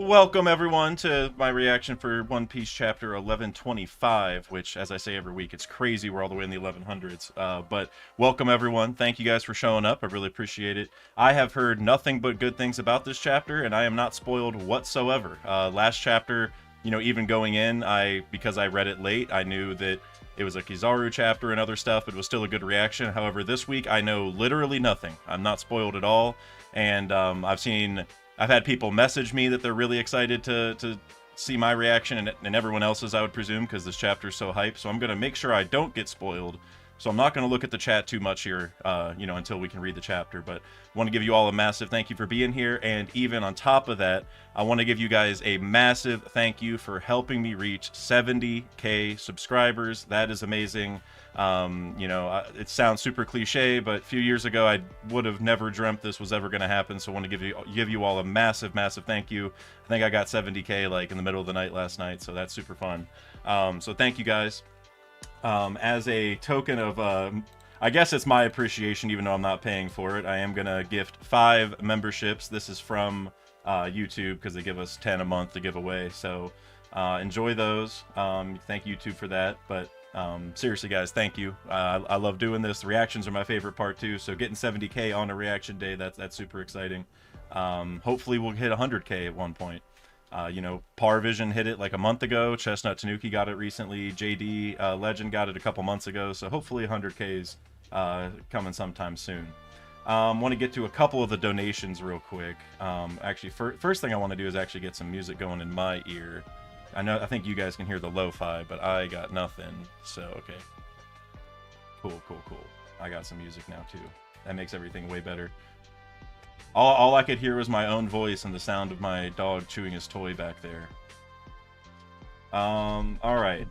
Welcome everyone to my reaction for One Piece chapter 1125, which, as I say every week, it's crazy we're all the way in the 1100s. But welcome everyone. Thank you guys for showing up. I really appreciate it. I have heard nothing but good things about this chapter, and I am not spoiled whatsoever. Last chapter, even going in, because I read it late, I knew that it was a Kizaru chapter and other stuff, but it was still a good reaction. However, this week I know literally nothing. I'm not spoiled at all, and I've had people message me that they're really excited to see my reaction and everyone else's, I would presume, because this chapter is so hype. So I'm going to make sure I don't get spoiled. So I'm not going to look at the chat too much here, until we can read the chapter. But I want to give you all a massive thank you for being here. And even on top of that, I want to give you guys a massive thank you for helping me reach 70K subscribers. That is amazing. It sounds super cliche, but a few years ago I would have never dreamt this was ever going to happen. So I want to give you all a massive thank you. I think I got 70K like in the middle of the night last night, so that's super fun. So thank you guys. As a token of I guess it's my appreciation, even though I'm not paying for it, I am gonna gift 5 memberships. This is from YouTube, because they give us 10 a month to give away, so enjoy those. Thank YouTube for that. But seriously guys, thank you. I love doing this. The reactions are my favorite part too, so getting 70K on a reaction day, that's super exciting. Hopefully we'll hit 100K at one point. Parvision hit it like a month ago. Chestnut Tanuki got it recently. JD Legend got it a couple months ago, so hopefully 100K's coming sometime soon. Want to get to a couple of the donations real quick. Actually, first thing I want to do is actually get some music going in my ear. I think you guys can hear the lo-fi, but I got nothing. So, okay. Cool. I got some music now, too. That makes everything way better. All I could hear was my own voice and the sound of my dog chewing his toy back there. Alright.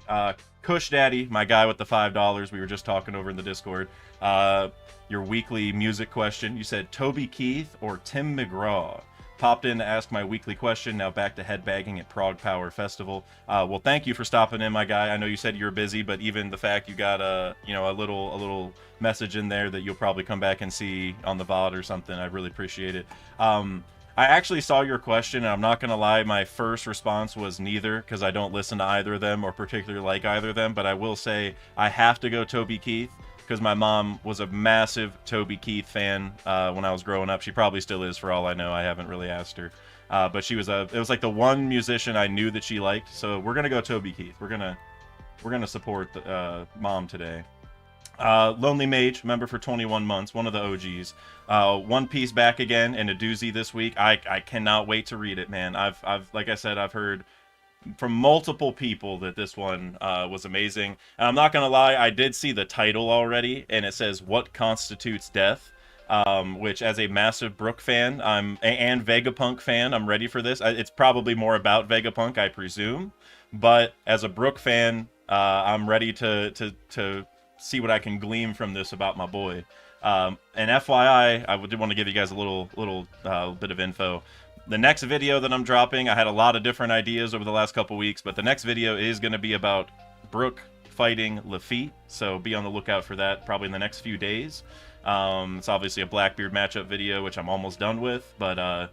Kush Daddy, my guy with the $5 we were just talking over in the Discord. Your weekly music question. You said Toby Keith or Tim McGraw. Popped in to ask my weekly question, now back to headbagging at Prague Power Festival. Well, thank you for stopping in, my guy. I know you said you were busy, but even the fact you got a little message in there that you'll probably come back and see on the VOD or something, I really appreciate it. I actually saw your question, and I'm not gonna lie, my first response was neither, because I don't listen to either of them or particularly like either of them, but I will say I have to go Toby Keith, because my mom was a massive Toby Keith fan when I was growing up. She probably still is, for all I know. I haven't really asked her. But it was like the one musician I knew that she liked. So we're gonna go Toby Keith. We're gonna support mom today. Lonely Mage, member for 21 months, one of the OGs. One Piece back again, and a doozy this week. I cannot wait to read it, man. Like I said, I've heard from multiple people that this one was amazing. And I'm not gonna lie, I did see the title already, and it says "What Constitutes Death," which, as a massive Brook fan, and Vegapunk fan, I'm ready for this. It's probably more about Vegapunk, I presume, but as a Brook fan, I'm ready to see what I can glean from this about my boy. And FYI, I did want to give you guys a little bit of info. The next video that I'm dropping, I had a lot of different ideas over the last couple weeks, but the next video is going to be about Brook fighting Lafitte, so be on the lookout for that probably in the next few days. It's obviously a Blackbeard matchup video, which I'm almost done with, but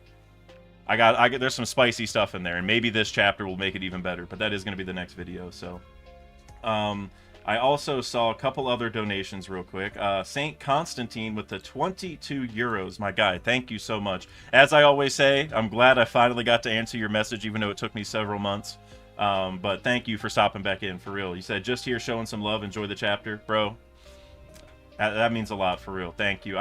there's some spicy stuff in there, and maybe this chapter will make it even better, but that is going to be the next video, so... I also saw a couple other donations real quick. Saint Constantine with the 22 euros. My guy, thank you so much. As I always say, I'm glad I finally got to answer your message, even though it took me several months. But thank you for stopping back in, for real. You said, just here showing some love, enjoy the chapter. Bro, that means a lot, for real. Thank you.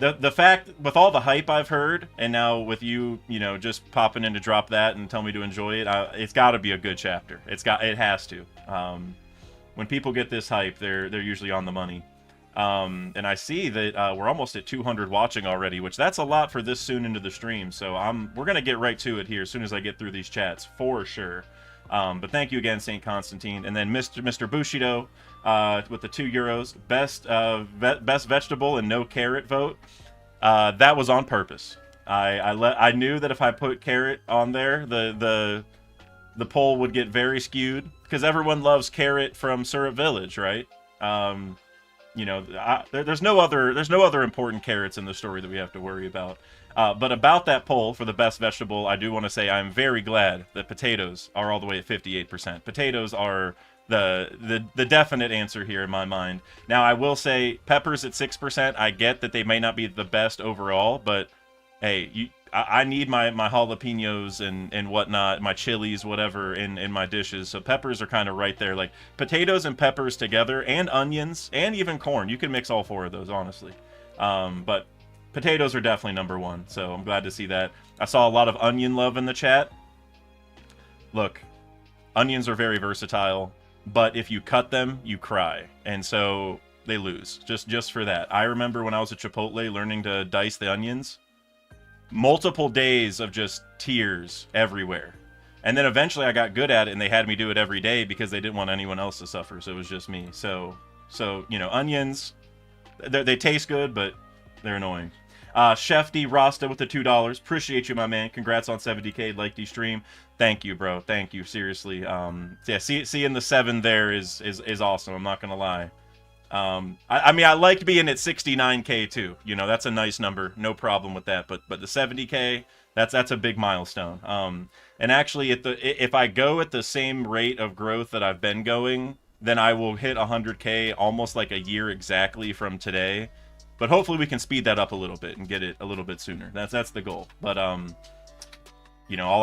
The fact, with all the hype I've heard, and now with you, just popping in to drop that and tell me to enjoy it, it's got to be a good chapter. It has to. When people get this hype, they're usually on the money. And I see that we're almost at 200 watching already, which that's a lot for this soon into the stream. So we're gonna get right to it here as soon as I get through these chats, for sure. But thank you again, Saint Constantine, and then Mr. Bushido with the 2 euros. Best vegetable and no carrot vote. That was on purpose. I knew that if I put carrot on there, the poll would get very skewed, because everyone loves carrot from Syrup Village, right? there's no other important carrots in the story that we have to worry about. But about that poll for the best vegetable, I do want to say I'm very glad that potatoes are all the way at 58%. Potatoes are the definite answer here in my mind. Now, I will say peppers at 6%. I get that they may not be the best overall, but hey, I need my jalapenos and whatnot, my chilies, whatever, in my dishes. So peppers are kind of right there. Like potatoes and peppers together, and onions, and even corn. You can mix all four of those, honestly. But potatoes are definitely number one. So I'm glad to see that. I saw a lot of onion love in the chat. Look, onions are very versatile, but if you cut them, you cry. And so they lose, just for that. I remember when I was at Chipotle learning to dice the onions. Multiple days of just tears everywhere. And then eventually I got good at it, and they had me do it every day because they didn't want anyone else to suffer, so it was just me. So onions, they taste good, but they're annoying. Chef D Rasta with the $2. Appreciate you, my man. Congrats on 70K. Like the stream. Thank you, bro. Thank you. Seriously. Yeah, seeing the 7 there is awesome. I'm not gonna lie. I mean, I liked being at 69K too. That's a nice number. No problem with that. But the 70K, that's a big milestone. And actually, if I go at the same rate of growth that I've been going, then I will hit 100K almost like a year exactly from today. But hopefully we can speed that up a little bit and get it a little bit sooner. That's the goal. But all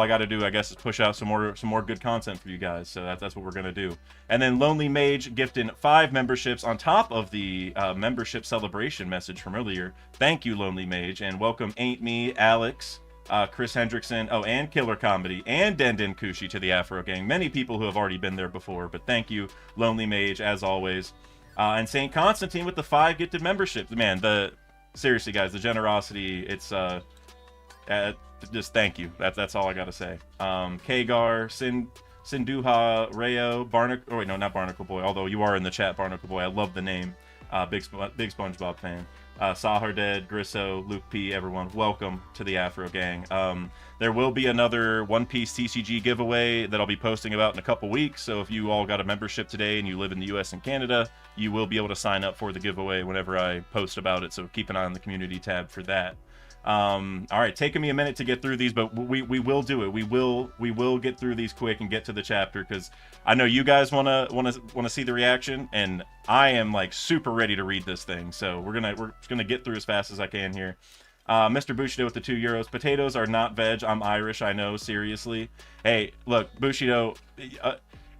I got to do, I guess, is push out some more good content for you guys. So that's what we're gonna do. And then Lonely Mage gifting 5 memberships on top of the membership celebration message from earlier. Thank you, Lonely Mage, and welcome Ain't Me, Alex, Chris Hendrickson, and Killer Comedy, and Denden Kushi to the Afro Gang. Many people who have already been there before, but thank you, Lonely Mage, as always. And St. Constantine with the 5 gifted memberships. Man, seriously, guys, the generosity, it's just thank you. That's all I gotta say. Kagar, Sinduha, Rayo, Barnacle. Oh wait, no, not Barnacle Boy. Although you are in the chat, Barnacle Boy. I love the name. Big SpongeBob fan. Sahar Dead, Grisso, Luke P. Everyone, welcome to the Afro Gang. There will be another One Piece TCG giveaway that I'll be posting about in a couple weeks. So if you all got a membership today and you live in the U.S. and Canada, you will be able to sign up for the giveaway whenever I post about it. So keep an eye on the community tab for that. All right, taking me a minute to get through these, but we will do it. We will get through these quick and get to the chapter, because I know you guys wanna see the reaction, and I am like super ready to read this thing. So we're just gonna get through as fast as I can here. Mr. Bushido with the €2. Potatoes are not veg. I'm Irish. I know. Seriously. Hey, look, Bushido.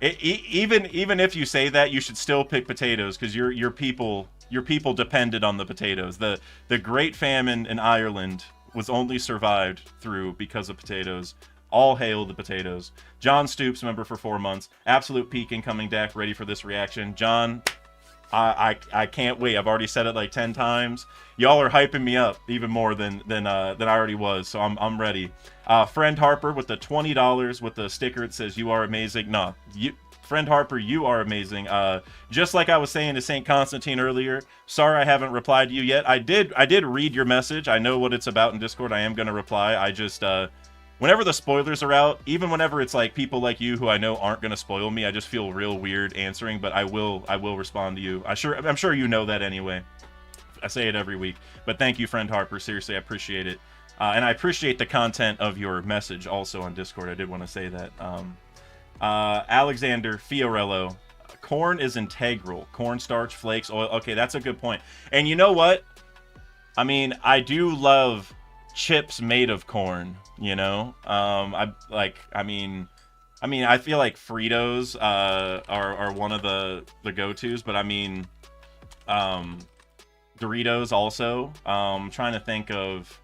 Even if you say that, you should still pick potatoes, because your people depended on the potatoes. The Great Famine in Ireland was only survived because of potatoes. All hail the potatoes. John Stoops, member for 4 months. Absolute peak incoming deck. Ready for this reaction. John, I can't wait. I've already said it like 10 times. Y'all are hyping me up even more than I already was. So I'm ready. Friend Harper with the $20 with the sticker that says "You are amazing." No, Friend Harper, you are amazing. Just like I was saying to St. Constantine earlier, sorry I haven't replied to you yet. I did read your message. I know what it's about in Discord. I am going to reply. I just, whenever the spoilers are out, even whenever it's like people like you who I know aren't going to spoil me, I just feel real weird answering, but I will respond to you. I'm sure you know that anyway. I say it every week. But thank you, Friend Harper. Seriously, I appreciate it. And I appreciate the content of your message also on Discord. I did want to say that. Alexander Fiorello, corn is integral. Cornstarch, flakes, oil. Okay, that's a good point. And you know what? I mean, I do love chips made of corn. I feel like Fritos are one of the go-tos, but I mean, Doritos also. Trying to think of.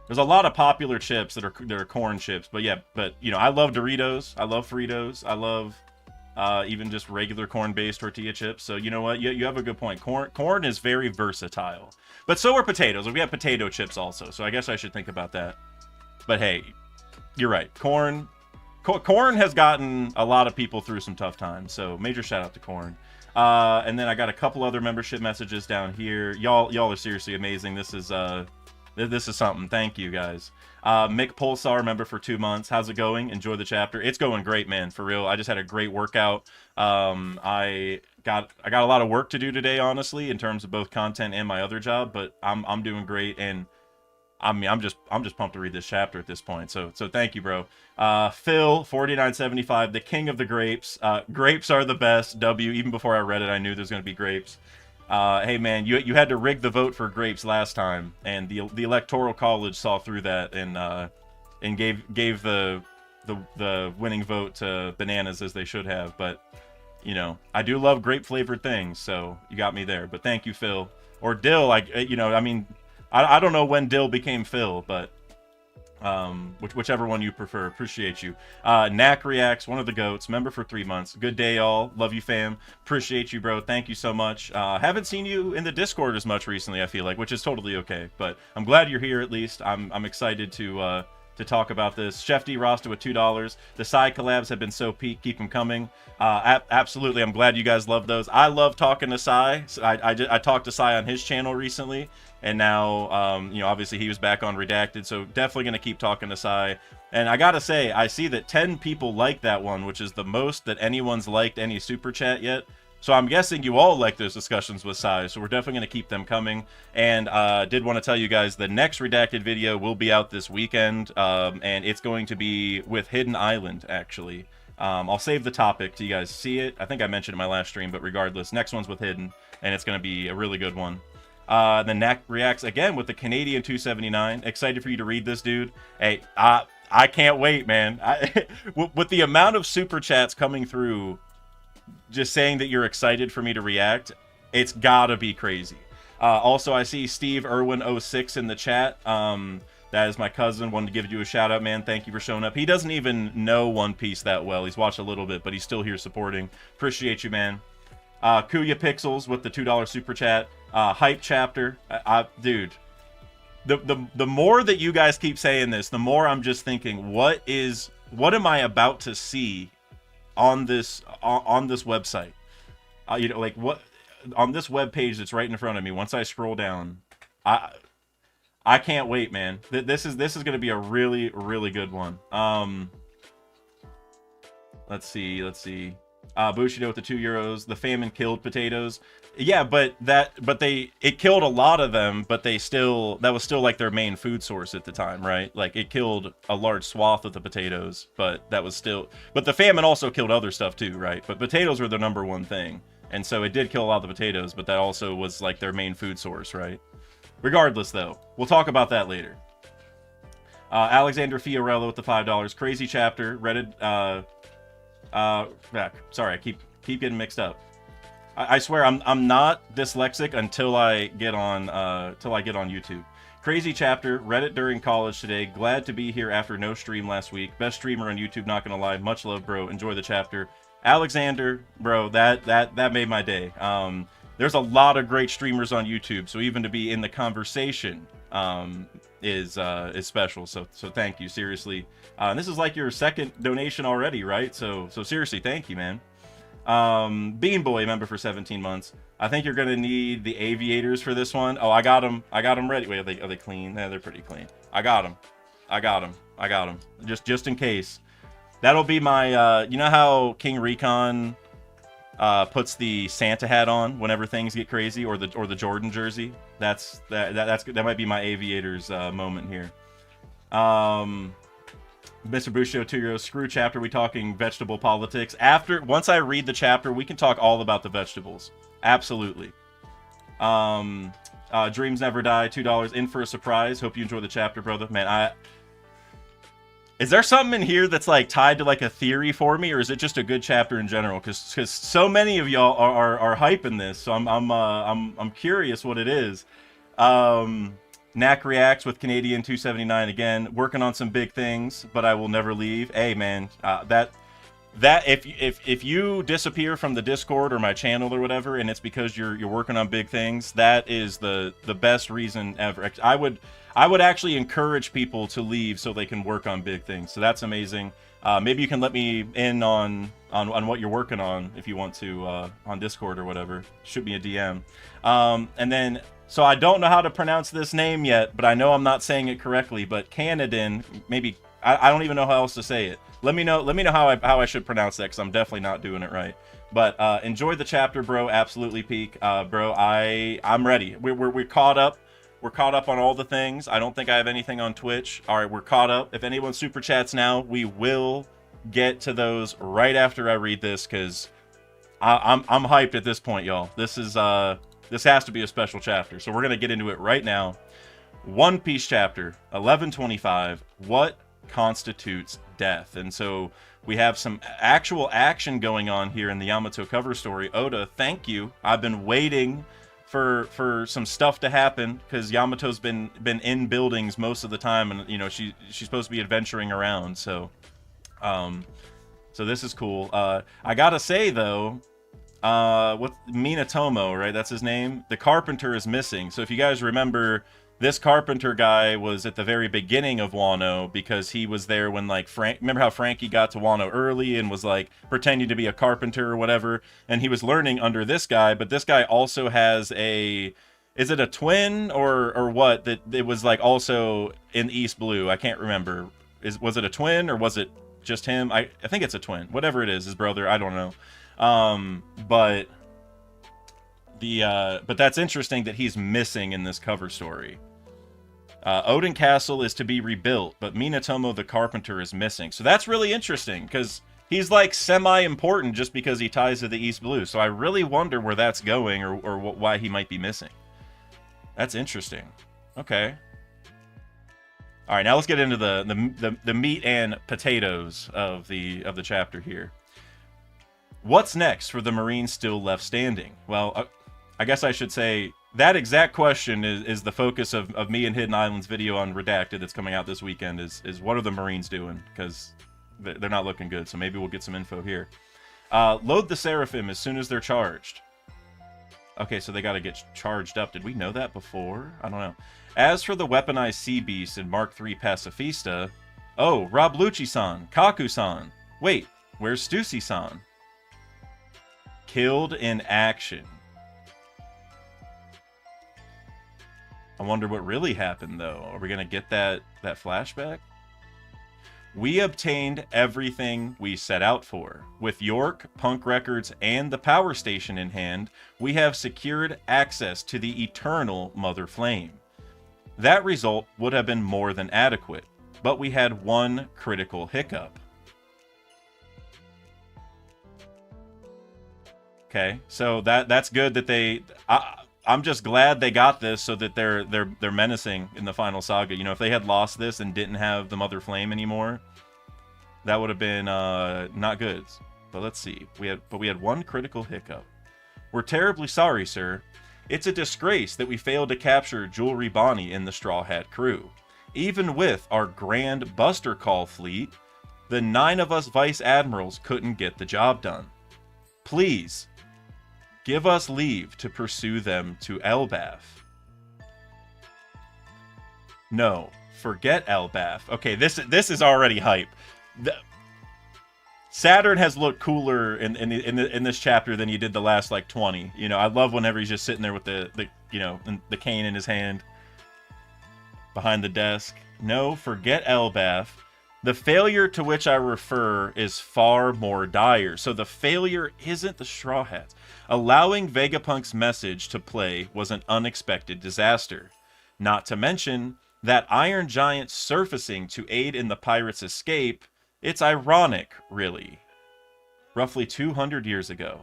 There's a lot of popular chips that are corn chips, but yeah, I love Doritos, I love Fritos, I love even just regular corn-based tortilla chips. So you know what, you have a good point. Corn is very versatile, but so are potatoes. We have potato chips also, so I guess I should think about that. But hey, you're right. Corn has gotten a lot of people through some tough times, so major shout out to corn. And then I got a couple other membership messages down here. Y'all are seriously amazing. This is something. Thank you, guys. Mick Pulsar, member for 2 months. How's it going? Enjoy the chapter. It's going great, man. For real. I just had a great workout. I I got a lot of work to do today, honestly, in terms of both content and my other job, but I'm doing great, and I mean, I'm just pumped to read this chapter at this point. So thank you, bro. Phil 4975, the king of the grapes. Grapes are the best. W. Even before I read it, I knew there's gonna be grapes. Hey man, you had to rig the vote for grapes last time, and the electoral college saw through that and gave the winning vote to bananas, as they should have. But you know, I do love grape flavored things, so you got me there. But thank you, Phil. Or Dill, like, you know, I mean, I don't know when Dill became Phil, but whichever one you prefer. Appreciate you. Knack Reacts, one of the goats, member for 3 months. Good day, all. Love you, fam. Appreciate you, bro. Thank you so much. Haven't seen you in the Discord as much recently, I feel like, which is totally okay. But I'm glad you're here at least. I'm excited to talk about this. Chef D Rasta with $2. The side collabs have been so peak. Keep them coming. Absolutely. I'm glad you guys love those. I love talking to Sai. I talked to Sai on his channel recently. And now, you know, obviously he was back on Redacted, so definitely going to keep talking to Sai. And I gotta say, I see that 10 people liked that one, which is the most that anyone's liked any super chat yet. So I'm guessing you all like those discussions with Sai, so we're definitely going to keep them coming. And did want to tell you guys, the next Redacted video will be out this weekend, and it's going to be with Hidden Island, actually. I'll save the topic till you guys see it. I think I mentioned it in my last stream, but regardless, next one's with Hidden, and it's going to be a really good one. Then Knack Reacts again with the Canadian 279. Excited for you to read this, dude. Hey, I can't wait, man. With the amount of super chats coming through, just saying that you're excited for me to react, it's gotta be crazy. Also, I see Steve Irwin 06 in the chat. That is my cousin. Wanted to give you a shout out, man. Thank you for showing up. He doesn't even know One Piece that well. He's watched a little bit, but he's still here supporting. Appreciate you, man. Kuya Pixels with the $2 super chat. Hype chapter. Dude, the more that you guys keep saying this, the more I'm just thinking, what am I about to see on this website? You know, like, what on this web page that's right in front of me. Once I scroll down, I can't wait, man. This is going to be a really, really good one. Let's see. Bushido with the €2. The famine killed potatoes. Yeah, but it killed a lot of them, but that was still like their main food source at the time, right? Like, it killed a large swath of the potatoes, but the famine also killed other stuff too, right? But potatoes were the number one thing. And so it did kill a lot of the potatoes, but that also was like their main food source, right? Regardless though, we'll talk about that later. Alexander Fiorello with the $5. Crazy chapter. Reddit, sorry, I keep getting mixed up. I swear I'm not dyslexic until I get on YouTube. Crazy chapter. Read it during college today. Glad to be here after no stream last week. Best streamer on YouTube, not gonna lie. Much love, bro. Enjoy the chapter. Alexander, bro, that made my day. There's a lot of great streamers on YouTube, so even to be in the conversation is special. So thank you, seriously. And this is like your second donation already, right? So seriously, thank you, man. Bean Boy, member for 17 months. I think you're gonna need the aviators for this one. Oh, I got them ready. Wait, are they clean? Yeah, they're pretty clean. I got them. Just in case. That'll be my. You know how King Recon puts the Santa hat on whenever things get crazy, or the Jordan jersey. That might be my aviators moment here. Mr. Bushido 2 screw chapter. We talking vegetable politics. Once I read the chapter, we can talk all about the vegetables. Absolutely. Dreams Never Die, $2 in for a surprise. Hope you enjoy the chapter, brother. Man, is there something in here that's like tied to like a theory for me, or is it just a good chapter in general? Because so many of y'all are hyping this, so I'm curious what it is. Knack Reacts with Canadian 279 again, working on some big things, but I will never leave. Hey man, that if you disappear from the Discord or my channel or whatever, and it's because you're working on big things, that is the best reason ever. I would actually encourage people to leave so they can work on big things. So that's amazing. Maybe you can let me in on what you're working on if you want to on Discord or whatever. Shoot me a DM. And then, so I don't know how to pronounce this name yet, but I know I'm not saying it correctly. But Canadin, maybe I don't even know how else to say it. Let me know how I should pronounce that, because I'm definitely not doing it right. But enjoy the chapter, bro. Absolutely peak, bro. I'm ready. We're caught up. We're caught up on all the things. I don't think I have anything on Twitch. All right, we're caught up. If anyone super chats now, we will get to those right after I read this, because I'm hyped at this point, y'all. This has to be a special chapter. So we're gonna get into it right now. One Piece chapter 1125. What constitutes death? And so we have some actual action going on here in the Yamato cover story. Oda, thank you. I've been waiting for some stuff to happen, because Yamato's been in buildings most of the time, and you know she's supposed to be adventuring around. So this is cool. I gotta say though, with Minatomo, right? That's his name. The carpenter is missing. So if you guys remember, this carpenter guy was at the very beginning of Wano, because he was there when, like, remember how Frankie got to Wano early and was, like, pretending to be a carpenter or whatever, and he was learning under this guy, but this guy also has is it a twin or what, that it was, like, also in East Blue? I can't remember. Was it a twin, or was it just him? I think it's a twin. Whatever it is, his brother, I don't know. But that's interesting that he's missing in this cover story. Odin Castle is to be rebuilt, but Minatomo the carpenter is missing. So that's really interesting, because he's like semi-important just because he ties to the East Blue. So I really wonder where that's going, or why he might be missing. That's interesting. Okay. All right, now let's get into the meat and potatoes of the chapter here. What's next for the Marines still left standing? Well, I guess I should say that exact question is the focus of me and Hidden Island's video on Redacted that's coming out this weekend, is what are the Marines doing? Because they're not looking good, so maybe we'll get some info here. Load the Seraphim as soon as they're charged. Okay, so they got to get charged up. Did we know that before? I don't know. As for the weaponized sea beast in Mark III Pacifista... Oh, Rob Lucci-san, Kaku-san. Wait, where's Stussy-san? Killed in action. I wonder what really happened, though. Are we going to get that flashback? We obtained everything we set out for. With York, Punk Records, and the power station in hand, we have secured access to the eternal Mother Flame. That result would have been more than adequate, but we had one critical hiccup. Okay, so that's good that they... I'm just glad they got this so that they're menacing in the final saga. You know, if they had lost this and didn't have the Mother Flame anymore, that would have been not good. But let's see. We had one critical hiccup. We're terribly sorry, sir. It's a disgrace that we failed to capture Jewelry Bonnie and the Straw Hat crew. Even with our grand Buster Call fleet, the 9 of us Vice Admirals couldn't get the job done. Please, give us leave to pursue them to Elbaf. No, forget Elbaf. Okay, this is already hype. Saturn has looked cooler in this chapter than he did the last like 20. You know, I love whenever he's just sitting there with the cane in his hand behind the desk. No, forget Elbaf. The failure to which I refer is far more dire. So the failure isn't the Straw Hats. Allowing Vegapunk's message to play was an unexpected disaster. Not to mention that Iron Giant surfacing to aid in the pirates' escape. It's ironic, really. Roughly 200 years ago.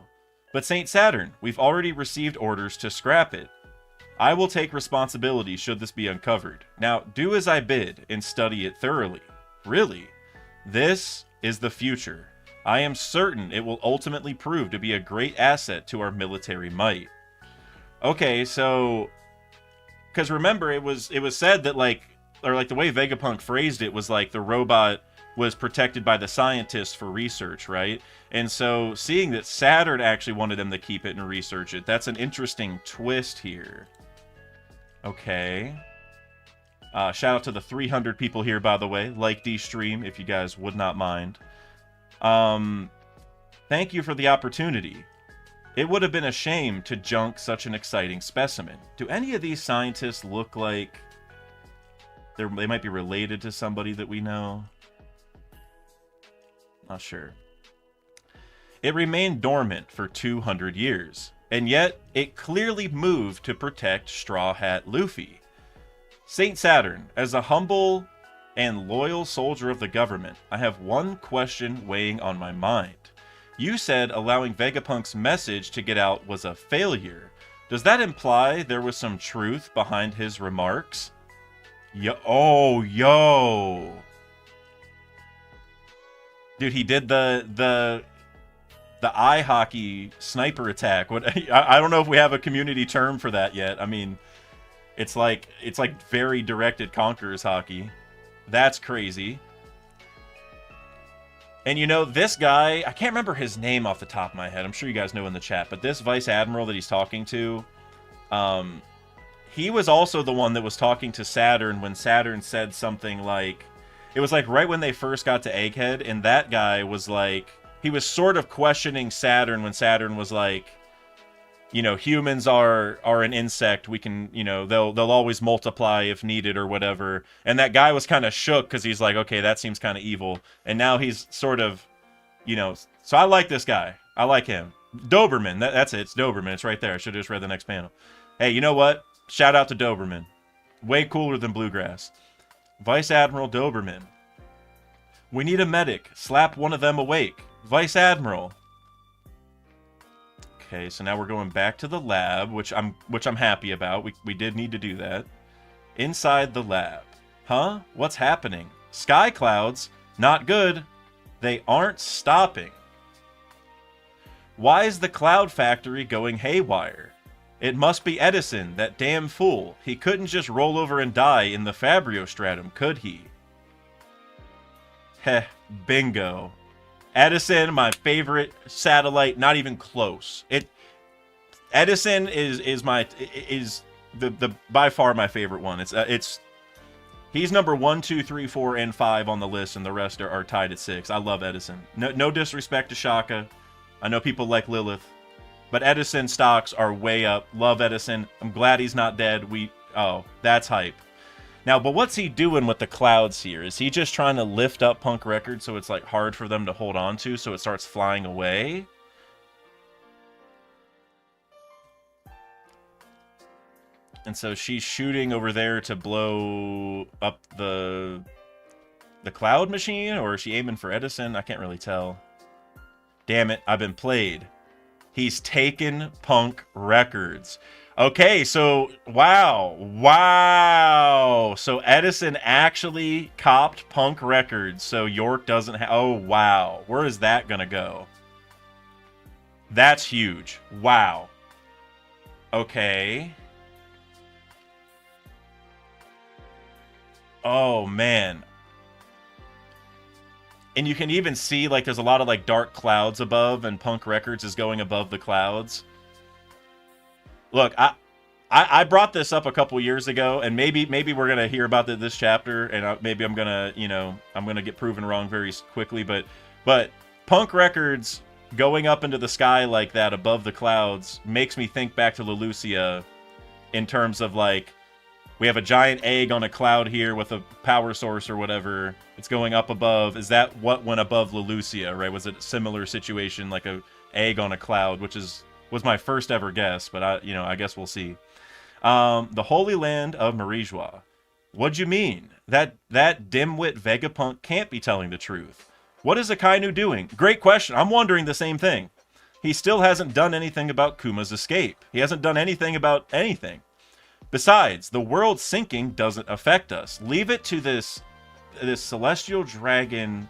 But St. Saturn, we've already received orders to scrap it. I will take responsibility should this be uncovered. Now, do as I bid and study it thoroughly. Really, this is the future. I am certain it will ultimately prove to be a great asset to our military might. Okay, so, because remember, it was said that the way Vegapunk phrased it was like the robot was protected by the scientists for research, right? And so seeing that Saturn actually wanted them to keep it and research it, that's an interesting twist here. Okay. Shout out to the 300 people here, by the way. Like the stream, if you guys would not mind. Thank you for the opportunity. It would have been a shame to junk such an exciting specimen. Do any of these scientists look like they might be related to somebody that we know? Not sure. It remained dormant for 200 years, and yet it clearly moved to protect Straw Hat Luffy. Saint Saturn, as a humble and loyal soldier of the government, I have one question weighing on my mind. You said allowing Vegapunk's message to get out was a failure. Does that imply there was some truth behind his remarks? Yo. Dude, he did the eye hockey sniper attack. What I don't know if we have a community term for that yet. I mean, it's like very directed Conqueror's hockey. That's crazy. And you know, this guy, I can't remember his name off the top of my head. I'm sure you guys know in the chat, but this Vice Admiral that he's talking to, he was also the one that was talking to Saturn when Saturn said something like, it was like right when they first got to Egghead, and that guy was like, he was sort of questioning Saturn when Saturn was like, you know, humans are an insect. We can, you know, they'll always multiply if needed or whatever. And that guy was kind of shook because he's like, okay, that seems kind of evil. And now he's sort of, you know, so I like this guy. I like him. Doberman. That's it. It's Doberman. It's right there. I should have just read the next panel. Hey, you know what? Shout out to Doberman. Way cooler than Bluegrass. Vice Admiral Doberman. We need a medic. Slap one of them awake. Vice Admiral. Okay, so now we're going back to the lab, which I'm happy about. We did need to do that. Inside the lab. Huh? What's happening? Sky clouds? Not good. They aren't stopping. Why is the cloud factory going haywire? It must be Edison, that damn fool. He couldn't just roll over and die in the Fabrio stratum, could he? Heh, bingo. Edison, my favorite satellite, not even close. Edison is the by far my favorite one. He's number 1, 2, 3, 4, and 5 on the list, and the rest are tied at 6. I love Edison. No disrespect to Shaka. I know people like Lilith, but Edison stocks are way up. Love Edison. I'm glad he's not dead. That's hype. Now, but what's he doing with the clouds here? Is he just trying to lift up Punk Records so it's like hard for them to hold on to, so it starts flying away? And so she's shooting over there to blow up the cloud machine, or is she aiming for Edison? I can't really tell. Damn it, I've been played. He's taken Punk Records. Okay, so, wow. So Edison actually copped Punk Records, so York doesn't have... Oh, wow. Where is that gonna go? That's huge. Wow. Okay. Oh, man. And you can even see, like, there's a lot of, like, dark clouds above, and Punk Records is going above the clouds. Look, I brought this up a couple years ago, and maybe we're gonna hear about this chapter, and maybe I'm gonna get proven wrong very quickly. But Punk Records going up into the sky like that above the clouds makes me think back to Lelucia, in terms of like, we have a giant egg on a cloud here with a power source or whatever. It's going up above. Is that what went above Lelucia? Right? Was it a similar situation, like a egg on a cloud, which was my first ever guess, but I guess we'll see. The Holy Land of Marijois. What'd you mean? That dimwit Vegapunk can't be telling the truth. What is Akainu doing? Great question. I'm wondering the same thing. He still hasn't done anything about Kuma's escape. He hasn't done anything about anything. Besides, the world sinking doesn't affect us. Leave it to this celestial dragon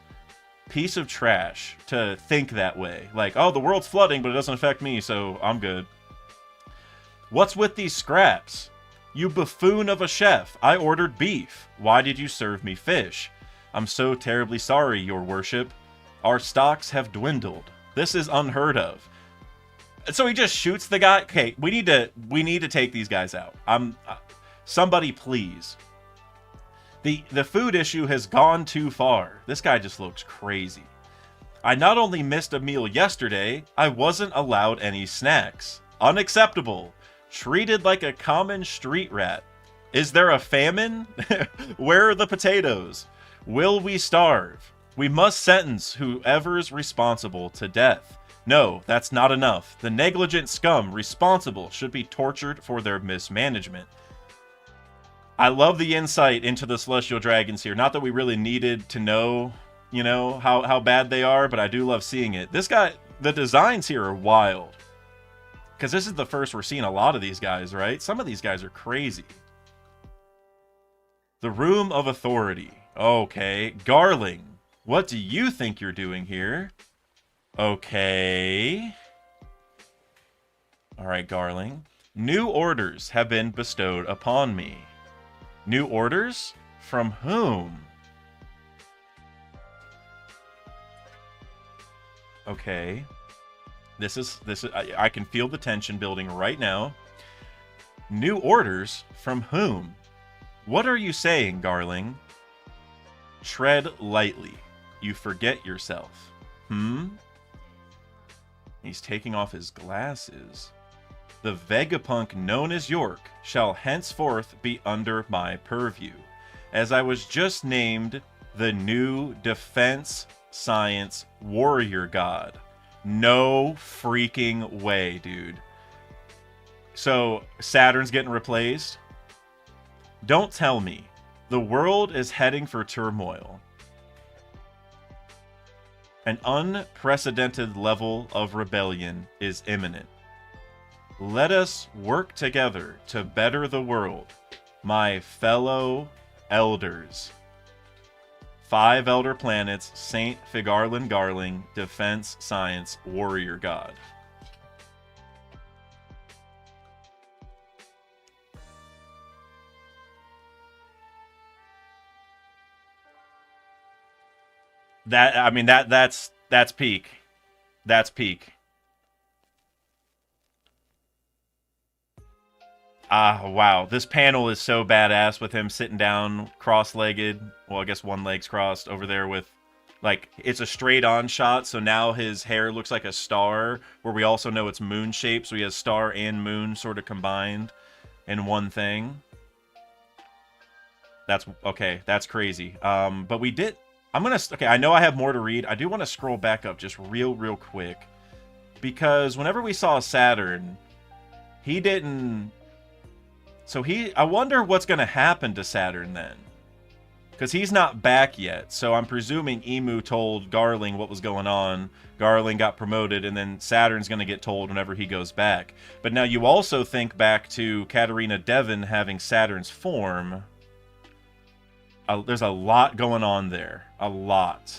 piece of trash to think that way. Like, oh, the world's flooding, but it doesn't affect me, so I'm good. What's with these scraps? You buffoon of a chef. I ordered beef. Why did you serve me fish? I'm so terribly sorry, your worship. Our stocks have dwindled. This is unheard of. So he just shoots the guy. Okay, we need to take these guys out. Somebody please. The food issue has gone too far. This guy just looks crazy. I not only missed a meal yesterday, I wasn't allowed any snacks. Unacceptable. Treated like a common street rat. Is there a famine? Where are the potatoes? Will we starve? We must sentence whoever's responsible to death. No, that's not enough. The negligent scum responsible should be tortured for their mismanagement. I love the insight into the Celestial Dragons here. Not that we really needed to know, you know, how bad they are, but I do love seeing it. This guy, the designs here are wild. Because this is the first we're seeing a lot of these guys, right? Some of these guys are crazy. The Room of Authority. Okay. Garling, what do you think you're doing here? Okay. Alright, Garling. New orders have been bestowed upon me. New orders? From whom? Okay. This is I can feel the tension building right now. New orders? From whom? What are you saying, Garling? Tread lightly. You forget yourself. He's taking off his glasses. The Vegapunk known as York shall henceforth be under my purview, as I was just named the new Defense Science Warrior God. No freaking way, dude. So, Saturn's getting replaced? Don't tell me. The world is heading for turmoil. An unprecedented level of rebellion is imminent. Let us work together to better the world, my fellow elders. 5 elder planets, Saint Figarlin Garling, Defense Science Warrior God. That's peak. That's peak. Wow. This panel is so badass with him sitting down, cross-legged. Well, I guess one leg's crossed over there with, like, it's a straight-on shot, so now his hair looks like a star, where we also know it's moon-shaped, so he has star and moon sort of combined in one thing. That's, okay, that's crazy. But we did, okay, I know I have more to read. I do want to scroll back up just real quick, because whenever we saw Saturn, he didn't... So I wonder what's going to happen to Saturn then. Because he's not back yet. So I'm presuming Emu told Garling what was going on. Garling got promoted, and then Saturn's going to get told whenever he goes back. But now you also think back to Katarina Devon having Saturn's form. There's a lot going on there. A lot.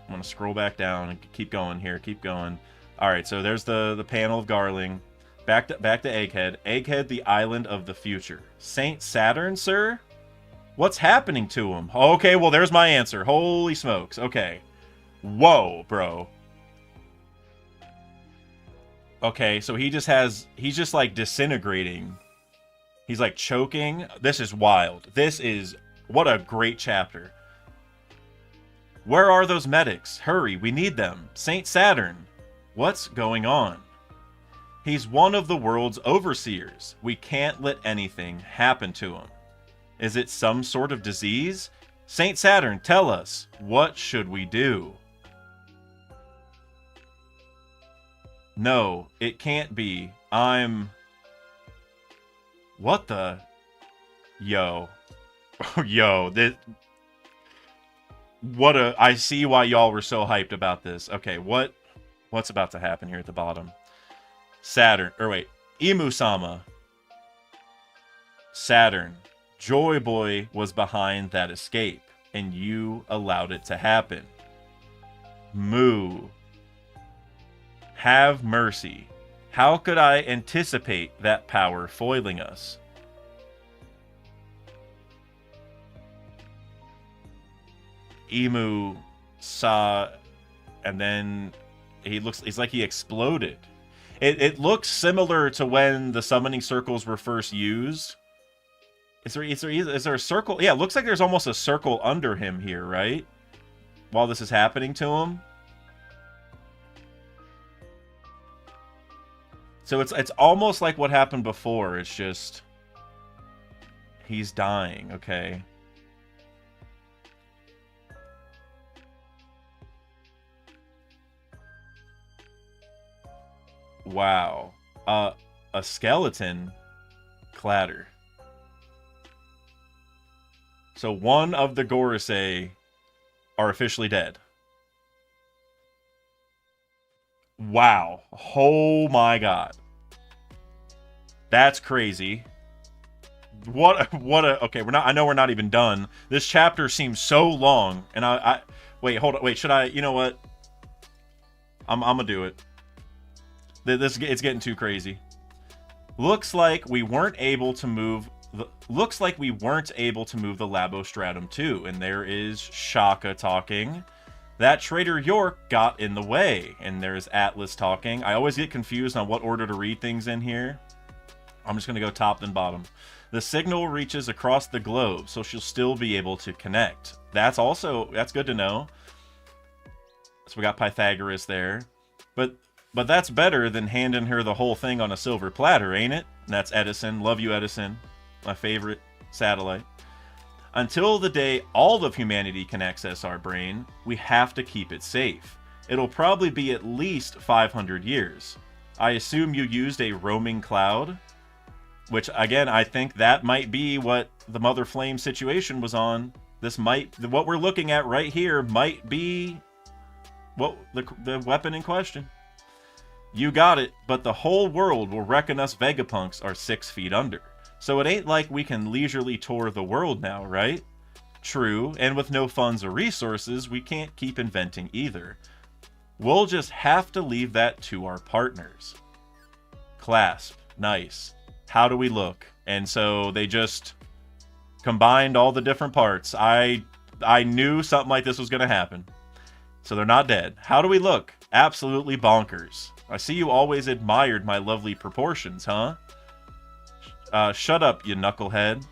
I'm going to scroll back down and keep going here. Keep going. Alright, so there's the panel of Garling. Back to Egghead. Egghead, the island of the future. Saint Saturn, sir? What's happening to him? Okay, well, there's my answer. Holy smokes. Okay. Whoa, bro. Okay, so he's just like disintegrating. He's like choking. This is wild. What a great chapter. Where are those medics? Hurry, we need them. Saint Saturn. What's going on? He's one of the world's overseers. We can't let anything happen to him. Is it some sort of disease? Saint Saturn, tell us. What should we do? No, it can't be. What the? Yo. Yo, I see why y'all were so hyped about this. Okay, what's about to happen here at the bottom? Saturn, or wait, Emu-sama. Saturn, Joy Boy was behind that escape, and you allowed it to happen. Moo. Have mercy. How could I anticipate that power foiling us? Emu saw, and then he's like he exploded. It looks similar to when the summoning circles were first used. Is there a circle? Yeah, it looks like there's almost a circle under him here, right? While this is happening to him. So it's almost like what happened before. It's just he's dying, okay? Wow. A skeleton clatter. So one of the Gorosei are officially dead. Wow. Oh my god. That's crazy. What a okay, I know we're not even done. This chapter seems so long, and I wait, hold on, wait, should I, you know what? I'm gonna do it. It's getting too crazy. Looks like we weren't able to move the Labostratum 2, and there is Shaka talking. That traitor York got in the way, and there's Atlas talking. I always get confused on what order to read things in here. I'm just gonna go top then bottom. The signal reaches across the globe, so she'll still be able to connect. That's good to know. So we got Pythagoras there. But that's better than handing her the whole thing on a silver platter, ain't it? And that's Edison. Love you, Edison. My favorite satellite. Until the day all of humanity can access our brain, we have to keep it safe. It'll probably be at least 500 years. I assume you used a roaming cloud? Which, again, I think that might be what the Mother Flame situation was on. What we're looking at right here might be what the weapon in question. You got it, but the whole world will reckon us Vegapunks are 6 feet under. So it ain't like we can leisurely tour the world now, right? True, and with no funds or resources, we can't keep inventing either. We'll just have to leave that to our partners. Clasp. Nice. How do we look? And so they just combined all the different parts. I knew something like this was going to happen. So they're not dead. How do we look? Absolutely bonkers. I see you always admired my lovely proportions, huh? Shut up, you knucklehead.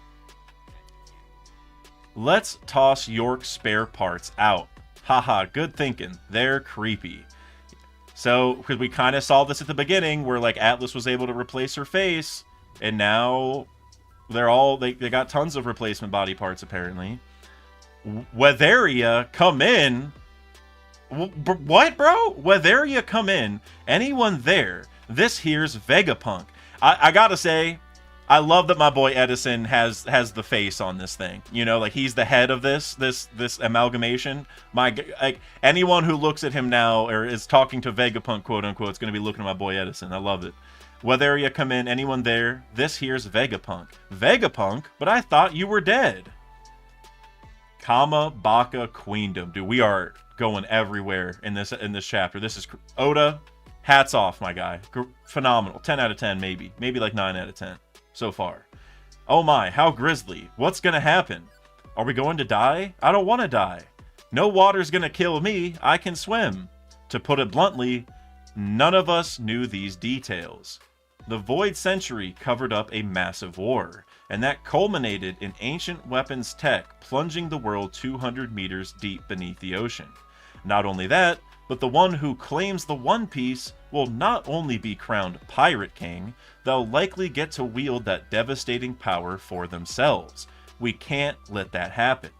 Let's toss York's spare parts out. Haha, good thinking. They're creepy. So, because we kind of saw this at the beginning, where like Atlas was able to replace her face, and now they got tons of replacement body parts apparently. Weatheria, come in. What, bro? Weatheria, come in. Anyone there? This here's Vegapunk. I gotta say, I love that my boy Edison has the face on this thing. You know, like he's the head of this amalgamation. Like anyone who looks at him now or is talking to Vegapunk, quote unquote, is gonna be looking at my boy Edison. I love it. Weatheria, come in. Anyone there? This here's Vegapunk. Vegapunk? But I thought you were dead. Kama Baka Queendom. Dude, we are going everywhere in this chapter. This is Oda. Hats off, my guy. Phenomenal. 10 out of 10, maybe. Maybe like 9 out of 10 so far. Oh my, how grisly. What's gonna happen? Are we going to die? I don't want to die. No water's gonna kill me. I can swim. To put it bluntly, none of us knew these details. The Void Century covered up a massive war, and that culminated in ancient weapons tech plunging the world 200 meters deep beneath the ocean. Not only that, but the one who claims the One Piece will not only be crowned Pirate King, they'll likely get to wield that devastating power for themselves. We can't let that happen.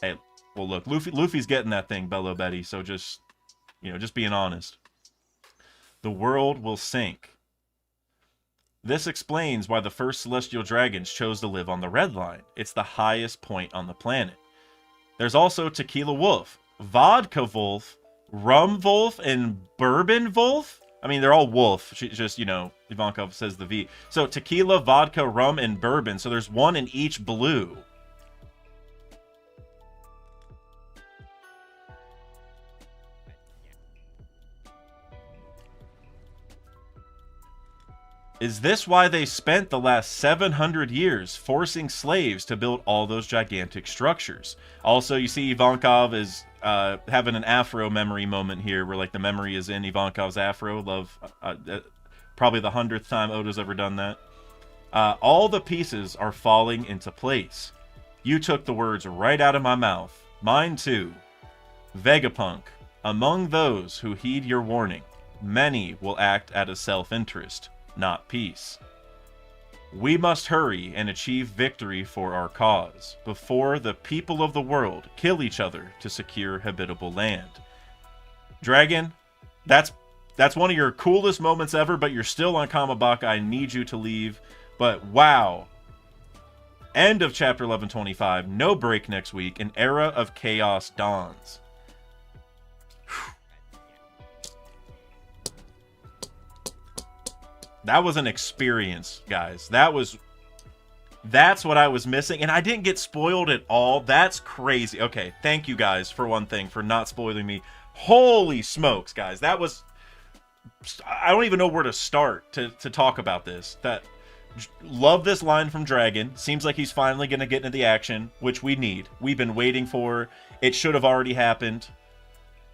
Hey, well look, Luffy's getting that thing, Bello Betty, so just being honest. The world will sink. This explains why the first celestial dragons chose to live on the Red Line. It's the highest point on the planet. There's also Tequila Wolf, Vodka Wolf, Rum Wolf, and Bourbon Wolf. I mean, they're all wolf. She just, Ivankov says the V. So tequila, vodka, rum, and bourbon. So there's one in each blue. Is this why they spent the last 700 years forcing slaves to build all those gigantic structures? Also, you see Ivankov is having an afro memory moment here where like the memory is in Ivankov's afro. Love, probably the 100th time Oda's ever done that. All the pieces are falling into place. You took the words right out of my mouth. Mine too. Vegapunk, among those who heed your warning, many will act out of self-interest, not peace. We must hurry and achieve victory for our cause, before the people of the world kill each other to secure habitable land. Dragon, that's That's one of your coolest moments ever, but you're still on Kamabaka. I need you to leave. But wow. End of chapter 1125. No break next week. An era of chaos dawns. That was an experience, guys. That's what I was missing, and I didn't get spoiled at all. That's crazy. Okay, thank you guys for one thing, for not spoiling me. Holy smokes, guys. That was... I don't even know where to start to talk about this. Love this line from Dragon. Seems like he's finally going to get into the action, which we need. We've been waiting for. It should have already happened.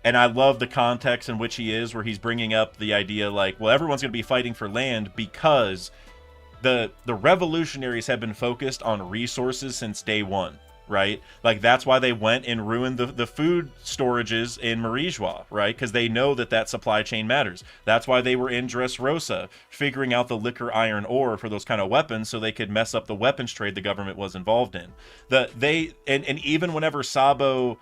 And I love the context in which he is, where he's bringing up the idea like, well, everyone's going to be fighting for land because the revolutionaries have been focused on resources since day one, right? Like, that's why they went and ruined the food storages in Marijois, right? Because they know that supply chain matters. That's why they were in Dressrosa, figuring out the liquor iron ore for those kind of weapons so they could mess up the weapons trade the government was involved in. And even whenever Sabo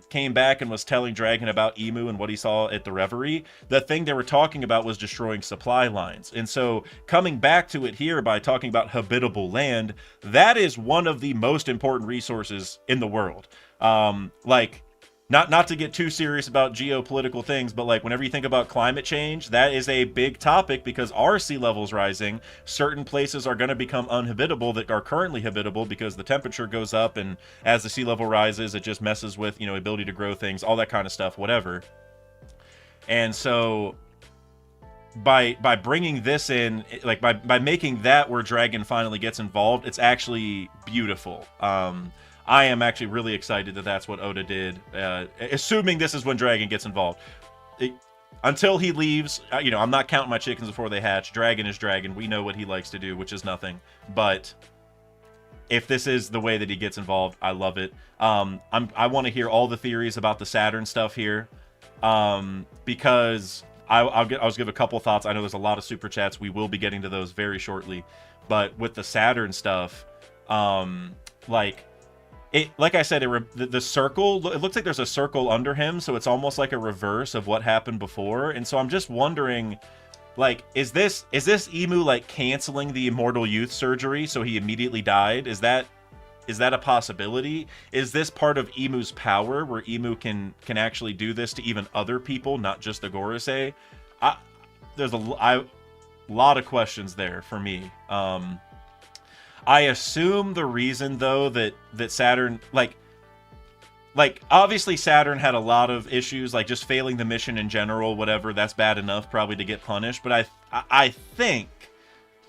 came back and was telling Dragon about Emu and what he saw at the Reverie, the thing they were talking about was destroying supply lines. And so coming back to it here by talking about habitable land, that is one of the most important resources in the world. Like, not to get too serious about geopolitical things, but like whenever you think about climate change, that is a big topic because our sea level's rising. Certain places are going to become uninhabitable that are currently habitable because the temperature goes up, and as the sea level rises, it just messes with, ability to grow things, all that kind of stuff, whatever. And so by bringing this in, like by making that where Dragon finally gets involved, it's actually beautiful. I am actually really excited that that's what Oda did, assuming this is when Dragon gets involved. Until he leaves, I'm not counting my chickens before they hatch. Dragon is Dragon. We know what he likes to do, which is nothing. But if this is the way that he gets involved, I love it. I want to hear all the theories about the Saturn stuff here, because I'll give a couple thoughts. I know there's a lot of super chats. We will be getting to those very shortly. But with the Saturn stuff, like I said, the circle, it looks like there's a circle under him, so it's almost like a reverse of what happened before. And so I'm just wondering, like, is this Emu like canceling the immortal youth surgery so he immediately died? Is that a possibility? Is this part of Emu's power, where Emu can actually do this to even other people, not just the Gorosei? There's a lot of questions there for me. I assume the reason, though, that Saturn, like obviously Saturn had a lot of issues, like just failing the mission in general, whatever, that's bad enough probably to get punished. But I think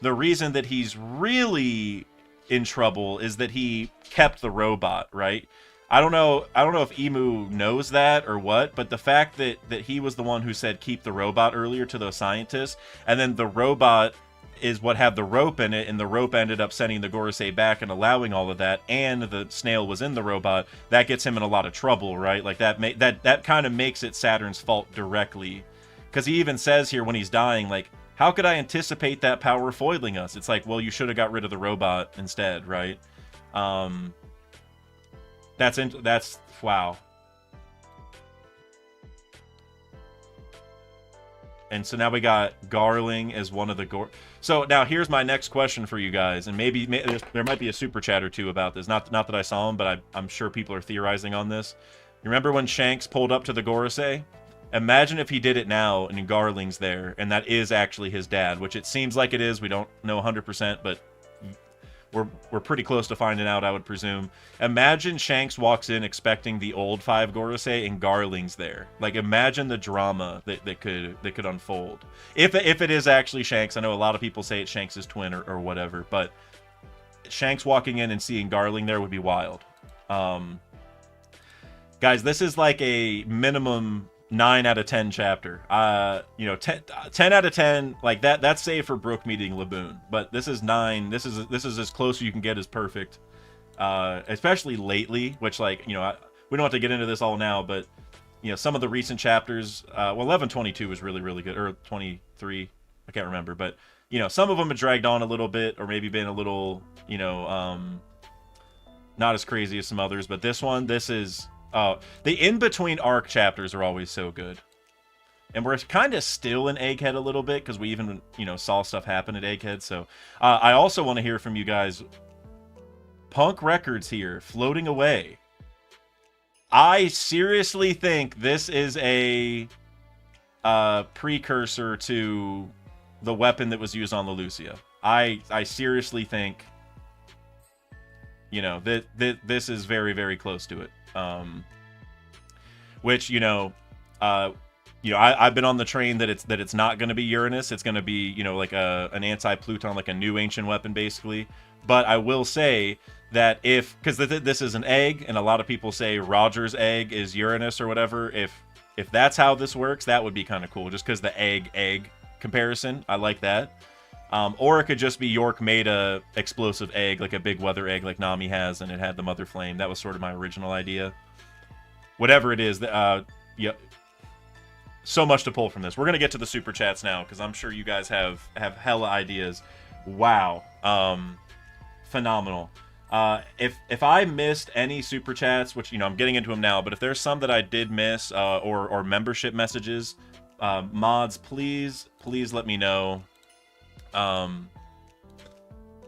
the reason that he's really in trouble is that he kept the robot, right? I don't know if Emu knows that or what, but the fact that he was the one who said keep the robot earlier to those scientists, and then the robot is what had the rope in it, and the rope ended up sending the Gorosei back and allowing all of that, and the snail was in the robot, that gets him in a lot of trouble, right? Like that kind of makes it Saturn's fault directly, because he even says here when he's dying, like, how could I anticipate that power foiling us? It's like, well, you should have got rid of the robot instead, right? That's wow. And so now we got Garling as one of the So now here's my next question for you guys, and maybe there might be a super chat or two about this. Not that I saw them, but I'm sure people are theorizing on this. You remember when Shanks pulled up to the Gorosei? Imagine if he did it now and Garling's there, and that is actually his dad, which it seems like it is. We don't know 100%, but we're pretty close to finding out, I would presume. Imagine Shanks walks in expecting the old 5 Gorosei and Garling's there. Like, imagine the drama that could unfold. If it is actually Shanks. I know a lot of people say it's Shanks' twin or whatever, but Shanks walking in and seeing Garling there would be wild. Guys, this is like a minimum 9 out of 10 chapter. 10 out of 10, like that's safe for Brook meeting Laboon, but this is 9. This is as close as you can get as perfect, especially lately, which, like, we don't have to get into this all now, but some of the recent chapters, 1122 was really, really good, or 23, I can't remember, but some of them have dragged on a little bit, or maybe been a little, not as crazy as some others, but this is the in-between arc chapters are always so good. and we're kind of still in Egghead a little bit because we even, you know, saw stuff happen at Egghead. So I also want to hear from you guys. Punk Records here, floating away. I seriously think this is a precursor to the weapon that was used on the Lucia. I seriously think, you know, that this is very, very close to it. Which, you know, I've been on the train that it's not going to be Uranus. It's going to be, you know, like an anti-Pluton, like a new ancient weapon, basically. But I will say that because this is an egg, and a lot of people say Roger's egg is Uranus or whatever. If that's how this works, that would be kind of cool. Just because the egg comparison, I like that. Or it could just be York made a explosive egg, like a big weather egg, like Nami has, and it had the mother flame. That was sort of my original idea. Whatever it is, yeah. So much to pull from this. We're gonna get to the super chats now because I'm sure you guys have hella ideas. Wow, phenomenal. If I missed any super chats, which, you know, I'm getting into them now, but if there's some that I did miss, or membership messages, mods, please let me know,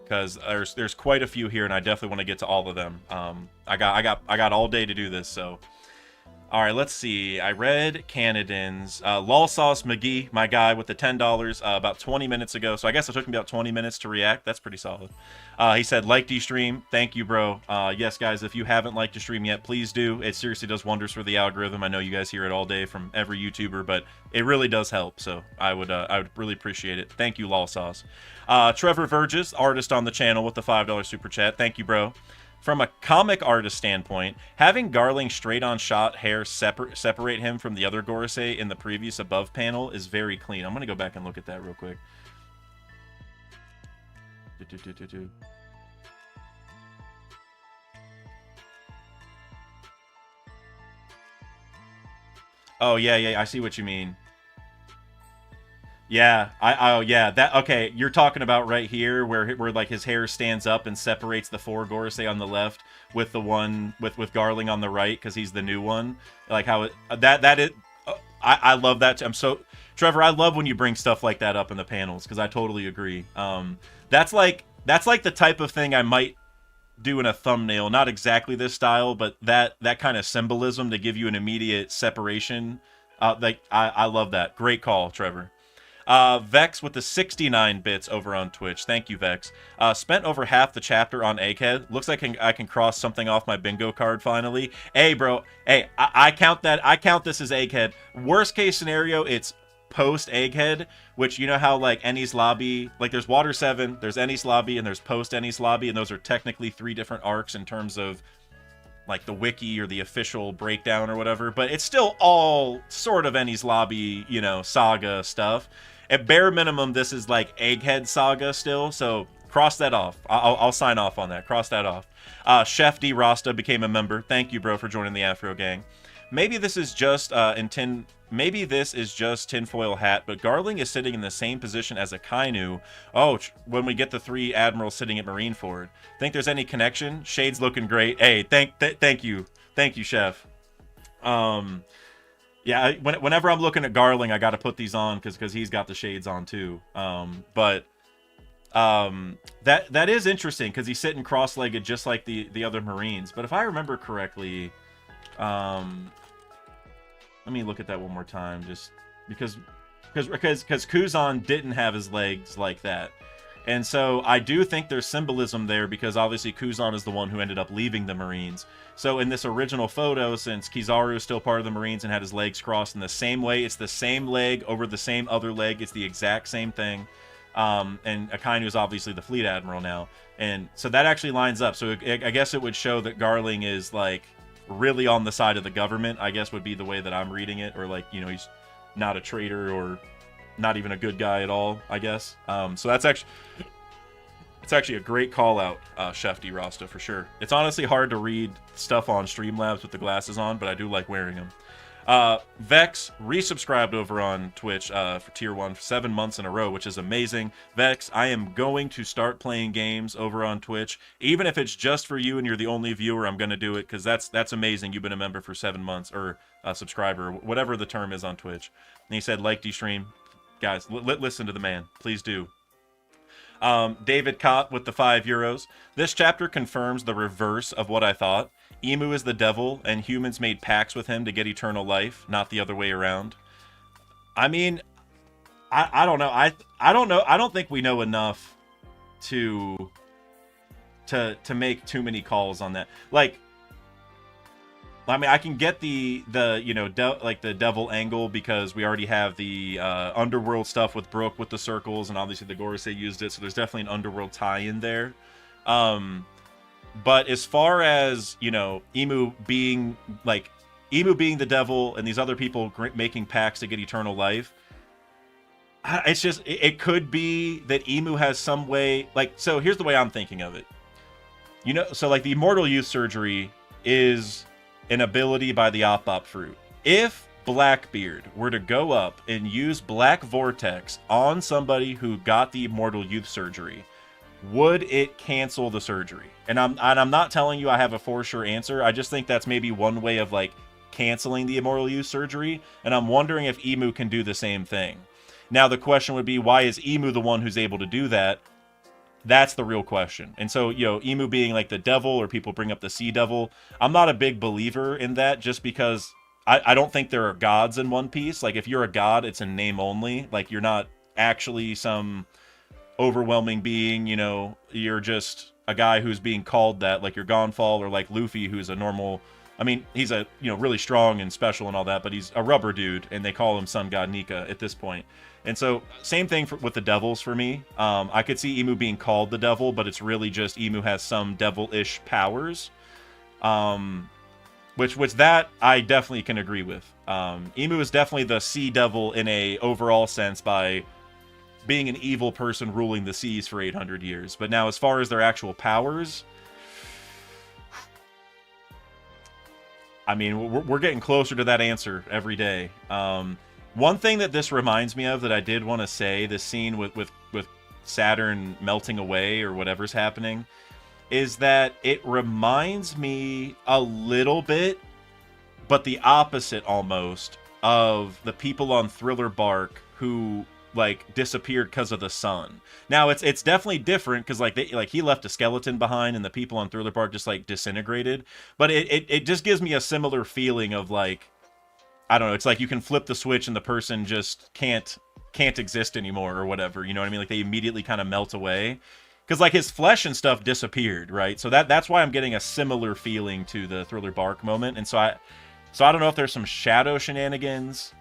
because there's quite a few here, and I definitely want to get to all of them. I got all day to do this, so. All right, let's see. I read Canadans. Lol Sauce McGee, my guy with the $10, about 20 minutes ago. So I guess it took me about 20 minutes to react. That's pretty solid. He said, like the stream. Thank you, bro. Yes, guys, if you haven't liked the stream yet, please do. It seriously does wonders for the algorithm. I know you guys hear it all day from every YouTuber, but it really does help. So I would really appreciate it. Thank you, Lol Sauce. Trevor Verges, artist on the channel with the $5 super chat. Thank you, bro. From a comic artist standpoint, having Garling's straight-on shot hair separate him from the other Gorosei in the previous above panel is very clean. I'm going to go back and look at that real quick. Oh, yeah, I see what you mean. Yeah, okay, you're talking about right here where like his hair stands up and separates the four Gorosei on the left with the one with Garling on the right because he's the new one. Like how that is, I love that. Trevor, I love when you bring stuff like that up in the panels because I totally agree. That's like the type of thing I might do in a thumbnail, not exactly this style, but that kind of symbolism to give you an immediate separation. I love that. Great call, Trevor. Vex with the 69 bits over on Twitch. Thank you, Vex. Spent over half the chapter on Egghead. Looks like I can cross something off my bingo card finally. Hey, bro. Hey, I count this as Egghead. Worst case scenario, it's post Egghead, which, you know how like Ennie's Lobby, like there's Water 7, there's Ennie's Lobby, and there's post Ennie's Lobby, and those are technically 3 different arcs in terms of like the wiki or the official breakdown or whatever, but it's still all sort of Ennie's Lobby, you know, saga stuff. At bare minimum, this is like Egghead saga still, so cross that off. I'll sign off on that. Cross that off. Chef D Rasta became a member. Thank you, bro, for joining the Afro Gang. Maybe this is just maybe this is just tinfoil hat, but Garling is sitting in the same position as a Kainu. Oh, when we get the 3 admirals sitting at Marineford. Think there's any connection? Shade's looking great. Hey, thank you, Chef. Yeah, whenever I'm looking at Garling, I got to put these on because he's got the shades on too. But that is interesting because he's sitting cross-legged just like the other Marines. But if I remember correctly, let me look at that one more time, just because Kuzan didn't have his legs like that. And so I do think there's symbolism there because obviously Kuzan is the one who ended up leaving the Marines. So in this original photo, since Kizaru is still part of the Marines and had his legs crossed in the same way, it's the same leg over the same other leg. It's the exact same thing. And Akainu is obviously the fleet admiral now. And so that actually lines up. So I guess it would show that Garling is like really on the side of the government, I guess would be the way that I'm reading it. Or like, you know, he's not a traitor or not even a good guy at all, I guess. So that's actually a great call out, Chef D Rasta, for sure. It's honestly hard to read stuff on Streamlabs with the glasses on, but I do like wearing them. Vex resubscribed over on Twitch for Tier 1 for 7 months in a row, which is amazing. Vex, I am going to start playing games over on Twitch. Even if it's just for you and you're the only viewer, I'm going to do it because that's amazing. You've been a member for 7 months, or a subscriber, whatever the term is on Twitch. And he said, like D-Stream. Guys, listen to the man. Please do. David Cott with the €5. This chapter confirms the reverse of what I thought. Emu is the devil, and humans made pacts with him to get eternal life, not the other way around. I mean, I don't know. I don't know. I don't think we know enough to make too many calls on that. Like, I mean, I can get the you know, like the devil angle because we already have the underworld stuff with Brooke with the circles, and obviously the Gorosei used it, so there's definitely an underworld tie-in there. But as far as, you know, Emu being the devil and these other people making pacts to get eternal life, it's just, it could be that Emu has some way, like, so here's the way I'm thinking of it. You know, so like the immortal youth surgery is an ability by the Op fruit. If Blackbeard were to go up and use Black Vortex on somebody who got the immortal youth surgery, would it cancel the surgery? And I'm not telling you I have a for sure answer. I just think that's maybe one way of like canceling the immortal youth surgery, and I'm wondering if Emu can do the same thing. Now the question would be, why is Emu the one who's able to do that? That's the real question. And so, you know, Emu being like the devil, or people bring up the sea devil, I'm not a big believer in that, just because I don't think there are gods in One Piece. Like, if you're a god, it's in name only. Like, you're not actually some overwhelming being, you know, you're just a guy who's being called that, like your Gonfall, or like Luffy, who's a normal, I mean, he's a, you know, really strong and special and all that, but he's a rubber dude, and they call him Sun God Nika at this point. And so, same thing with the devils for me. I could see Emu being called the devil, but it's really just Emu has some devil-ish powers. Which that I definitely can agree with. Emu is definitely the sea devil in a overall sense by being an evil person ruling the seas for 800 years. But now, as far as their actual powers, I mean, we're getting closer to that answer every day. One thing that this reminds me of that I did want to say, this scene with Saturn melting away or whatever's happening, is that it reminds me a little bit, but the opposite almost, of the people on Thriller Bark who like disappeared because of the sun. Now it's definitely different because like he left a skeleton behind and the people on Thriller Bark just like disintegrated. But it just gives me a similar feeling of like, I don't know, it's like you can flip the switch and the person just can't exist anymore or whatever. You know what I mean? Like they immediately kind of melt away. Because like his flesh and stuff disappeared, right? So that's why I'm getting a similar feeling to the Thriller Bark moment. And so I don't know if there's some shadow shenanigans.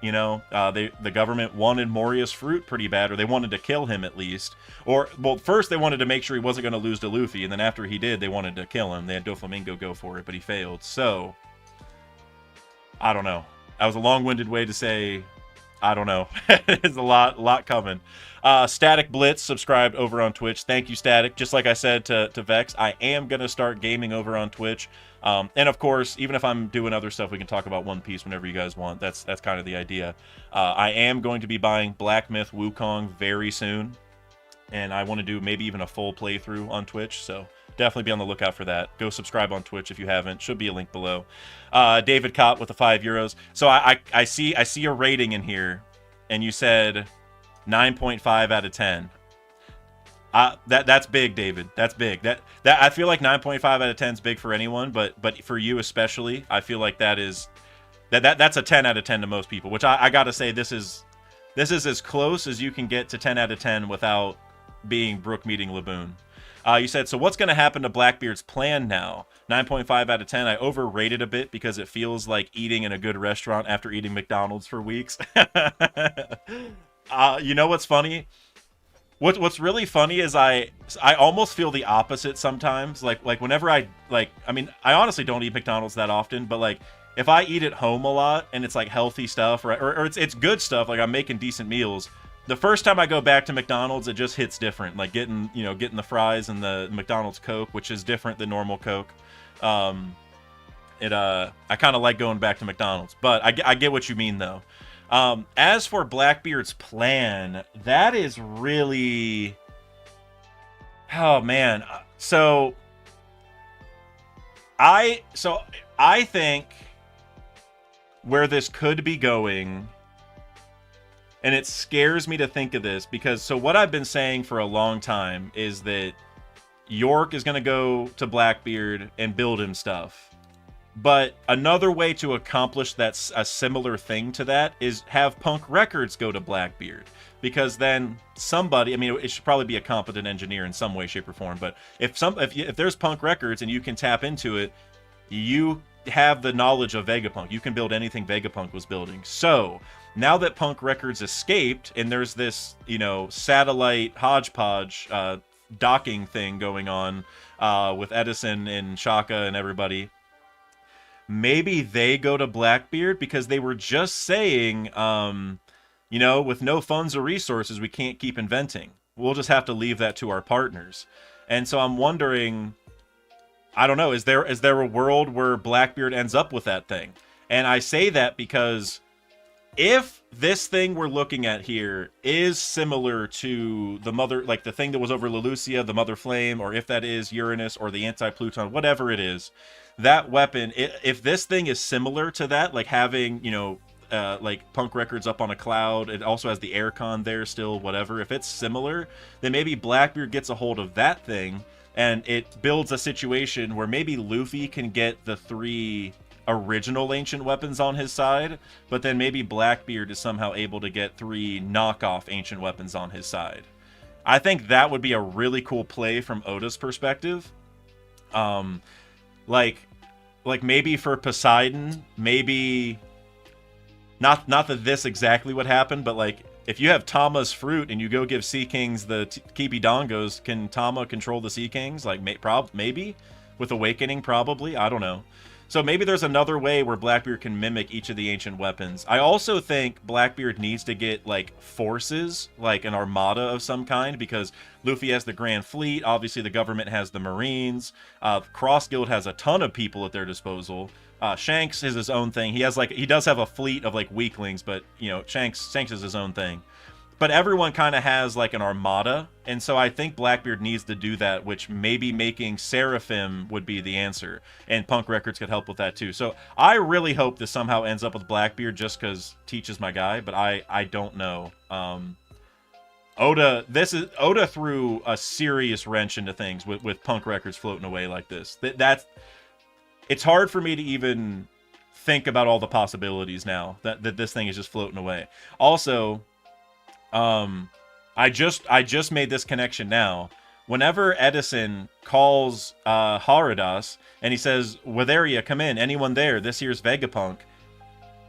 You know, the government wanted Moria's fruit pretty bad, or they wanted to kill him at least. Or, well, first they wanted to make sure he wasn't going to lose to Luffy, and then after he did, they wanted to kill him. They had Doflamingo go for it, but he failed. So, I don't know. That was a long-winded way to say, I don't know. There's a lot coming. Static Blitz subscribed over on Twitch. Thank you, Static. Just like I said to Vex, I am going to start gaming over on Twitch. And of course, even if I'm doing other stuff, we can talk about One Piece whenever you guys want. That's kind of the idea. I am going to be buying Black Myth Wukong very soon. And I want to do maybe even a full playthrough on Twitch. So definitely be on the lookout for that. Go subscribe on Twitch if you haven't. Should be a link below. David Cott with the €5. So I see a rating in here. And you said 9.5 out of 10. That's big, David. That's big. That I feel like 9.5 out of 10 is big for anyone, but for you especially, I feel like that's a 10 out of 10 to most people. Which I gotta say, this is as close as you can get to 10 out of 10 without being Brook meeting Laboon. You said, so what's going to happen to Blackbeard's plan now? 9.5 out of 10. I overrated a bit because it feels like eating in a good restaurant after eating McDonald's for weeks. You know what's funny? What's really funny is I almost feel the opposite sometimes. Like whenever I mean, I honestly don't eat McDonald's that often, but like if I eat at home a lot and it's like healthy stuff or it's good stuff, like I'm making decent meals, the first time I go back to McDonald's, it just hits different. Like getting the fries and the McDonald's Coke, which is different than normal Coke. I kind of like going back to McDonald's, but I get what you mean though. As for Blackbeard's plan, that is really, oh man. So I think where this could be going, and it scares me to think of this, because so what I've been saying for a long time is that York is going to go to Blackbeard and build him stuff. But another way to accomplish that, a similar thing to that, is have Punk Records go to Blackbeard. Because then somebody, I mean, it should probably be a competent engineer in some way, shape, or form. But if there's Punk Records and you can tap into it, you have the knowledge of Vegapunk. You can build anything Vegapunk was building. So now that Punk Records escaped, and there's this, satellite hodgepodge docking thing going on with Edison and Shaka and everybody, maybe they go to Blackbeard, because they were just saying, with no funds or resources, we can't keep inventing. We'll just have to leave that to our partners. And so I'm wondering, I don't know, is there a world where Blackbeard ends up with that thing? And I say that because if this thing we're looking at here is similar to the mother, like the thing that was over Lelucia, the Mother Flame, or if that is Uranus or the Anti-Pluton, whatever it is, that weapon, if this thing is similar to that, like having, like Punk Records up on a cloud, it also has the aircon there still, whatever. If it's similar, then maybe Blackbeard gets a hold of that thing, and it builds a situation where maybe Luffy can get the 3 original ancient weapons on his side, but then maybe Blackbeard is somehow able to get 3 knockoff ancient weapons on his side. I think that would be a really cool play from Oda's perspective. Like maybe for Poseidon, maybe not that this exactly what happened, but like if you have Tama's fruit and you go give Sea Kings the Kibi Dongos, can Tama control the Sea Kings? Like maybe with Awakening, probably. I don't know. So maybe there's another way where Blackbeard can mimic each of the ancient weapons. I also think Blackbeard needs to get, like, forces, like an armada of some kind, because Luffy has the Grand Fleet, obviously the government has the Marines, Cross Guild has a ton of people at their disposal, Shanks is his own thing. He does have a fleet of, like, weaklings, but, Shanks is his own thing. But everyone kind of has, like, an armada, and so I think Blackbeard needs to do that, which maybe making Seraphim would be the answer, and Punk Records could help with that, too. So I really hope this somehow ends up with Blackbeard, just because Teach is my guy, but I don't know. Oda threw a serious wrench into things with Punk Records floating away like this. It's hard for me to even think about all the possibilities now, that this thing is just floating away. Also, I just made this connection now. Whenever Edison calls Haradas and he says, "Wetheria, come in. Anyone there? This here's Vegapunk."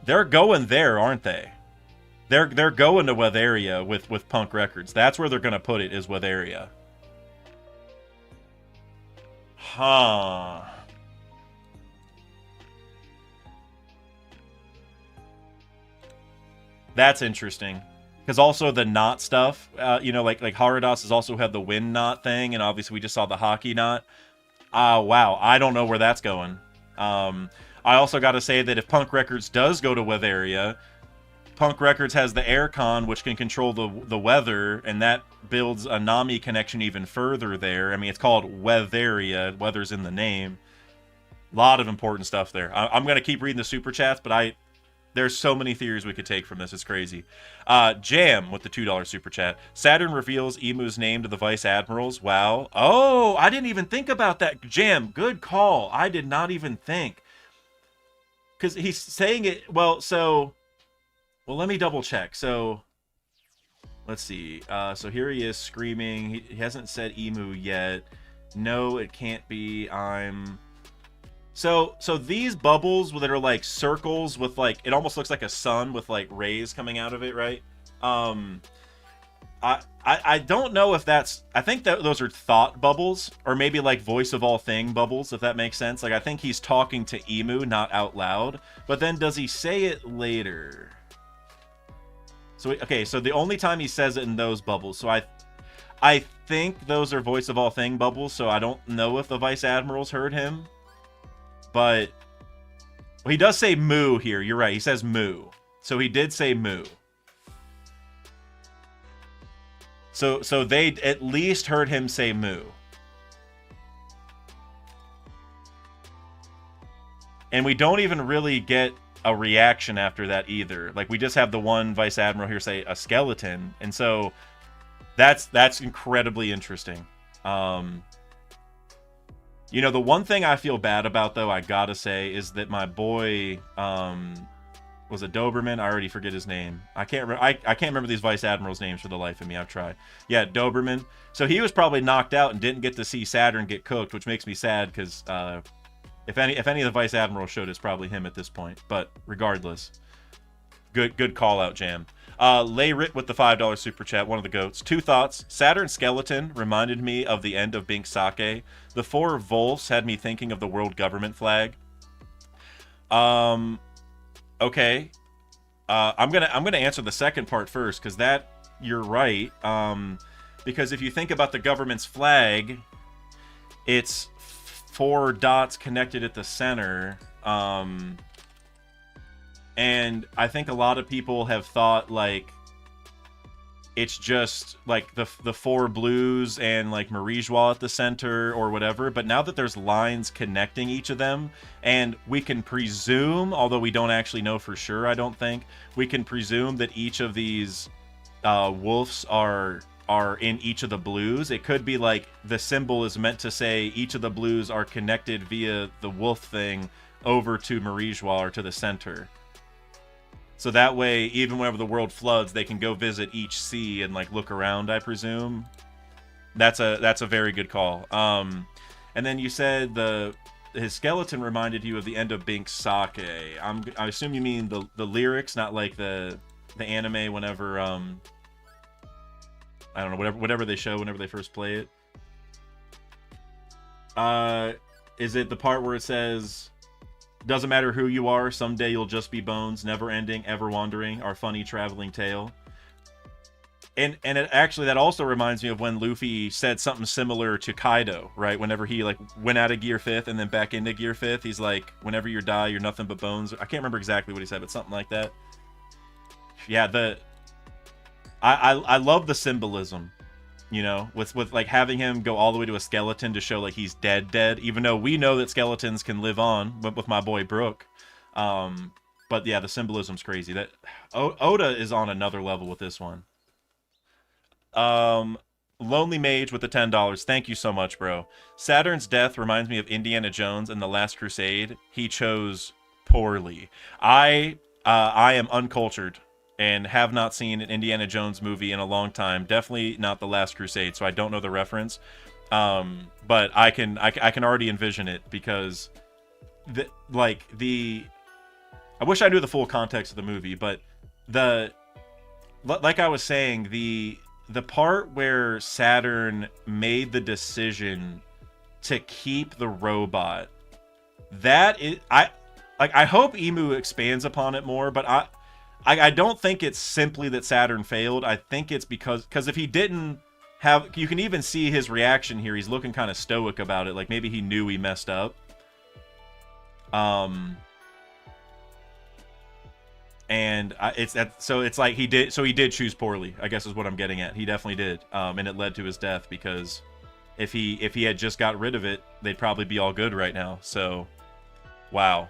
They're going there, aren't they? They're going to Wetheria with Punk Records. That's where they're gonna put it, is Wetheria. Huh. That's interesting. Because also the knot stuff, like Haradas has also had the wind knot thing, and obviously we just saw the hockey knot. Wow, I don't know where that's going. I also got to say that if Punk Records does go to Wetheria, Punk Records has the aircon, which can control the weather, and that builds a Nami connection even further there. I mean, it's called Wetheria. Weather's in the name. A lot of important stuff there. I'm going to keep reading the super chats, but there's so many theories we could take from this. It's crazy. Jam with the $2 super chat. Saturn reveals Emu's name to the Vice Admirals. Wow. Oh, I didn't even think about that. Jam, good call. I did not even think. Because he's saying it... Well, let me double check. So, let's see. So here he is screaming. He hasn't said Emu yet. No, it can't be. So these bubbles that are like circles with like, it almost looks like a sun with like rays coming out of it, right? I don't know if that's, I think that those are thought bubbles, or maybe like voice of all thing bubbles, if that makes sense. Like I think he's talking to Emu, not out loud. But then does he say it later? So so the only time he says it in those bubbles. So I think those are voice of all thing bubbles. So I don't know if the Vice Admirals heard him. But Well, he does say moo here. You're right. He says moo. So he did say moo. So they at least heard him say moo. And we don't even really get a reaction after that either. Like, we just have the one Vice Admiral here say a skeleton. And so that's incredibly interesting. You know, the one thing I feel bad about, though, I gotta say, is that my boy, was it Doberman? I already forget his name. I can't remember these Vice Admirals' names for the life of me. I've tried. Yeah, Doberman. So he was probably knocked out and didn't get to see Saturn get cooked, which makes me sad because if any of the Vice Admirals showed, it's probably him at this point. But regardless, good call out, Jam. Layrit with the $5 super chat, one of the goats. 2 thoughts. Saturn's skeleton reminded me of the end of Bink Sake. The 4 Volfs had me thinking of the world government flag. Okay. I'm gonna answer the second part first, because that, you're right. Because if you think about the government's flag, it's 4 dots connected at the center. And I think a lot of people have thought, like, it's just, like, the 4 blues and, like, Marie-Joie at the center or whatever. But now that there's lines connecting each of them, and we can presume, although we don't actually know for sure, I don't think, we can presume that each of these wolves are in each of the blues. It could be, like, the symbol is meant to say each of the blues are connected via the wolf thing over to Marie-Joie or to the center. So that way, even whenever the world floods, they can go visit each sea and, like, look around, I presume. That's a very good call. And then you said his skeleton reminded you of the end of Bink Sake. I assume you mean the lyrics, not like the anime whenever I don't know, whatever they show whenever they first play it. Is it the part where it says, doesn't matter who you are, someday you'll just be bones, never ending, ever wandering, our funny traveling tale? And it actually, that also reminds me of when Luffy said something similar to Kaido, right? Whenever he, like, went out of Gear 5th and then back into Gear 5th, he's like, whenever you die, you're nothing but bones. I can't remember exactly what he said, but something like that. Yeah, I love the symbolism, you know, with like having him go all the way to a skeleton to show like he's dead, even though we know that skeletons can live on, but with my boy Brook. But yeah, the symbolism's crazy. That Oda is on another level with this one. Lonely Mage with the $10. Thank you so much, bro. Saturn's death reminds me of Indiana Jones in The Last Crusade. He chose poorly. I am uncultured and have not seen an Indiana Jones movie in a long time. Definitely not The Last Crusade, so I don't know the reference. But I can already envision it, because I wish I knew the full context of the movie, but like I was saying, the part where Saturn made the decision to keep the robot, that is, I hope Emu expands upon it more, but I don't think it's simply that Saturn failed. I think it's because if he didn't have, you can even see his reaction here. He's looking kind of stoic about it. Like maybe he knew he messed up. And it's like he did choose poorly, I guess is what I'm getting at. He definitely did. And it led to his death, because if he had just got rid of it, they'd probably be all good right now. So, wow.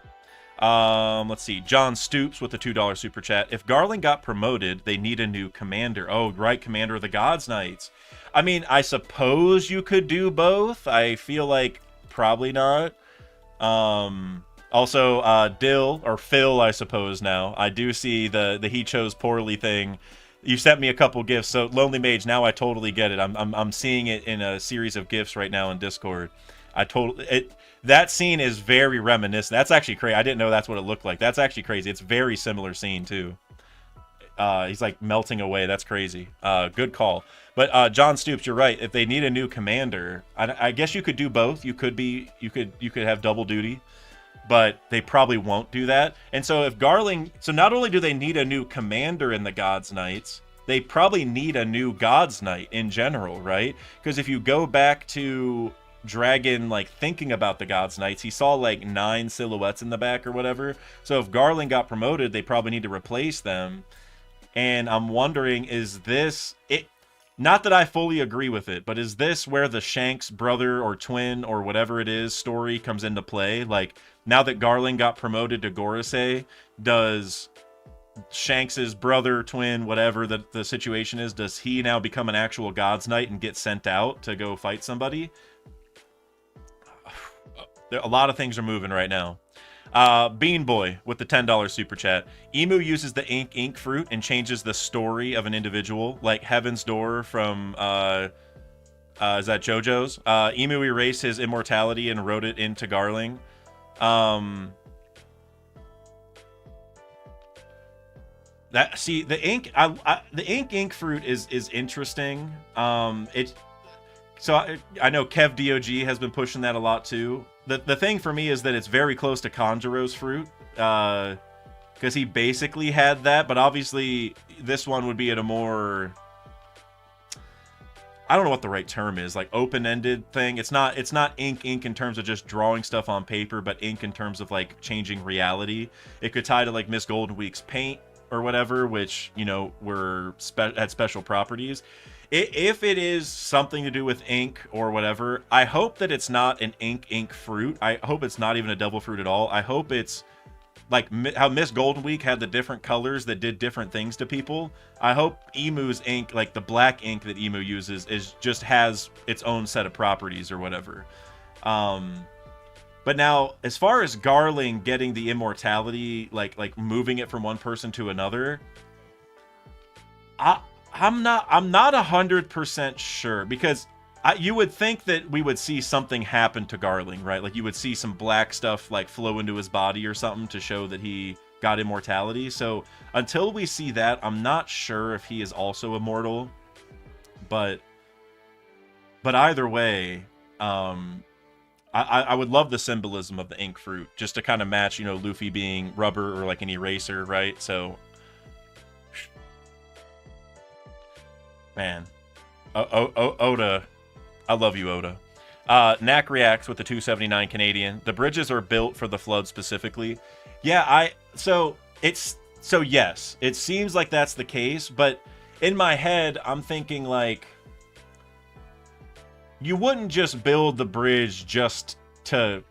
Let's see. John Stoops with the $2 super chat. If Garland got promoted, they need a new commander. Oh, right, Commander of the Gods Knights. I mean, I suppose you could do both. I feel like probably not. Also, Dill, or Phil, I suppose now. I do see the he chose poorly thing. You sent me a couple gifts, so Lonely Mage, now I totally get it. I'm seeing it in a series of gifts right now in Discord. That scene is very reminiscent. That's actually crazy. I didn't know that's what it looked like. That's actually crazy. It's very similar scene too. He's like melting away. That's crazy. Good call. But John Stoops, you're right. If they need a new commander, I guess you could do both. You could have double duty, but they probably won't do that. And so if Garling, so not only do they need a new commander in the Gods Knights, they probably need a new Gods Knight in general, right? Because if you go back to dragon like thinking about the God's Knights. He saw like 9 silhouettes in the back or whatever. So if Garland got promoted, they probably need to replace them. And I'm wondering, is this it? Not that I fully agree with it, but is this where the Shanks brother or twin or whatever it is story comes into play? Like, now that Garland got promoted to Gorosei, does Shanks's brother, twin, whatever the situation is, does he now become an actual God's Knight and get sent out to go fight somebody? A lot of things are moving right now. Bean Boy with the $10 super chat. Emu uses the ink fruit and changes the story of an individual, like Heaven's Door from is that JoJo's? Emu erased his immortality and wrote it into Garling. The ink fruit is interesting. I know Kev DOG has been pushing that a lot too. The thing for me is that it's very close to Conjuro's fruit, because he basically had that, but obviously this one would be at a more, I don't know what the right term is, like open-ended thing. It's not ink in terms of just drawing stuff on paper, but ink in terms of like changing reality. It could tie to like Miss Golden Week's paint or whatever, which, you know, had special properties. If it is something to do with ink or whatever, I hope that it's not an ink fruit. I hope it's not even a devil fruit at all. I hope it's like how Miss Golden Week had the different colors that did different things to people. I hope Emu's ink, like the black ink that Emu uses, just has its own set of properties or whatever. But now, as far as Garling getting the immortality, like moving it from one person to another, I'm not 100% sure, because you would think that we would see something happen to Garling, right? Like you would see some black stuff like flow into his body or something to show that he got immortality. So until we see that, I'm not sure if he is also immortal. But either way, I would love the symbolism of the ink fruit, just to kind of match, you know, Luffy being rubber or like an eraser, right? So, man, Oda, I love you, Oda. Knack reacts with the 279 Canadian. The bridges are built for the flood specifically. Yeah, yes, it seems like that's the case, but in my head, I'm thinking like, you wouldn't just build the bridge just to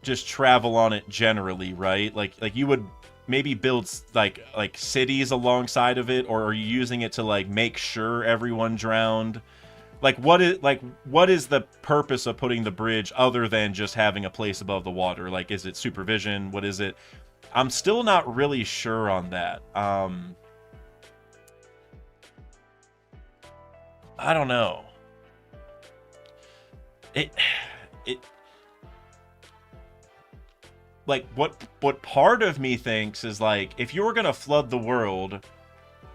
travel on it generally, right? Like you would maybe build like cities alongside of it, or are you using it to like make sure everyone drowned? Like what is the purpose of putting the bridge other than just having a place above the water? Like, is it supervision? What is it? I'm still not really sure on that. I don't know. It like what part of me thinks is like, if you were gonna flood the world,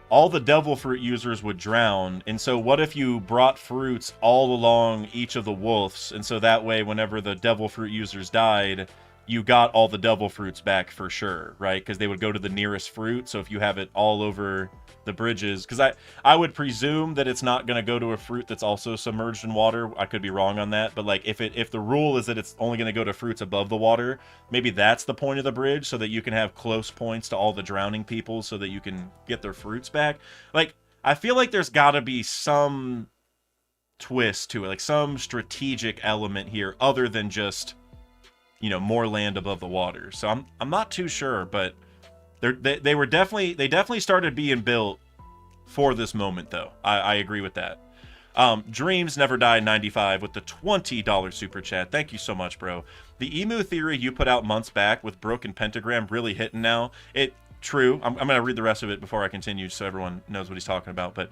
all the devil fruit users would drown, and so what if you brought fruits all along each of the wolves, and so that way whenever the devil fruit users died, you got all the devil fruits back for sure, right? Because they would go to the nearest fruit. So if you have it all over the bridges, because I would presume that it's not going to go to a fruit that's also submerged in water. I could be wrong on that, but like if the rule is that it's only going to go to fruits above the water, maybe that's the point of the bridge, so that you can have close points to all the drowning people so that you can get their fruits back. Like, I feel like there's got to be some twist to it, like some strategic element here other than just, you know, more land above the water. So I'm not too sure, but they definitely started being built for this moment, though. I agree with that. Dreams Never Die 95 with the $20 super chat. Thank you so much, bro. The emu theory you put out months back with broken pentagram really hitting now. True. I'm going to read the rest of it before I continue so everyone knows what he's talking about. But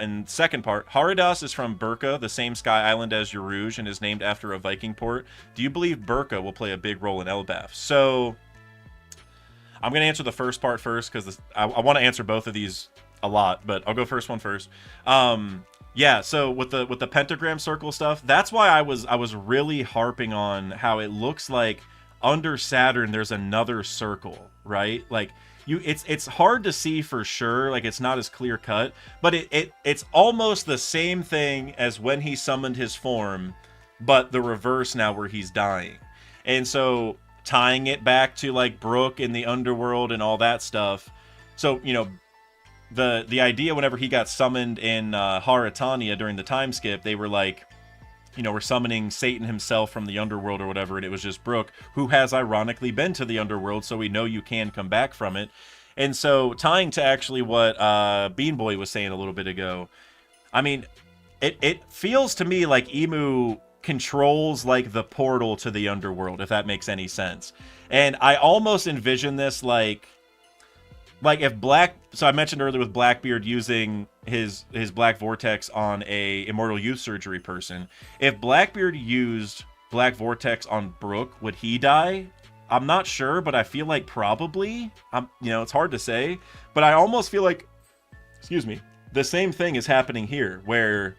in second part, Haridas is from Burka, the same sky island as Uruj, and is named after a Viking port. Do you believe Burka will play a big role in Elbaf? So I'm going to answer the first part first, because I want to answer both of these a lot, but I'll go first one first. Yeah, so with the pentagram circle stuff, that's why I was really harping on how it looks like under Saturn there's another circle, right? Like, it's hard to see for sure, like it's not as clear cut, but it's almost the same thing as when he summoned his form. but the reverse now where he's dying. And so tying it back to like Brook in the underworld and all that stuff. So, the idea whenever he got summoned in Haratania during the time skip, they were like, we're summoning Satan himself from the underworld or whatever, and it was just Brook, who has ironically been to the underworld, so we know you can come back from it. And so tying to actually what Bean Boy was saying a little bit ago, I mean, it feels to me like Emu controls like the portal to the underworld, if that makes any sense. And I almost envision this like if so I mentioned earlier with Blackbeard using his black vortex on a immortal youth surgery person. If Blackbeard used black vortex on Brook, would he die? I'm not sure, but I feel like probably. It's hard to say, but I almost feel like, excuse me, the same thing is happening here, where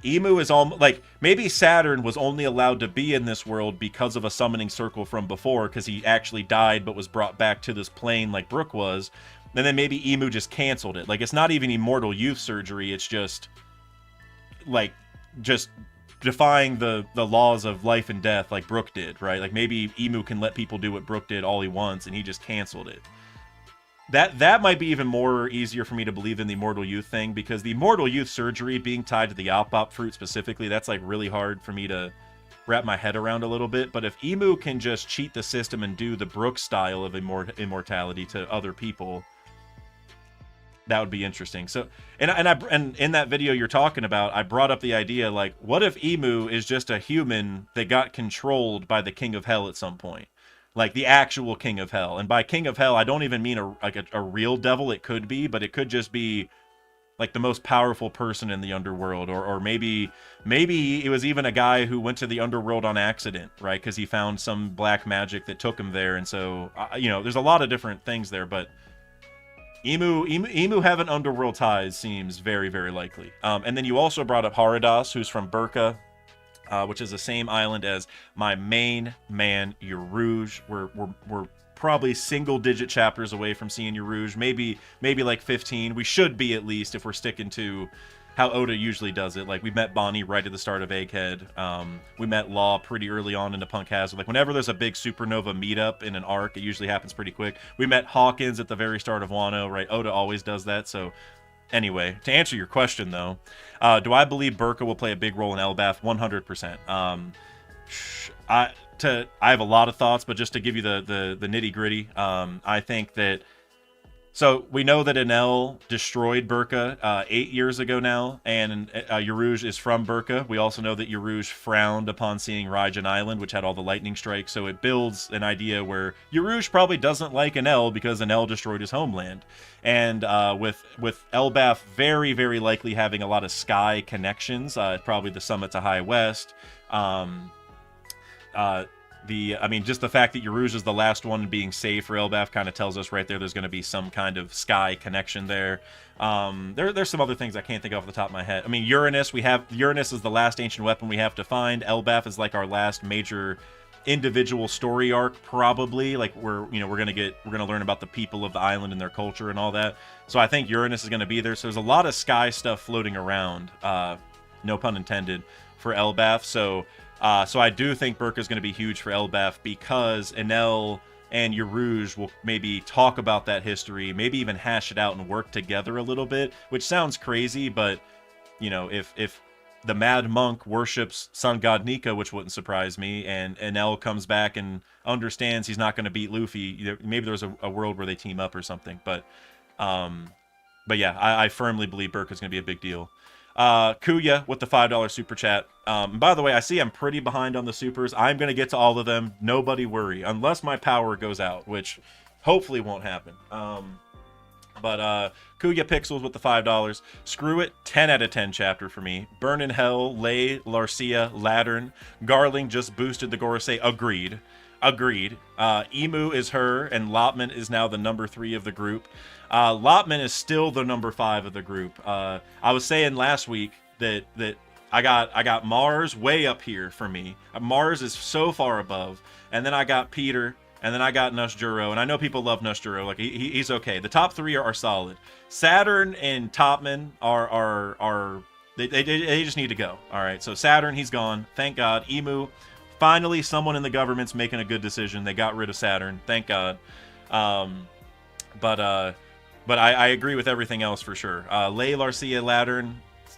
Emu is almost like, maybe Saturn was only allowed to be in this world because of a summoning circle from before, because he actually died but was brought back to this plane like Brook was. And then maybe Emu just canceled it. Like, it's not even immortal youth surgery. It's just defying the laws of life and death like Brook did, right? Like, maybe Emu can let people do what Brook did all he wants, and he just canceled it. That might be even more easier for me to believe in the immortal youth thing, because the immortal youth surgery being tied to the Alpop fruit specifically, that's like really hard for me to wrap my head around a little bit. But if Emu can just cheat the system and do the Brook style of immortality to other people, that would be interesting. So, and in that video you're talking about, I brought up the idea, like, what if Emu is just a human that got controlled by the King of Hell at some point? Like, the actual King of Hell. And by King of Hell, I don't even mean a real devil. It could be, but it could just be like the most powerful person in the underworld, or maybe it was even a guy who went to the underworld on accident, right? Because he found some black magic that took him there. And so, there's a lot of different things there, but Emu having underworld ties seems very, very likely. And then you also brought up Haradas, who's from Burka, which is the same island as my main man, Yarouge. We're probably single-digit chapters away from seeing Yarouge, maybe like 15. We should be, at least, if we're sticking to how Oda usually does it. Like, we met Bonnie right at the start of Egghead. We met Law pretty early on into Punk Hazard. Like, whenever there's a big supernova meetup in an arc, it usually happens pretty quick. We met Hawkins at the very start of Wano, right? Oda always does that. So anyway, to answer your question, though, do I believe Burka will play a big role in Elbaf? 100%. I have a lot of thoughts, but just to give you the nitty-gritty, I think that... So, we know that Enel destroyed Burka 8 years ago now, and Yarouge is from Burka. We also know that Yarouge frowned upon seeing Raijin Island, which had all the lightning strikes, so it builds an idea where Yarouge probably doesn't like Enel because Enel destroyed his homeland. And with Elbaf very, very likely having a lot of sky connections, probably the summit to High West, just the fact that Yarouge is the last one being saved for Elbaf kind of tells us right there's going to be some kind of sky connection there. There's some other things I can't think of off the top of my head. I mean, Uranus is the last ancient weapon we have to find. Elbaf is like our last major individual story arc, probably. Like, we're gonna learn about the people of the island and their culture and all that. So I think Uranus is going to be there. So there's a lot of sky stuff floating around. No pun intended, for Elbaf. So I do think Burka is going to be huge for Elbaf, because Enel and Yarouge will maybe talk about that history, maybe even hash it out and work together a little bit, which sounds crazy, but, if the Mad Monk worships Sun God Nika, which wouldn't surprise me, and Enel comes back and understands he's not going to beat Luffy, maybe there's a world where they team up or something, but yeah, I firmly believe Burka is going to be a big deal. Kuya with the $5 super chat. By the way, I see I'm pretty behind on the supers. I'm going to get to all of them. Nobody worry. Unless my power goes out, which hopefully won't happen. But Kuya Pixels with the $5. Screw it. 10 out of 10 chapter for me. Burn in Hell, Lay, Larcia, Lattern. Garling just boosted the Gorosei. Agreed. Emu is her, and Lopman is now the number 3 of the group. Lopman is still the number 5 of the group. I was saying last week that I got Mars way up here for me. Mars is so far above, and then I got Peter, and then I got Nushjuro, and I know people love Nushjuro. Like, he's okay. The top 3 are solid. Saturn and Topman are They just need to go. All right, so Saturn, he's gone. Thank God. Emu, finally, someone in the government's making a good decision. They got rid of Saturn. Thank God. But I agree with everything else for sure. Lay Larcia Lattern,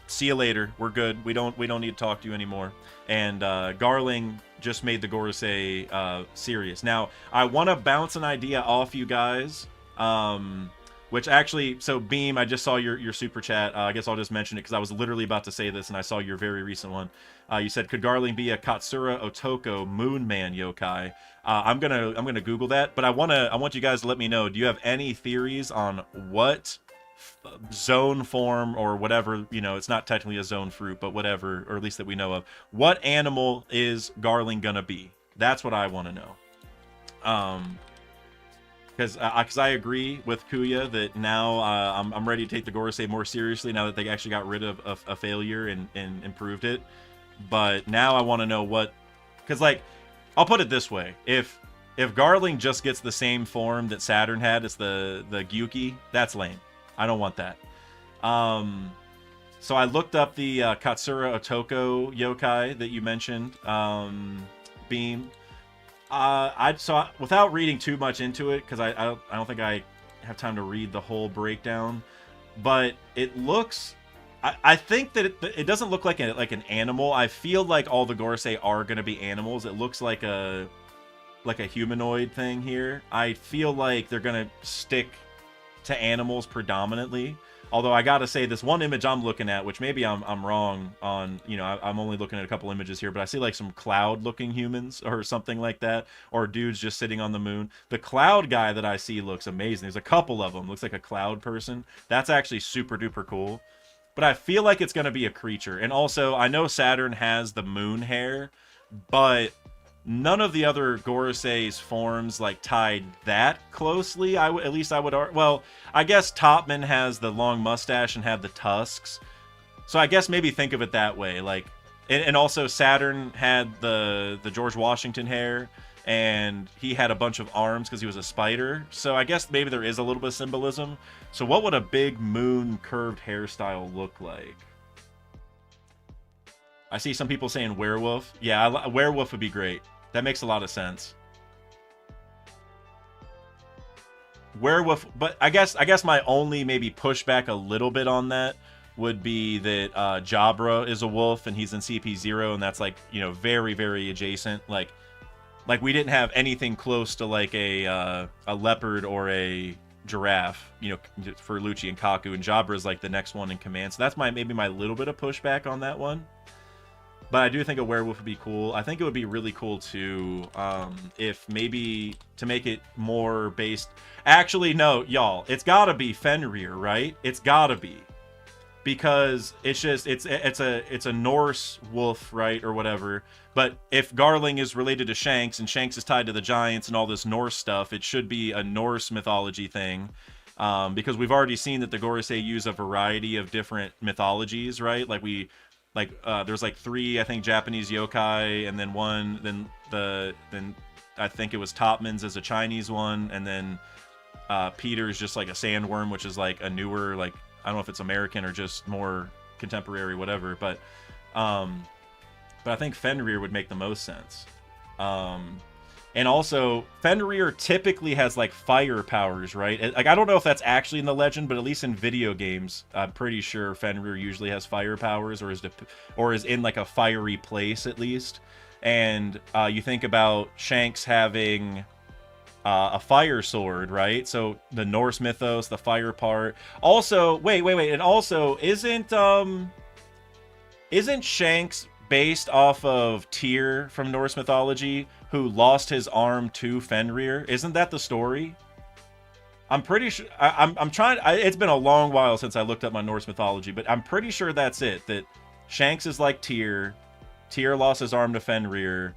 see you later. We're good. We don't need to talk to you anymore. And Garling just made the Gorosei serious. Now I want to bounce an idea off you guys. Which actually, so Beam, I just saw your super chat. I guess I'll just mention it because I was literally about to say this and I saw your very recent one. You said, could Garling be a Katsura Otoko Moon Man yokai? I'm gonna Google that, but I want you guys to let me know. Do you have any theories on what zone form or whatever? You know, it's not technically a zone fruit, but whatever, or at least that we know of. What animal is Garling gonna be? That's what I want to know. Because I agree with Kuya that now I'm ready to take the Gorosei more seriously now that they actually got rid of a failure and improved it. But now I want to know what... Because, like, I'll put it this way. If Garling just gets the same form that Saturn had as the Gyuki, that's lame. I don't want that. So I looked up the Katsura Otoko yokai that you mentioned, Beam. Without reading too much into it, because I don't think I have time to read the whole breakdown, but it looks, I think that it doesn't look like an animal. I feel like all the Gorosei are going to be animals. It looks like a humanoid thing here. I feel like they're going to stick to animals predominantly. Although I gotta say, this one image I'm looking at, which maybe I'm wrong on, you know, I'm only looking at a couple images here, but I see like some cloud-looking humans or something like that, or dudes just sitting on the moon. The cloud guy that I see looks amazing. There's a couple of them. Looks like a cloud person. That's actually super duper cool. But I feel like it's gonna be a creature. And also, I know Saturn has the moon hair, but none of the other Gorosei's forms like tied that closely. At least I would. Well, I guess Topman has the long mustache and had the tusks, so I guess maybe think of it that way. Like, and also Saturn had the George Washington hair, and he had a bunch of arms because he was a spider. So I guess maybe there is a little bit of symbolism. So what would a big moon curved hairstyle look like? I see some people saying werewolf. Yeah, werewolf would be great. That makes a lot of sense. Werewolf, but I guess my only maybe pushback a little bit on that would be that Jabra is a wolf and he's in CP0, and that's like, you know, very, very adjacent. Like we didn't have anything close to like a leopard or a giraffe, you know, for Lucci and Kaku, and Jabra is like the next one in command. So that's maybe my little bit of pushback on that one. But I do think a werewolf would be cool. I think it would be really cool too, if maybe to make it more based... Actually, no, y'all. It's gotta be Fenrir, right? It's gotta be. Because it's just... It's a Norse wolf, right? Or whatever. But if Garling is related to Shanks, and Shanks is tied to the Giants and all this Norse stuff, it should be a Norse mythology thing. Because we've already seen that the Gorosei use a variety of different mythologies, right? There's like 3, I think, Japanese yokai, and then I think it was Topman's as a Chinese one, and then Peter's just like a sandworm, which is like a newer, like, I don't know if it's American or just more contemporary, whatever, but I think Fenrir would make the most sense. And also, Fenrir typically has, like, fire powers, right? Like, I don't know if that's actually in the legend, but at least in video games, I'm pretty sure Fenrir usually has fire powers, or is in, like, a fiery place, at least. And you think about Shanks having a fire sword, right? So, the Norse mythos, the fire part. Also, wait. And also, isn't Shanks based off of Tyr from Norse mythology, who lost his arm to Fenrir? Isn't that the story? I'm pretty sure. I'm trying. It's been a long while since I looked up my Norse mythology, but I'm pretty sure that's it. That Shanks is like Tyr. Tyr lost his arm to Fenrir,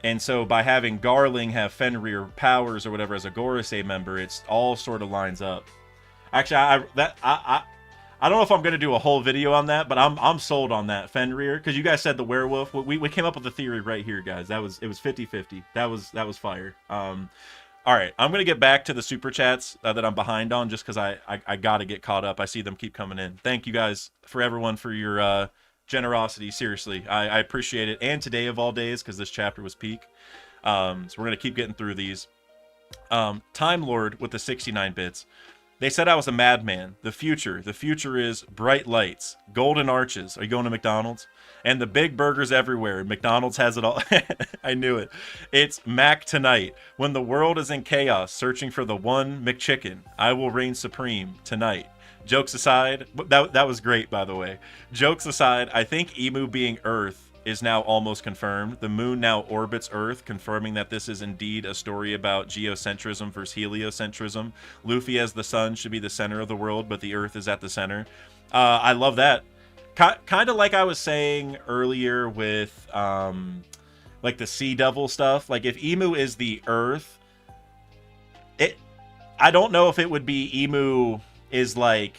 and so by having Garling have Fenrir powers or whatever as a Gorosei member, it's all sort of lines up. Actually, I don't know if I'm going to do a whole video on that, but I'm sold on that Fenrir, because you guys said the werewolf. We came up with the theory right here, guys. It was 50-50. That was fire. All right, I'm gonna get back to the super chats that I'm behind on, just because I gotta get caught up. I see them keep coming in. Thank you guys for everyone for your generosity. Seriously, I appreciate it. And today of all days, because this chapter was peak. So we're gonna keep getting through these. Time Lord with the 69 bits. They said I was a madman. The future is bright lights, golden arches. Are you going to McDonald's? And the big burgers everywhere. McDonald's has it all. I knew it. It's Mac tonight. When the world is in chaos, searching for the one McChicken, I will reign supreme tonight. Jokes aside, that was great, by the way. Jokes aside, I think Emu being Earth is now almost confirmed. The moon now orbits Earth, confirming that this is indeed a story about geocentrism versus heliocentrism. Luffy as the sun should be the center of the world, but the Earth is at the center. I love that. Kind of like I was saying earlier with like the Sea Devil stuff. Like if Emu is the Earth, I don't know if it would be Emu is like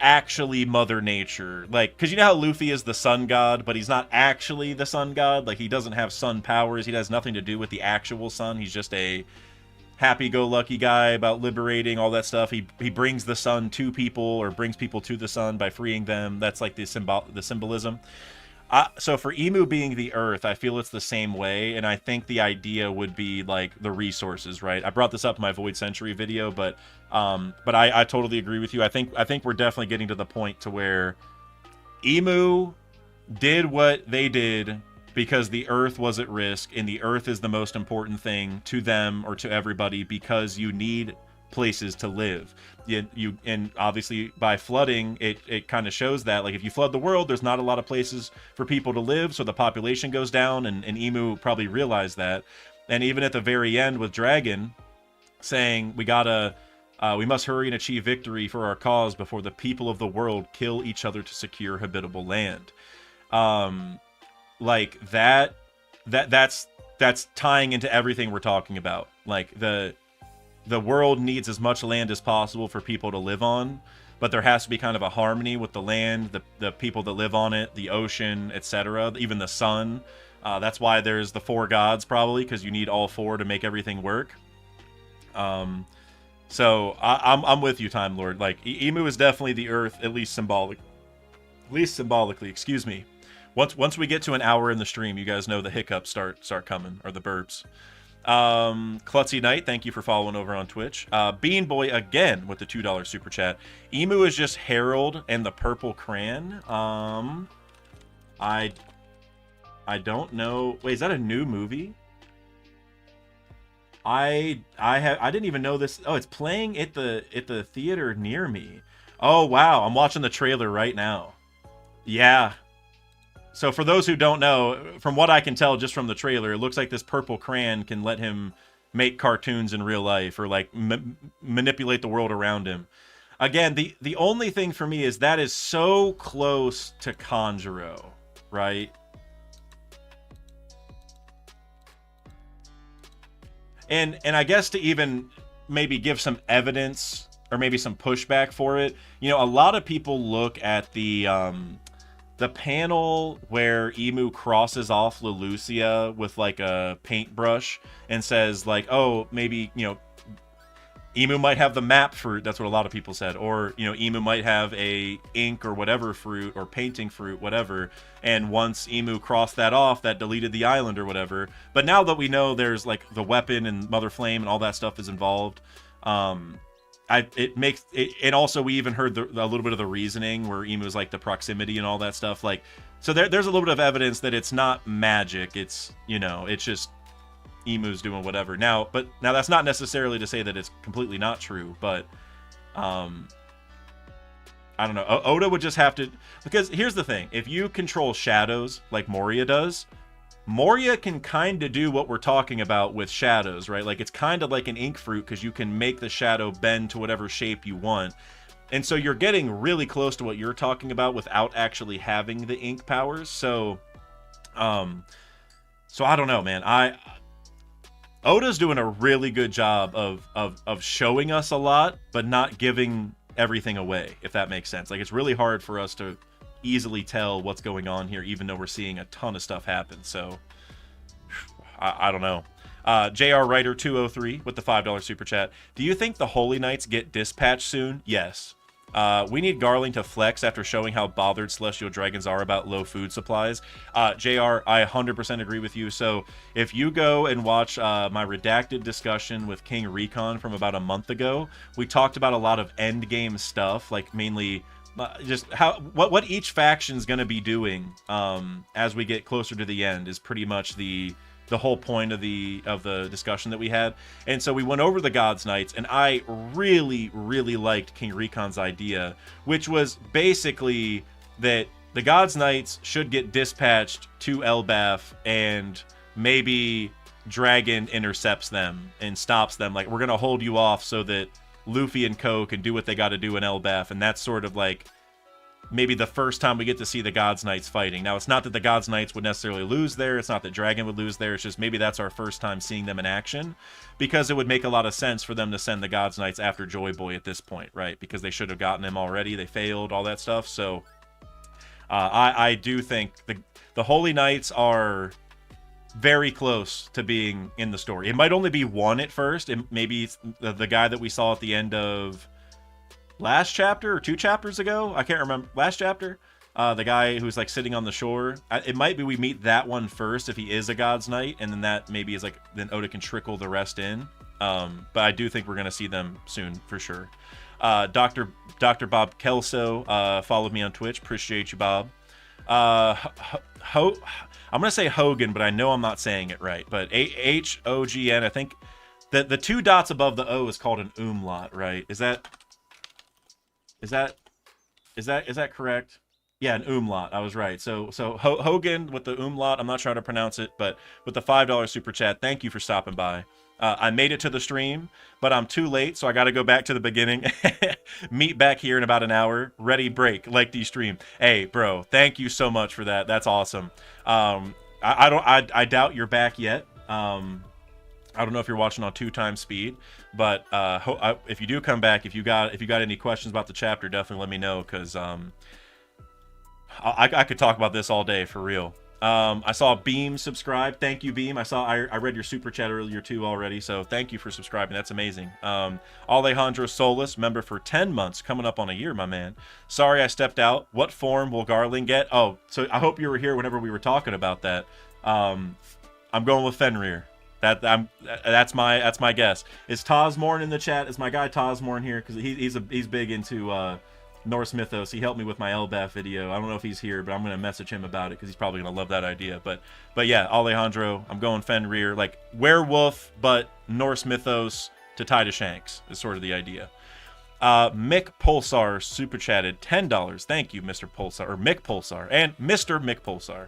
actually Mother Nature, like, because you know how Luffy is the sun god, but he's not actually the sun god. Like, he doesn't have sun powers. He has nothing to do with the actual sun. He's just a happy-go-lucky guy about liberating all that stuff. He brings the sun to people, or brings people to the sun by freeing them. That's like the symbolism. So for Emu being the Earth, I feel it's the same way, and I think the idea would be like the resources, right? I brought this up in my Void Century video, but I totally agree with you. I think we're definitely getting to the point to where Emu did what they did because the Earth was at risk, and the Earth is the most important thing to them or to everybody, because you need places to live. And obviously by flooding, it kind of shows that, like, if you flood the world, there's not a lot of places for people to live, so the population goes down, and Emu probably realized that. And even at the very end with Dragon saying, we must hurry and achieve victory for our cause before the people of the world kill each other to secure habitable land. Like that's tying into everything we're talking about. Like the world needs as much land as possible for people to live on, but there has to be kind of a harmony with the land, the people that live on it, the ocean, etc., even the sun. That's why there's the 4 gods, probably, because you need all 4 to make everything work. So I'm with you, Time Lord. Like, Emu is definitely the Earth, at least symbolically. Excuse me. Once we get to an hour in the stream, you guys know the hiccups start coming, or the burps. Klutzy Knight, thank you for following over on Twitch. Bean Boy again with the $2 super chat. Emu is just Harold and the Purple Crayon. I don't know. Wait, is that a new movie? I didn't even know this. Oh, it's playing at the theater near me. Oh wow, I'm watching the trailer right now. Yeah. So for those who don't know, from what I can tell just from the trailer, it looks like this Purple Crayon can let him make cartoons in real life, or like manipulate the world around him. Again, the only thing for me is that is so close to Conjuro, right? And I guess to even maybe give some evidence or maybe some pushback for it, you know, a lot of people look at the panel where Emu crosses off Lelucia with like a paintbrush and says like, oh, maybe, you know, Emu might have the map fruit. That's what a lot of people said. Or, you know, Emu might have a ink or whatever fruit, or painting fruit, whatever. And once Emu crossed that off, that deleted the island or whatever. But now that we know there's like the weapon and Mother Flame and all that stuff is involved, it makes it. And also we even heard a little bit of the reasoning where Emu's like the proximity and all that stuff. Like, so there's a little bit of evidence that it's not magic. It's, you know, it's just Emu's doing whatever. Now that's not necessarily to say that it's completely not true, but I don't know. Oda would just have to, because here's the thing: if you control shadows like Moria does, Moria can kind of do what we're talking about with shadows, right? Like, it's kind of like an ink fruit, because you can make the shadow bend to whatever shape you want. And so you're getting really close to what you're talking about without actually having the ink powers. So I don't know, man. Oda's doing a really good job of showing us a lot, but not giving everything away, if that makes sense. Like, it's really hard for us to easily tell what's going on here, even though we're seeing a ton of stuff happen. So I don't know. JR Writer 203 with the $5 super chat. Do you think the Holy Knights get dispatched soon? Yes. We need Garling to flex after showing how bothered Celestial Dragons are about low food supplies. JR, I 100% agree with you. So if you go and watch my redacted discussion with King Recon from about a month ago, we talked about a lot of end game stuff, like mainly just what each faction's going to be doing as we get closer to the end is pretty much the whole point of the discussion that we had. And so we went over the Gods Knights, and I really liked King Recon's idea, which was basically that the Gods Knights should get dispatched to Elbaf, and maybe Dragon intercepts them and stops them. Like, we're gonna hold you off so that Luffy and Co can do what they got to do in Elbaf, and that's sort of like maybe the first time we get to see the Gods Knights fighting. Now, it's not that the Gods Knights would necessarily lose there. It's not that Dragon would lose there. It's just maybe that's our first time seeing them in action, because it would make a lot of sense for them to send the Gods Knights after Joy Boy at this point, right? Because they should have gotten him already. They failed, all that stuff. So I do think the Holy Knights are very close to being in the story. It might only be one at first, and maybe it's the guy that we saw at the end of last chapter or 2 chapters ago. I can't remember. Last chapter, the guy who's like sitting on the shore. It might be we meet that one first if he is a God's Knight, and then that maybe is like, then Oda can trickle the rest in. But I do think we're gonna see them soon for sure. Dr. Bob Kelso followed me on Twitch. Appreciate you, Bob. I'm gonna say Hogan, but I know I'm not saying it right. But HOGN, I think the 2 dots above the O is called an umlaut, right? Is that correct? Yeah, an umlaut. I was right. So Hogan with the umlaut. I'm not sure how to pronounce it, but with the $5 super chat, thank you for stopping by. I made it to the stream, but I'm too late, so I got to go back to the beginning. Meet back here in about an hour. Ready, break, like the stream. Hey, bro, thank you so much for that. That's awesome. I doubt you're back yet. I don't know if you're watching on 2 times speed, but if you do come back, if you got any questions about the chapter, definitely let me know, because I could talk about this all day for real. I saw Beam subscribe. Thank you, Beam. I read your super chat earlier too already, so thank you for subscribing. That's amazing. Alejandro Solis, member for 10 months, coming up on a year, my man. Sorry I stepped out. What form will Garling get? Oh, so I hope you were here whenever we were talking about that. I'm going with Fenrir. That's my guess. Is Tosmorn in the chat? Is my guy Tosmorn here? Because he's big into Norse mythos. He helped me with my Elbaf video. I don't know if he's here, but I'm gonna message him about it because he's probably gonna love that idea. But yeah, Alejandro, I'm going Fenrir, like werewolf, but Norse mythos to tie to Shanks is sort of the idea. Mick Pulsar super chatted $10. Thank you, Mr. Pulsar, or Mick Pulsar, and Mr. Mick Pulsar,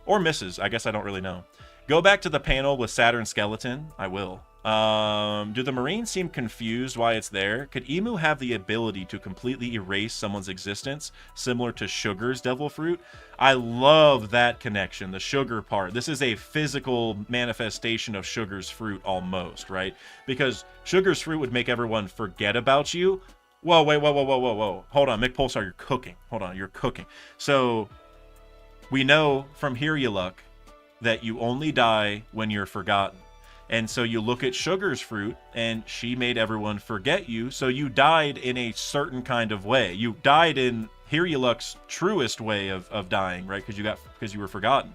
or Mrs. I guess I don't really know. Go back to the panel with Saturn Skeleton. I will. Do the Marines seem confused why it's there? Could Emu have the ability to completely erase someone's existence, similar to Sugar's Devil Fruit? I love that connection, the sugar part. This is a physical manifestation of Sugar's fruit almost, right? Because Sugar's fruit would make everyone forget about you. Whoa, wait, whoa. Hold on, Mick Pulsar, you're cooking. Hold on, you're cooking. So, we know from Here You Luck that you only die when you're forgotten. And so you look at Sugar's fruit, and she made everyone forget you, so you died in a certain kind of way. You died in Here You Luck's truest way of dying, right? Because you were forgotten.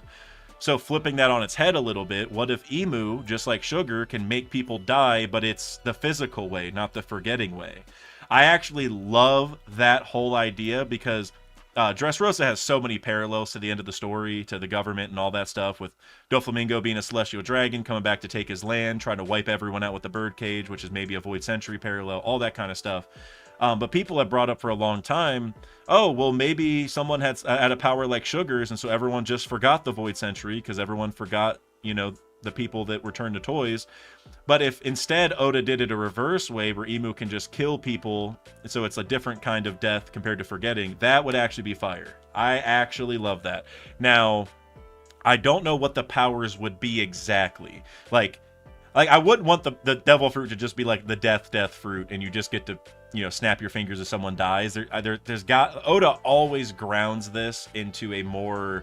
So flipping that on its head a little bit, what if Emu, just like Sugar, can make people die, but it's the physical way, not the forgetting way? I actually love that whole idea, because Dressrosa has so many parallels to the end of the story, to the government and all that stuff, with Doflamingo being a celestial dragon, coming back to take his land, trying to wipe everyone out with the birdcage, which is maybe a Void Century parallel, all that kind of stuff. But people have brought up for a long time, oh, well, maybe someone had a power like Sugar's, and so everyone just forgot the Void Century, because everyone forgot, the people that were turned to toys. But if instead Oda did it a reverse way, where Emu can just kill people, so it's a different kind of death compared to forgetting, that would actually be fire. I actually love that. Now, I don't know what the powers would be exactly. Like I wouldn't want the devil fruit to just be like the death fruit, and you just get to snap your fingers if someone dies. Oda always grounds this into a more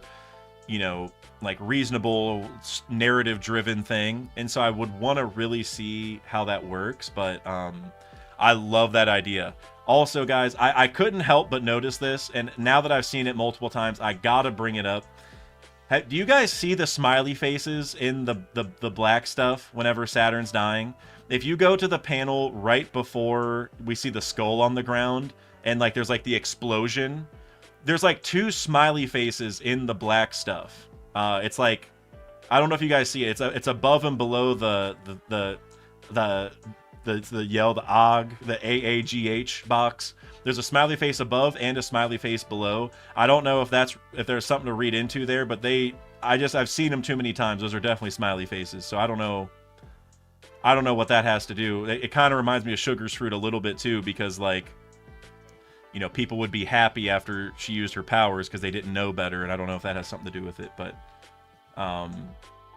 you know, like reasonable narrative driven thing. And so I would want to really see how that works. But I love that idea. Also, guys, I couldn't help but notice this. And now that I've seen it multiple times, I gotta bring it up. Do you guys see the smiley faces in the black stuff whenever Saturn's dying? If you go to the panel right before we see the skull on the ground and like there's like the explosion, there's like 2 smiley faces in the black stuff. It's like, I don't know if you guys see it. It's above and below the yell, the AUG, the AAGH box. There's a smiley face above and a smiley face below. I don't know if there's something to read into there, but I've seen them too many times. Those are definitely smiley faces. So I don't know what that has to do. It kind of reminds me of Sugar's Fruit a little bit too, because like, you know, people would be happy after she used her powers because they didn't know better, and I don't know if that has something to do with it, but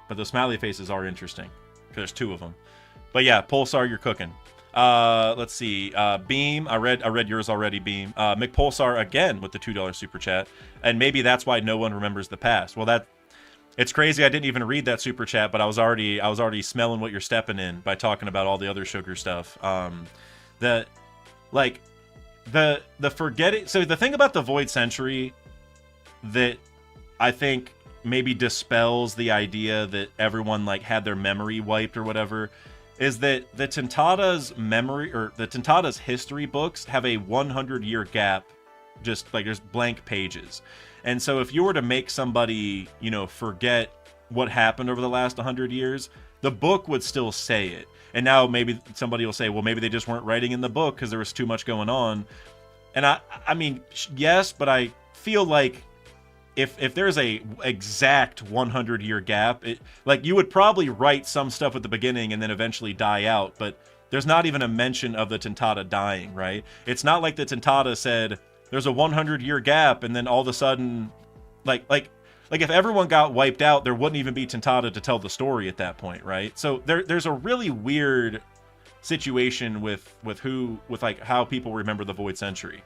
the smiley faces are interesting because there's 2 of them. But yeah, Pulsar, you're cooking. Let's see. Beam, I read yours already, Beam. McPulsar again with the $2 super chat, and maybe that's why no one remembers the past. Well, it's crazy. I didn't even read that super chat, but I was already smelling what you're stepping in by talking about all the other sugar stuff. The forgetting. So the thing about the Void Century that I think maybe dispels the idea that everyone like had their memory wiped or whatever, is that the Tintada's memory, or the Tintada's history books, have a 100-year gap, just like there's blank pages. And so if you were to make somebody, you know, forget what happened over the last 100 years, the book would still say it. And now maybe somebody will say, well, maybe they just weren't writing in the book because there was too much going on. And I mean, yes, but I feel like if there's a exact 100-year gap, like you would probably write some stuff at the beginning and then eventually die out, but there's not even a mention of the Tintada dying, right? It's not like the Tintada said there's a 100-year gap and then all of a sudden, like if everyone got wiped out, there wouldn't even be Tintada to tell the story at that point, right? So there's a really weird situation with like how people remember the Void Century.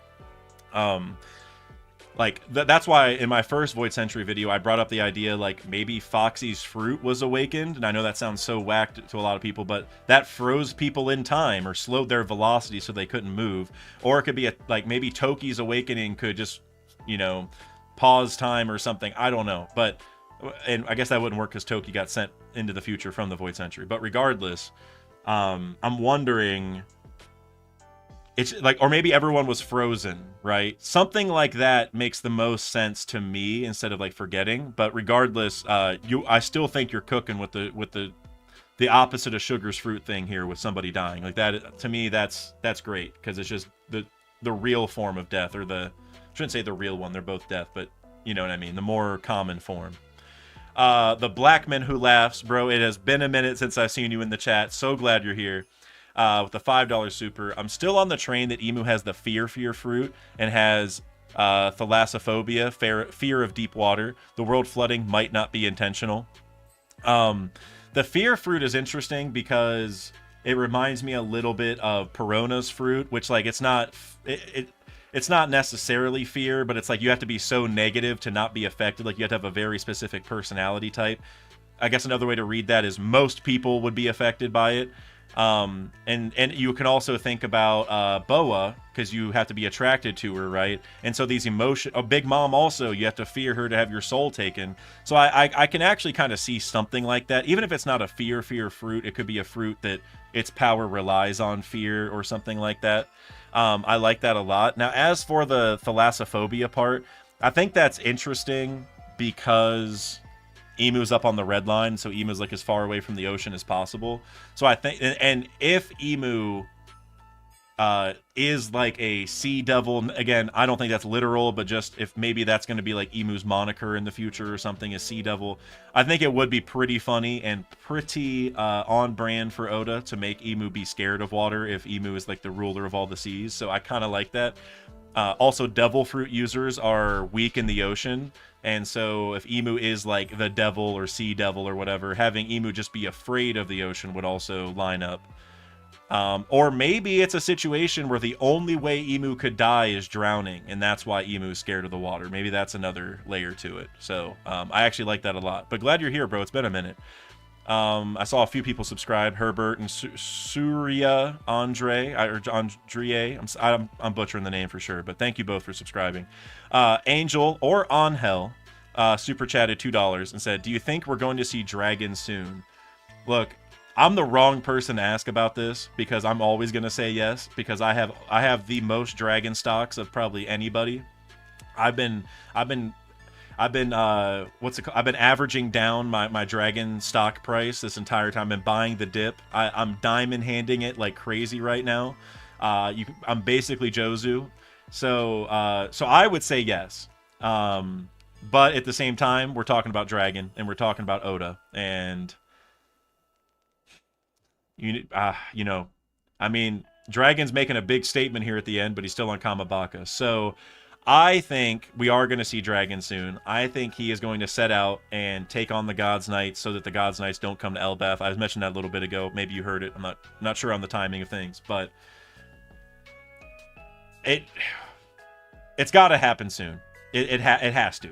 Like, that's why in my first Void Century video, I brought up the idea, like, maybe Foxy's fruit was awakened. And I know that sounds so whacked to a lot of people, but that froze people in time or slowed their velocity so they couldn't move. Or it could be, like, maybe Toki's awakening could just, you know, pause time or something. I don't know. But, and I guess that wouldn't work because Toki got sent into the future from the Void Century. But regardless, I'm wondering... It's like, or maybe everyone was frozen, right? Something like that makes the most sense to me instead of like forgetting. But regardless, I still think you're cooking with the opposite of Sugar's Fruit thing here with somebody dying. Like that, to me, that's great because it's just the real form of death, or I shouldn't say the real one. They're both death, but you know what I mean. The more common form. The Blackman who laughs, bro. It has been a minute since I've seen you in the chat. So glad you're here. With the $5 super. I'm still on the train that Emu has the fear fruit and has thalassophobia, fear of deep water. The world flooding might not be intentional. The fear fruit is interesting because it reminds me a little bit of Perona's fruit, which like it's not necessarily fear, but it's like you have to be so negative to not be affected. Like you have to have a very specific personality type. I guess another way to read that is most people would be affected by it. And you can also think about Boa, because you have to be attracted to her, right? And so these Big Mom also, you have to fear her to have your soul taken. So I can actually kind of see something like that. Even if it's not a fear fruit, it could be a fruit that its power relies on fear or something like that. I like that a lot. Now, as for the thalassophobia part, I think that's interesting because Emu's up on the red line, so Emu's like as far away from the ocean as possible. So I think, and if Emu is like a sea devil, again, I don't think that's literal, but just if maybe that's going to be like Emu's moniker in the future or something, a sea devil, I think it would be pretty funny and pretty on brand for Oda to make Emu be scared of water if Emu is like the ruler of all the seas. So I kind of like that. Also, devil fruit users are weak in the ocean. And so if Emu is like the devil or sea devil or whatever, having Emu just be afraid of the ocean would also line up. Or maybe it's a situation where the only way Emu could die is drowning, and that's why Emu is scared of the water. Maybe that's another layer to it. So I actually like that a lot. But glad you're here, bro. It's been a minute. I saw a few people subscribe. Herbert and Surya Andre or Andrea. I'm butchering the name for sure, but thank you both for subscribing. Angel or Angel super chatted $2 and said, "Do you think we're going to see dragons soon?" Look, I'm the wrong person to ask about this because I'm always gonna say yes because I have the most dragon stocks of probably anybody. I've been what's it called? I've been averaging down my dragon stock price this entire time. I've been buying the dip. I'm diamond handing it like crazy right now. I'm basically Jozu. So I would say yes. But at the same time, we're talking about dragon and we're talking about Oda and you know, I mean, dragon's making a big statement here at the end, but he's still on Kamabaka. So I think we are going to see Dragon soon. I think he is going to set out and take on the Gods Knights so that the Gods Knights don't come to Elbaf. I mentioned that a little bit ago. Maybe you heard it. I'm not sure on the timing of things, but it's got to happen soon. It has to.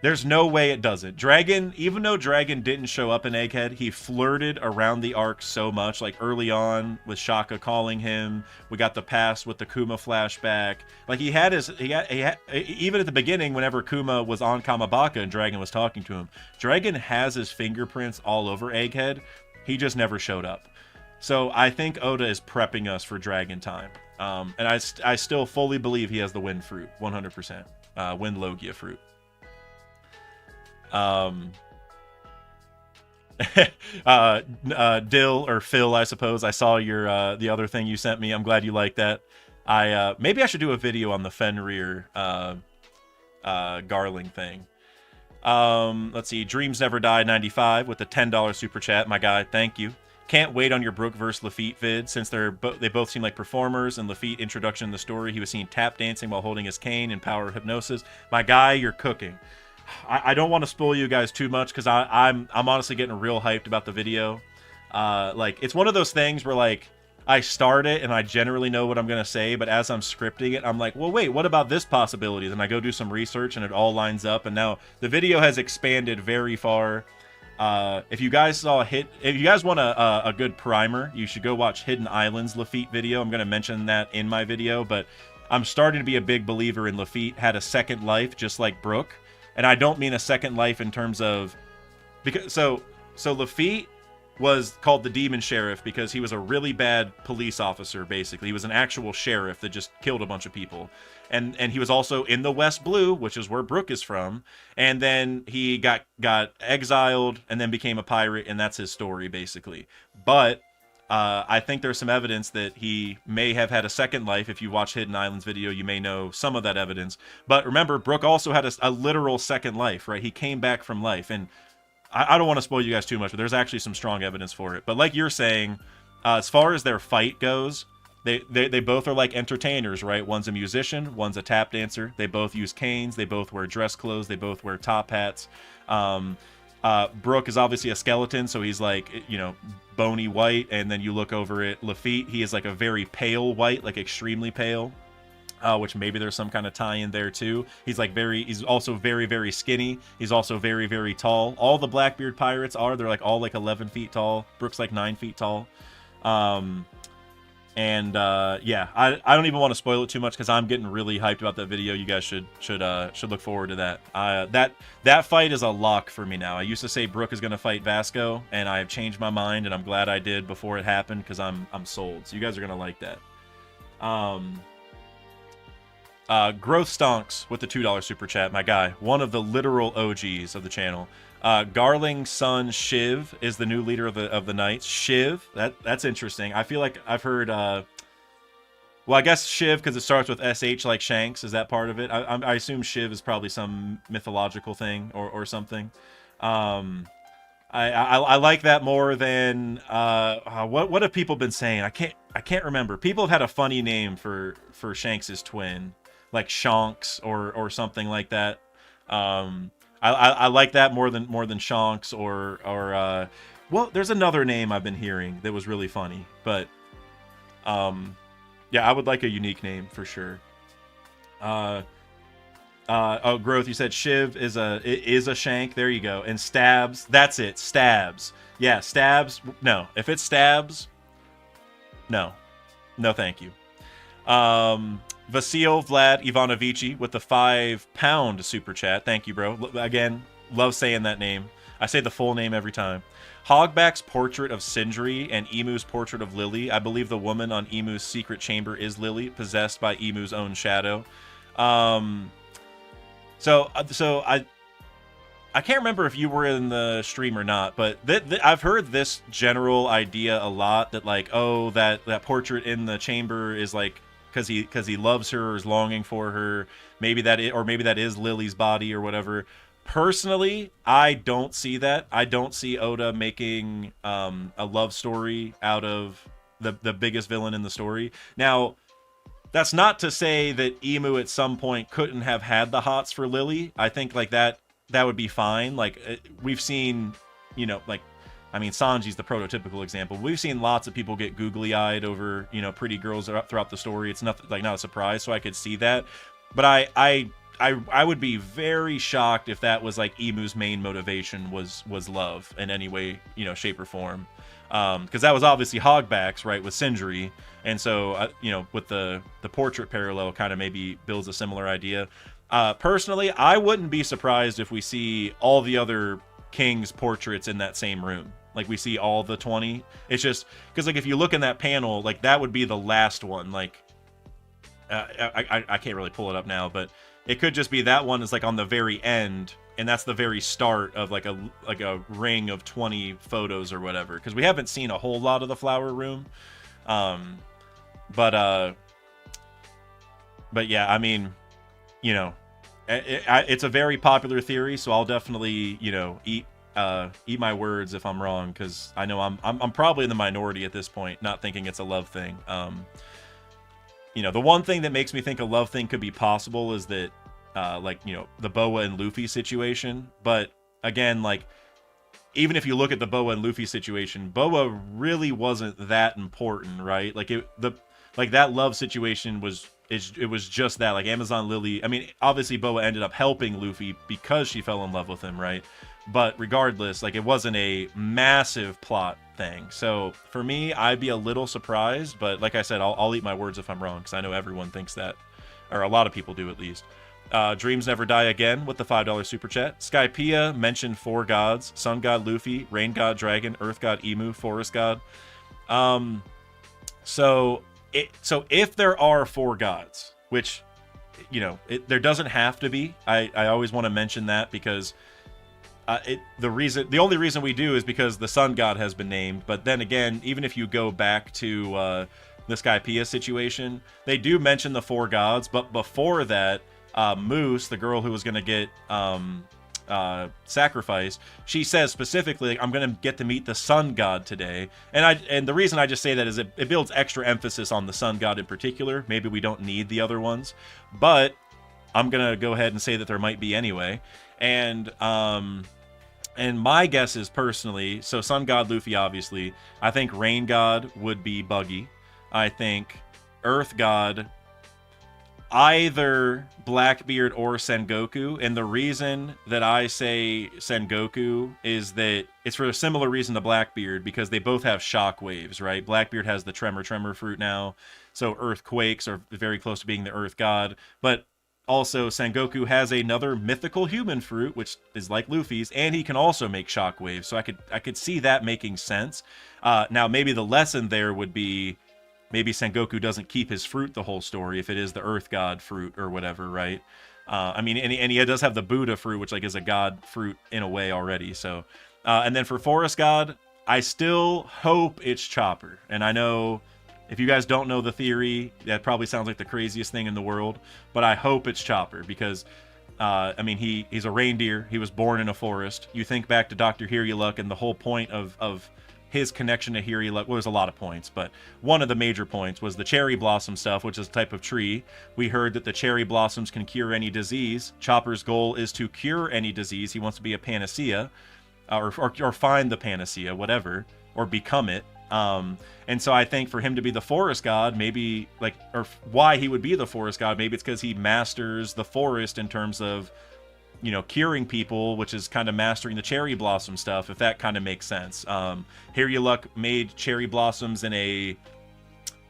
There's no way it doesn't. Dragon, even though Dragon didn't show up in Egghead, he flirted around the arc so much. Like early on with Shaka calling him, we got the past with the Kuma flashback. Like he had even at the beginning, whenever Kuma was on Kamabaka and Dragon was talking to him, Dragon has his fingerprints all over Egghead. He just never showed up. So I think Oda is prepping us for Dragon time. And I still fully believe he has the Wind Fruit, 100%. Wind Logia fruit. Dill or Phil, I suppose. I saw your the other thing you sent me. I'm glad you like that. Maybe I should do a video on the Fenrir Garling thing. Let's see. Dreams Never Die 95 with the $10 super chat. My guy, thank you. Can't wait on your Brook vs. Lafitte vid, since they both seem like performers. And Lafitte introduction in the story, he was seen tap dancing while holding his cane in Power of Hypnosis. My guy, you're cooking. I don't want to spoil you guys too much because I'm honestly getting real hyped about the video. Like it's one of those things where like I start it and I generally know what I'm gonna say, but as I'm scripting it, I'm like, well, wait, what about this possibility? Then I go do some research and it all lines up. And now the video has expanded very far. If you guys want a good primer, you should go watch Hidden Islands Lafitte video. I'm gonna mention that in my video, but I'm starting to be a big believer in Lafitte had a second life just like Brook. And I don't mean a second life in terms of so Lafitte was called the Demon Sheriff because he was a really bad police officer, basically. He was an actual sheriff that just killed a bunch of people. And he was also in the West Blue, which is where Brook is from. And then he got exiled and then became a pirate, and that's his story, basically. But I think there's some evidence that he may have had a second life. If you watch Hidden Islands video, you may know some of that evidence. But remember, Brook also had a literal second life, right? He came back from life. And I don't want to spoil you guys too much, but there's actually some strong evidence for it. But like you're saying, as far as their fight goes, they both are like entertainers, right? One's a musician, one's a tap dancer. They both use canes. They both wear dress clothes. They both wear top hats. Brook is obviously a skeleton, so he's like, you know, bony white. And then you look over at Lafitte, he is like a very pale white, like extremely pale, which maybe there's some kind of tie-in there too. He's also very, very skinny. He's also very, very tall. All the Blackbeard pirates they're like all like 11 feet tall. Brook's like 9 feet tall. Yeah, I don't even want to spoil it too much because I'm getting really hyped about that video. You guys should look forward to that. That fight is a lock for me now. I used to say Brook is going to fight Vasco, and I have changed my mind, and I'm glad I did before it happened because I'm sold. So you guys are going to like that. Growth Stonks with the $2 super chat, my guy. One of the literal OGs of the channel. Garling's son Shiv is the new leader of the Knights. Shiv, that's interesting. I feel like I've heard. Well, I guess Shiv because it starts with SH like Shanks. Is that part of it? I assume Shiv is probably some mythological thing or something. I like that more than what have people been saying? I can't remember. People have had a funny name for Shanks's twin, like Shanks or something like that. I like that more than Shanks or Well, there's another name I've been hearing that was really funny, but yeah, I would like a unique name for sure. Oh, Growth, you said Shiv is a shank. There you go. And Stabs, that's it. Stabs. Yeah, Stabs. No, if it's Stabs, no, no, thank you. Vasil Vlad Ivanovici with the £5 super chat. Thank you, bro. Again, love saying that name. I say the full name every time. Hogback's portrait of Sindri and Emu's portrait of Lily. I believe the woman on Emu's secret chamber is Lily, possessed by Emu's own shadow. So I can't remember if you were in the stream or not, but I've heard this general idea a lot, that like, oh, that portrait in the chamber is like because he loves her or is longing for her. Maybe that is Lily's body or whatever. Personally, I don't see that. I don't see Oda making a love story out of the biggest villain in the story. Now, that's not to say that Emu at some point couldn't have had the hots for Lily. I think like that would be fine. Like we've seen, like, I mean, Sanji's the prototypical example. We've seen lots of people get googly-eyed over, pretty girls throughout the story. It's not a surprise, so I could see that. But I would be very shocked if that was like Emu's main motivation was love in any way, shape or form. Because that was obviously Hogback's, right, with Sindri. And so, with the portrait parallel kind of maybe builds a similar idea. Personally, I wouldn't be surprised if we see all the other kings' portraits in that same room. Like, we see all the 20. It's just, because, like, if you look in that panel, like, that would be the last one. Like, I can't really pull it up now, but it could just be that one is, like, on the very end, and that's the very start of, like a ring of 20 photos or whatever. Because we haven't seen a whole lot of the flower room. But yeah, I mean, it's a very popular theory, so I'll definitely, eat my words if I'm wrong, because I know I'm probably in the minority at this point, not thinking it's a love thing. The one thing that makes me think a love thing could be possible is that, the Boa and Luffy situation. But again, like, even if you look at the Boa and Luffy situation, Boa really wasn't that important, right? Like that love situation was just that, like Amazon Lily. I mean, obviously Boa ended up helping Luffy because she fell in love with him, right? But regardless, like, it wasn't a massive plot thing. So for me, I'd be a little surprised, but like I said, I'll eat my words if I'm wrong, because I know everyone thinks that, or a lot of people do at least. Dreams Never Die Again with the $5 super chat. Skypiea mentioned 4 gods: Sun God Luffy, Rain God Dragon, Earth God Emu, Forest God. So if there are 4 gods, which, there doesn't have to be. I always want to mention that, because the only reason we do is because the Sun God has been named. But then again, even if you go back to the Skypiea situation, they do mention the 4 gods. But before that, Moose, the girl who was going to get sacrificed, she says specifically, like, I'm going to get to meet the Sun God today. And the reason I just say that is it builds extra emphasis on the Sun God in particular. Maybe we don't need the other ones, but I'm going to go ahead and say that there might be anyway. And my guess is, personally, so Sun God Luffy, obviously. I think Rain God would be Buggy. I think Earth God, either Blackbeard or Sengoku. And the reason that I say Sengoku is that it's for a similar reason to Blackbeard, because they both have shockwaves, right? Blackbeard has the Tremor fruit now, so earthquakes are very close to being the Earth God. But also, Sengoku has another mythical human fruit, which is like Luffy's, and he can also make shockwaves. So I could see that making sense. Now, maybe the lesson there would be, maybe Sengoku doesn't keep his fruit the whole story if it is the Earth God fruit or whatever, right? I mean, and he does have the Buddha fruit, which, like, is a god fruit in a way already. So, and then for Forest God, I still hope it's Chopper. And I know, if you guys don't know the theory, that probably sounds like the craziest thing in the world, but I hope it's Chopper, because, I mean, he's a reindeer. He was born in a forest. You think back to Dr. Hiryuluk, and the whole point of his connection to Hiryuluk, well, there's a lot of points, but one of the major points was the cherry blossom stuff, which is a type of tree. We heard that the cherry blossoms can cure any disease. Chopper's goal is to cure any disease. He wants to be a panacea. or find the panacea, whatever, or become it. And so I think for him to be the forest god, maybe like, or why he would be the forest god, maybe it's because he masters the forest in terms of, you know, curing people, which is kind of mastering the cherry blossom stuff, if that kind of makes sense. Here You Luck made cherry blossoms in a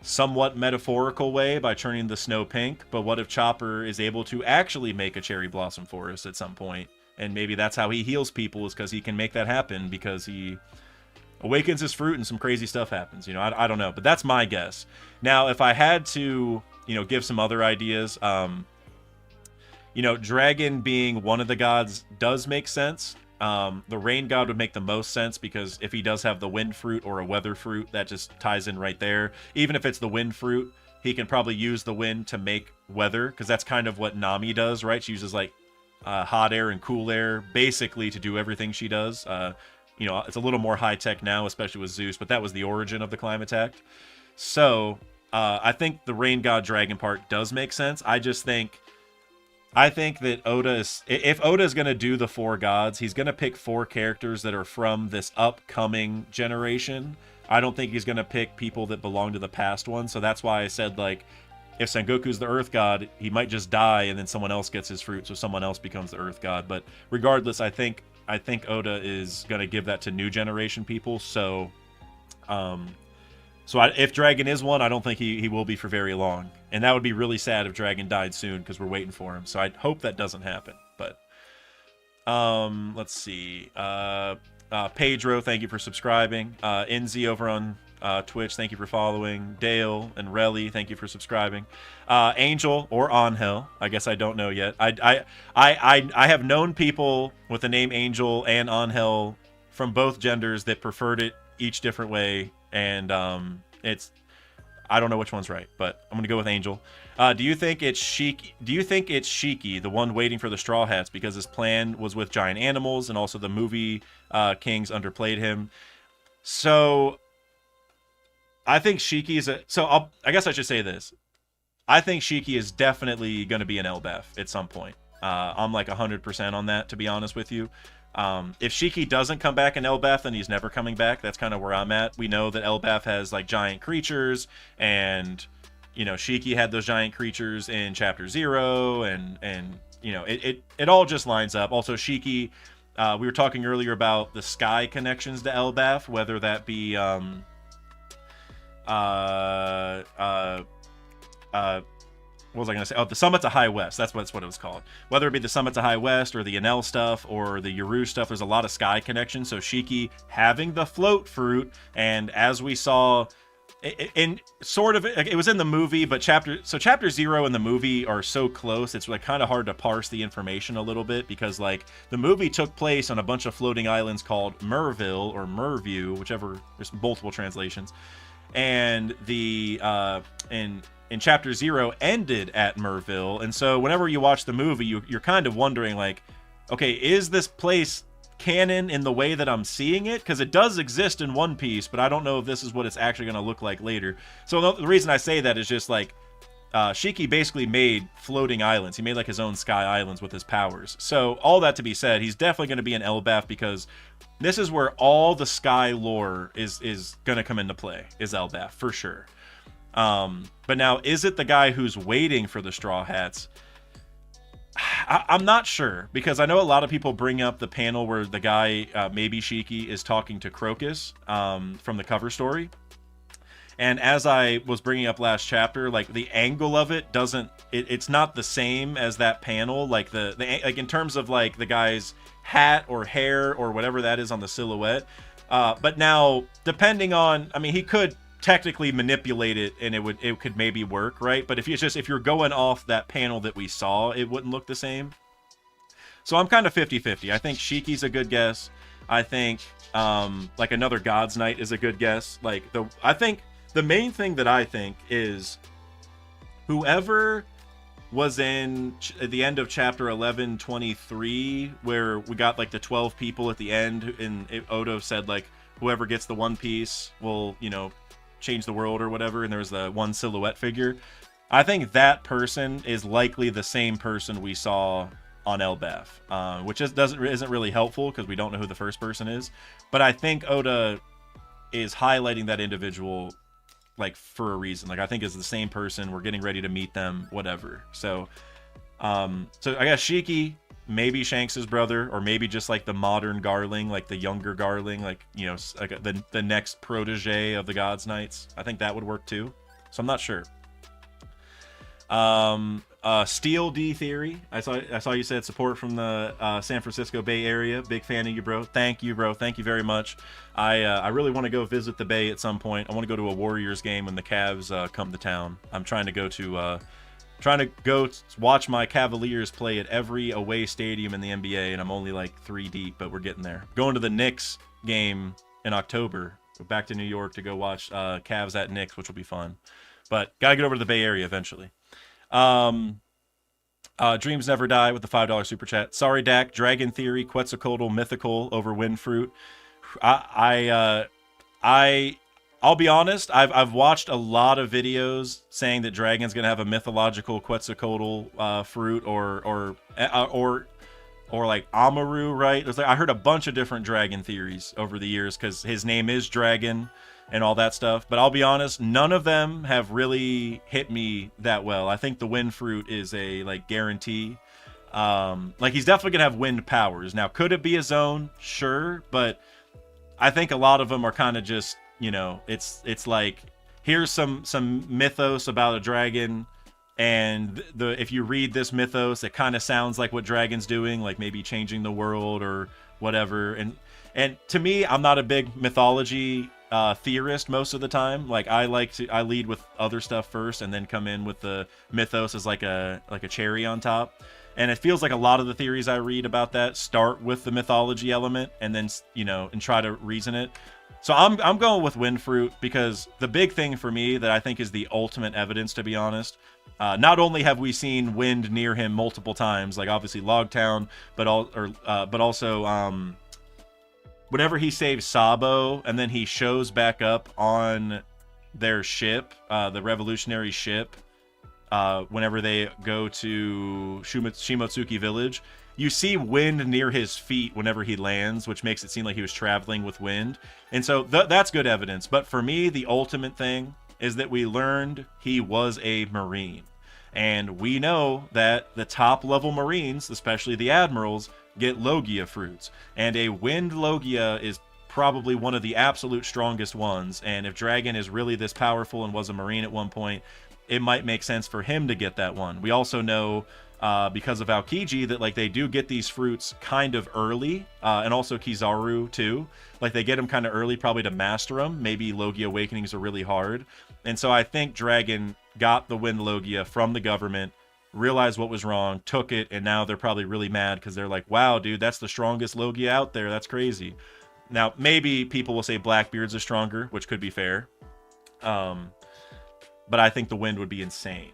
somewhat metaphorical way by turning the snow pink, but what if Chopper is able to actually make a cherry blossom forest at some point? And maybe that's how he heals people, is because he can make that happen, because he awakens his fruit and some crazy stuff happens. You know, I don't know, but that's my guess. Now, if I had to, you know, give some other ideas, you know, dragon being one of the gods does make sense. The rain god would make the most sense, because if he does have the wind fruit or a weather fruit, that just ties in right there. Even if it's the wind fruit, he can probably use the wind to make weather, because that's kind of what Nami does, right? She uses like hot air and cool air basically to do everything she does. You know, it's a little more high tech now, especially with Zeus, but that was the origin of the climate act. So I think the rain god dragon part does make sense. I think that Oda is, if Oda is going to do the 4 gods, he's going to pick 4 characters that are from this upcoming generation. I don't think he's going to pick people that belong to the past one. So that's why I said, like, if Sengoku's the Earth God, he might just die and then someone else gets his fruit, so someone else becomes the Earth God. But regardless, I think Oda is going to give that to new generation people. So, if Dragon is one, I don't think he will be for very long. And that would be really sad if Dragon died soon, because we're waiting for him. So I hope that doesn't happen. But let's see. Pedro, thank you for subscribing. Enzi over on Twitch, thank you for following. Dale and Relly, thank you for subscribing. Angel or Angel, I guess I don't know yet. I have known people with the name Angel and Angel from both genders that preferred it each different way, and I don't know which one's right, but I'm gonna go with Angel. Do you think it's Shiki, the one waiting for the Straw Hats, because his plan was with giant animals, and also the movie kings underplayed him? So I think Shiki is I guess I should say this. I think Shiki is definitely going to be an Elbaf at some point. I'm like 100% on that, to be honest with you. If Shiki doesn't come back in Elbaf, then he's never coming back. That's kind of where I'm at. We know that Elbaf has like giant creatures, and you know, Shiki had those giant creatures in Chapter 0, and you know, it all just lines up. Also, Shiki, we were talking earlier about the sky connections to Elbaf, whether that be what was I going to say? Oh, the Summit to High West. That's what it was called. Whether it be the Summit to High West or the Enel stuff or the Yaru stuff, there's a lot of sky connections. So Shiki having the float fruit, and as we saw in sort of, it was in the movie, but Chapter 0 and the movie are so close, it's like kind of hard to parse the information a little bit, because like the movie took place on a bunch of floating islands called Merville or Merview, whichever, there's multiple translations. And the in Chapter 0 ended at Merville, and so whenever you watch the movie, you're kind of wondering, like, okay, is this place canon in the way that I'm seeing it? Because it does exist in One Piece, but I don't know if this is what it's actually going to look like later. So the reason I say that is just like, Shiki basically made floating islands. He made like his own sky islands with his powers. So all that to be said, he's definitely going to be an Elbaf, because this is where all the sky lore is going to come into play, is Elbaf, for sure. But now, is it the guy who's waiting for the Straw Hats? I'm not sure, because I know a lot of people bring up the panel where the guy, maybe Shiki, is talking to Crocus from the cover story. And as I was bringing up last chapter, like the angle of it it's not the same as that panel. Like like in terms of like the guy's hat or hair or whatever that is on the silhouette. But now, depending on, I mean, he could technically manipulate it and it could maybe work, right? But if you're going off that panel that we saw, it wouldn't look the same. So I'm kind of 50-50. I think Shiki's a good guess. I think like another God's Knight is a good guess. I think the main thing that I think is whoever was in the end of chapter 1123, where we got like the 12 people at the end, and Odo said like whoever gets the One Piece will, you know, change the world or whatever, and there's the one silhouette figure. I think that person is likely the same person we saw on Elbaf, which isn't really helpful because we don't know who the first person is. But I think Oda is highlighting that individual like for a reason. Like I think it's the same person. We're getting ready to meet them, whatever. So so I guess Shiki, maybe Shanks's brother, or maybe just like the modern Garling, like the younger Garling, like, you know, like the next protege of the Gods Knights. I think that would work too. So I'm not sure. Steel D Theory. I saw you said support from the San Francisco Bay Area. Big fan of you, bro. Thank you, bro. Thank you very much. I really want to go visit the Bay at some point. I want to go to a Warriors game when the Cavs come to town. I'm trying to go watch my Cavaliers play at every away stadium in the NBA, and I'm only like 3 deep, but we're getting there. Going to the Knicks game in October. Go back to New York to go watch Cavs at Knicks, which will be fun. But gotta get over to the Bay Area eventually. Dreams Never Die with the $5 super chat. Sorry, Dak. Dragon Theory, Quetzalcoatl, Mythical over Wind Fruit. I'll be honest. I've watched a lot of videos saying that Dragon's gonna have a mythological Quetzalcoatl fruit or like Amaru, right? There's like I heard a bunch of different dragon theories over the years because his name is Dragon and all that stuff. But I'll be honest, none of them have really hit me that well. I think the wind fruit is a like guarantee. Like he's definitely gonna have wind powers. Now, could it be a zone? Sure, but I think a lot of them are kind of just, you know, it's like here's some mythos about a dragon, and if you read this mythos, it kind of sounds like what Dragon's doing, like maybe changing the world or whatever. And to me, I'm not a big mythology theorist most of the time. Like I lead with other stuff first and then come in with the mythos as like a cherry on top. And it feels like a lot of the theories I read about that start with the mythology element and then, you know, and try to reason it. So I'm going with wind fruit because the big thing for me that I think is the ultimate evidence, to be honest, not only have we seen wind near him multiple times, like obviously Logtown, but also whenever he saves Sabo and then he shows back up on their ship, the revolutionary ship, whenever they go to Shimotsuki Village, you see wind near his feet whenever he lands, which makes it seem like he was traveling with wind. And so that's good evidence. But for me, the ultimate thing is that we learned he was a Marine. And we know that the top level Marines, especially the admirals, get Logia fruits. And a wind Logia is probably one of the absolute strongest ones. And if Dragon is really this powerful and was a Marine at one point, it might make sense for him to get that one. We also know because of Aokiji that like they do get these fruits kind of early, and also Kizaru too. Like they get them kind of early, probably to master them. Maybe Logia Awakenings are really hard. And so I think Dragon got the Wind Logia from the government, realized what was wrong, took it, and now they're probably really mad because they're like, wow, dude, that's the strongest Logia out there. That's crazy. Now, maybe people will say Blackbeard's are stronger, which could be fair. But I think the wind would be insane.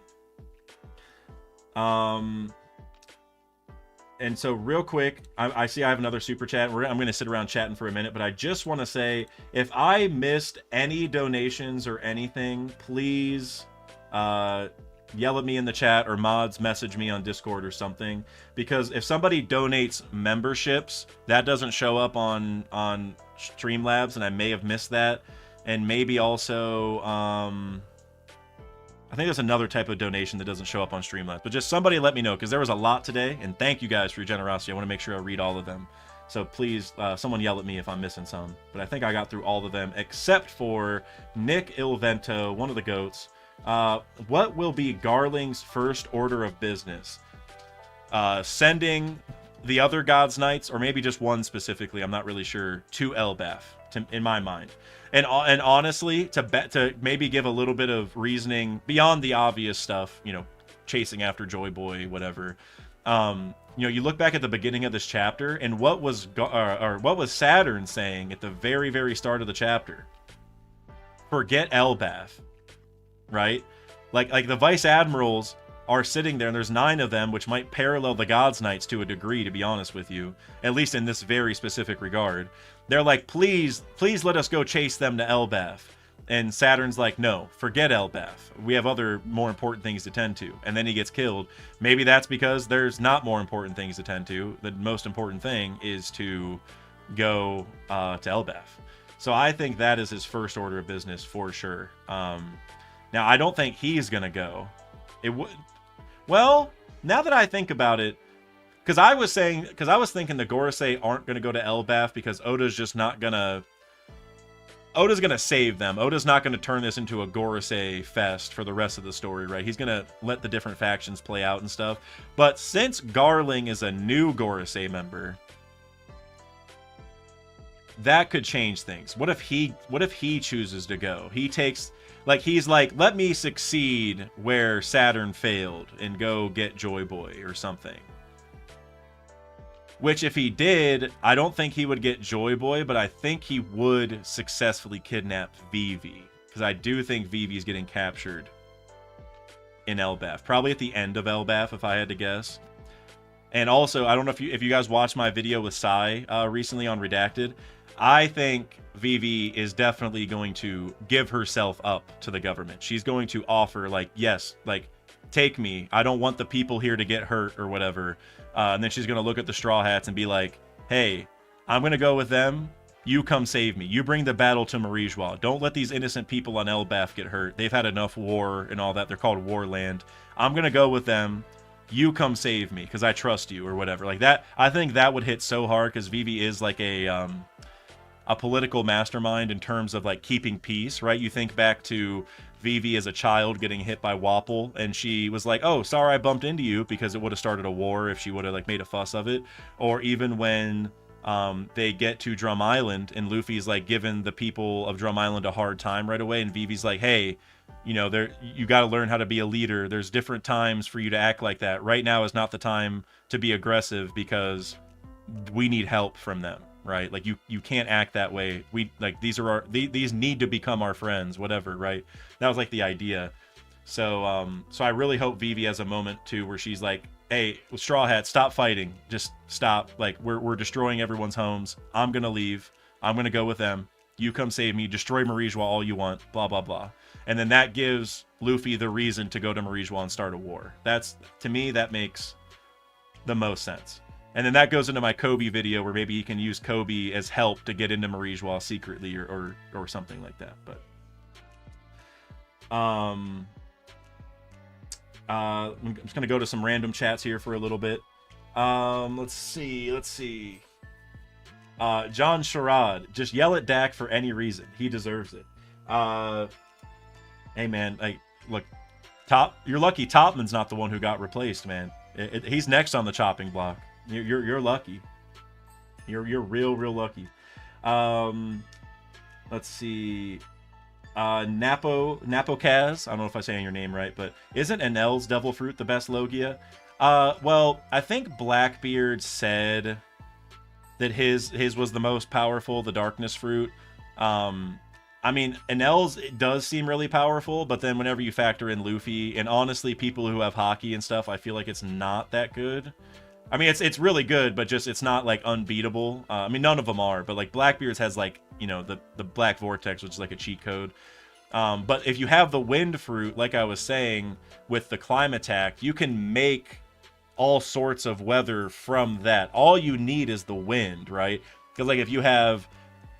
And so real quick, I see I have another super chat. I'm going to sit around chatting for a minute, but I just want to say, if I missed any donations or anything, please yell at me in the chat or mods message me on Discord or something. Because if somebody donates memberships, that doesn't show up on Streamlabs, and I may have missed that. And maybe also... I think there's another type of donation that doesn't show up on Streamlabs, but just somebody let me know, because there was a lot today, and thank you guys for your generosity. I want to make sure I read all of them. So please, someone yell at me if I'm missing some. But I think I got through all of them, except for Nick Ilvento, one of the GOATs. What will be Garling's first order of business? Sending the other Gods Knights, or maybe just one specifically, I'm not really sure, to Elbaf, in my mind. And honestly, to maybe give a little bit of reasoning beyond the obvious stuff, you know, chasing after Joy Boy, whatever. You know, you look back at the beginning of this chapter, and what was Saturn saying at the very, very start of the chapter? Forget Elbaf, right? Like the Vice Admirals are sitting there, and there's 9 of them, which might parallel the Gods Knights to a degree, to be honest with you, at least in this very specific regard. They're like, please let us go chase them to Elbaf. And Saturn's like, no, forget Elbaf. We have other more important things to tend to. And then he gets killed. Maybe that's because there's not more important things to tend to. The most important thing is to go to Elbaf. So I think that is his first order of business for sure. Now, I don't think he's going to go. It would. Well, now that I think about it, because I was thinking the Gorosei aren't going to go to Elbaf because Oda's just not going to... Oda's going to save them. Oda's not going to turn this into a Gorosei fest for the rest of the story, right? He's going to let the different factions play out and stuff. But since Garling is a new Gorosei member, that could change things. What if he chooses to go? He takes... Like, he's like, let me succeed where Saturn failed and go get Joy Boy or something. Which, if he did, I don't think he would get Joy Boy, but I think he would successfully kidnap Vivi. Because I do think Vivi's getting captured in Elbaf. Probably at the end of Elbaf, if I had to guess. And also, I don't know if you guys watched my video with Sai recently on Redacted. I think Vivi is definitely going to give herself up to the government. She's going to offer, like, yes, like, take me. I don't want the people here to get hurt or whatever. And then she's going to look at the Straw Hats and be like, hey, I'm going to go with them. You come save me. You bring the battle to Marijois. Don't let these innocent people on Elbaf get hurt. They've had enough war and all that. They're called Warland. I'm going to go with them. You come save me because I trust you or whatever. Like that, I think that would hit so hard because Vivi is like a political mastermind in terms of like keeping peace, right? You think back to Vivi as a child getting hit by Wapol, and she was like, oh, sorry I bumped into you, because it would have started a war if she would have like made a fuss of it. Or even when they get to Drum Island and Luffy's like giving the people of Drum Island a hard time right away, and Vivi's like, hey, you know, you got to learn how to be a leader. There's different times for you to act like that. Right now is not the time to be aggressive because we need help from them. Right, like you can't act that way. We like these need to become our friends, whatever. Right, that was like the idea. So so I really hope Vivi has a moment too where she's like, hey, Straw Hat, stop fighting, just stop. Like we're destroying everyone's homes. I'm gonna leave. I'm gonna go with them. You come save me. Destroy Marijois all you want. Blah blah blah. And then that gives Luffy the reason to go to Marijois and start a war. That's, to me, that makes the most sense. And then that goes into my Kobe video where maybe he can use Kobe as help to get into Marijois secretly or something like that. But I'm just gonna go to some random chats here for a little bit. Let's see. John Sherrod, just yell at Dak for any reason. He deserves it. Hey man, like look, you're lucky Topman's not the one who got replaced, man. He's next on the chopping block. You're lucky. You're real lucky. Let's see. Napokaz. I don't know if I'm saying your name right, but isn't Enel's Devil Fruit the best Logia? Well, I think Blackbeard said that his was the most powerful, the Darkness Fruit. I mean, Enel's does seem really powerful, but then whenever you factor in Luffy, and honestly, people who have hockey and stuff, I feel like it's not that good. I mean, it's really good, but just it's not like unbeatable. I mean, none of them are, but like Blackbeard's has like, you know, the Black Vortex, which is like a cheat code. But if you have the Wind Fruit, like I was saying, with the Climb Attack, you can make all sorts of weather from that. All you need is the wind, right? Because like if you have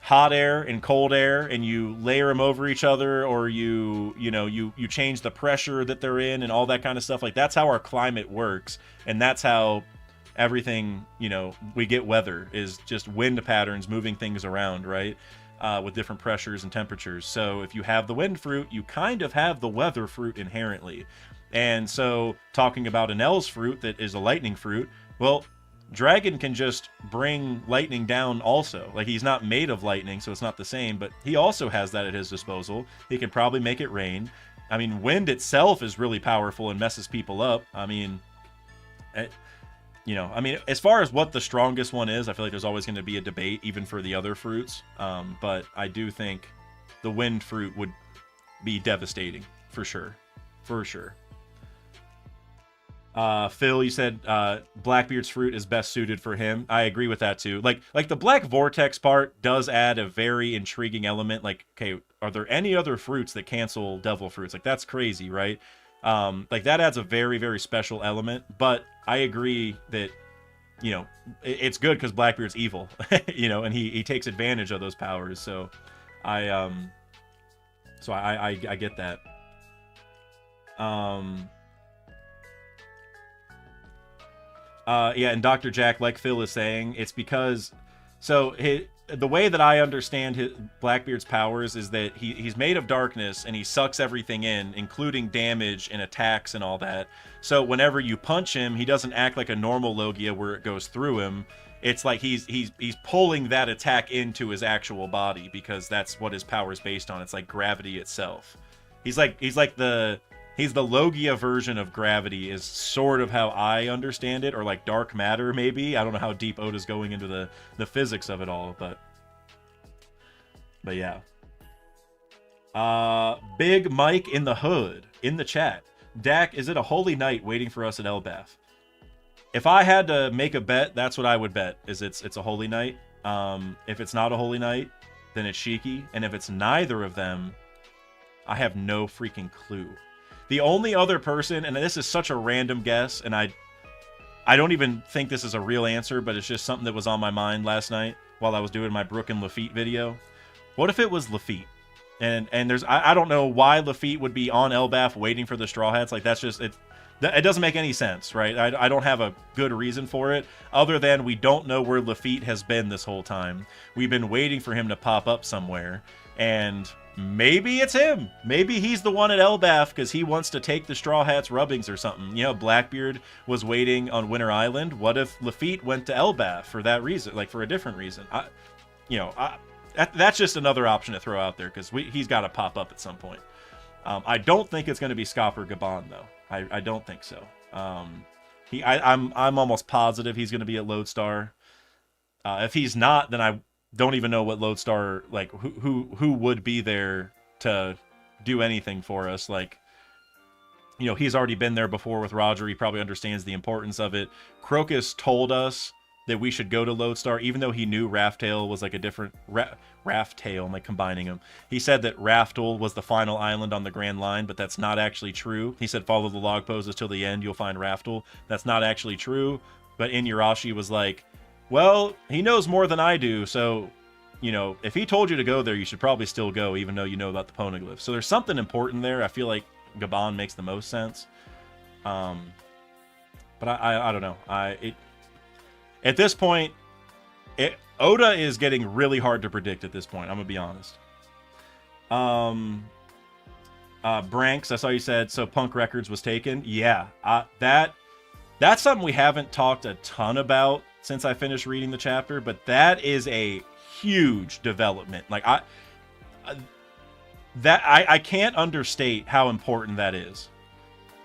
hot air and cold air and you layer them over each other, or you change the pressure that they're in and all that kind of stuff, like that's how our climate works, and that's how everything, you know, we get weather is just wind patterns moving things around, right? With different pressures and temperatures. So if you have the Wind Fruit, you kind of have the Weather Fruit inherently. And so talking about Enel's fruit that is a lightning fruit, well, Dragon can just bring lightning down also. Like, he's not made of lightning, so it's not the same, but he also has that at his disposal. He can probably make it rain. I mean, wind itself is really powerful and messes people up. I mean, as far as what the strongest one is, I feel like there's always going to be a debate, even for the other fruits. But I do think the Wind Fruit would be devastating, for sure. For sure. Phil, you said Blackbeard's fruit is best suited for him. I agree with that too. Like the Black Vortex part does add a very intriguing element. Like, okay, are there any other fruits that cancel devil fruits? Like, that's crazy, right? Like that adds a very, very special element. But I agree that, you know, it's good because Blackbeard's evil, you know, and he takes advantage of those powers. So I get that. Yeah, and Dr. Jack, like Phil is saying, it's because, so the way that I understand Blackbeard's powers is that he's made of darkness and he sucks everything in, including damage and attacks and all that. So whenever you punch him, he doesn't act like a normal Logia where it goes through him. It's like he's pulling that attack into his actual body because that's what his power is based on. It's like gravity itself. He's the Logia version of gravity is sort of how I understand it, or like dark matter maybe. I don't know how deep Oda's going into the physics of it all, but yeah. Big Mike in the Hood in the chat. Dak, is it a holy night waiting for us at Elbaf? If I had to make a bet, that's what I would bet. Is it's a holy night. If it's not a holy night, then it's Shiki, and if it's neither of them, I have no freaking clue. The only other person, and this is such a random guess, and I don't even think this is a real answer, but it's just something that was on my mind last night while I was doing my Brook and Lafitte video. What if it was Lafitte? And there's I don't know why Lafitte would be on Elbaf waiting for the Straw Hats. Like, that's just it doesn't make any sense, right? I don't have a good reason for it other than we don't know where Lafitte has been this whole time. We've been waiting for him to pop up somewhere, and maybe it's him. Maybe he's the one at Elbaf because he wants to take the Straw Hats rubbings or something. You know, Blackbeard was waiting on Winter Island. What if Lafitte went to Elbaf for that reason, like for a different reason? That's just another option to throw out there because he's got to pop up at some point. I don't think it's going to be Scop or Gabon though. I don't think so. I'm almost positive he's going to be at Lodestar. If he's not, then I don't even know what Lodestar, like who would be there to do anything for us. Like, you know, he's already been there before with Roger. He probably understands the importance of it. Crocus told us that we should go to Lodestar, even though he knew Raftail was like a different Raftail. I'm like combining them. He said that Raftail was the final island on the Grand Line, but that's not actually true. He said follow the log poses till the end, you'll find Raftail. That's not actually true. But Inuyarashi was like, well, he knows more than I do, so, you know, if he told you to go there, you should probably still go, even though you know about the poneglyphs. So there's something important there. I feel like Gabon makes the most sense. But I don't know. At this point, Oda is getting really hard to predict at this point. I'm gonna be honest. Branks, I saw you said so. Punk Records was taken. Yeah, that's something we haven't talked a ton about since I finished reading the chapter, but that is a huge development. Like I can't understate how important that is.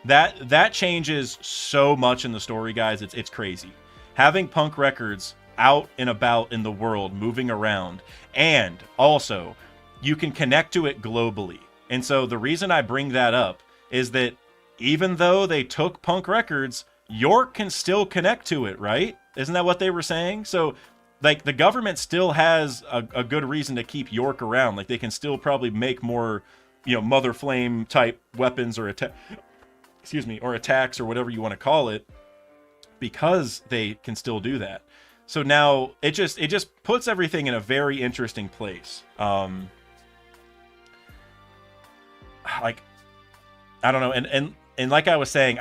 That changes so much in the story, guys. It's crazy. Having Punk Records out and about in the world, moving around, and also you can connect to it globally. And so the reason I bring that up is that even though they took Punk Records, York can still connect to it, right? Isn't that what they were saying? So, like, the government still has a good reason to keep York around. Like, they can still probably make more, you know, Mother Flame type weapons or attacks or whatever you want to call it, because they can still do that. So now it just puts everything in a very interesting place. Like, I don't know, and like I was saying,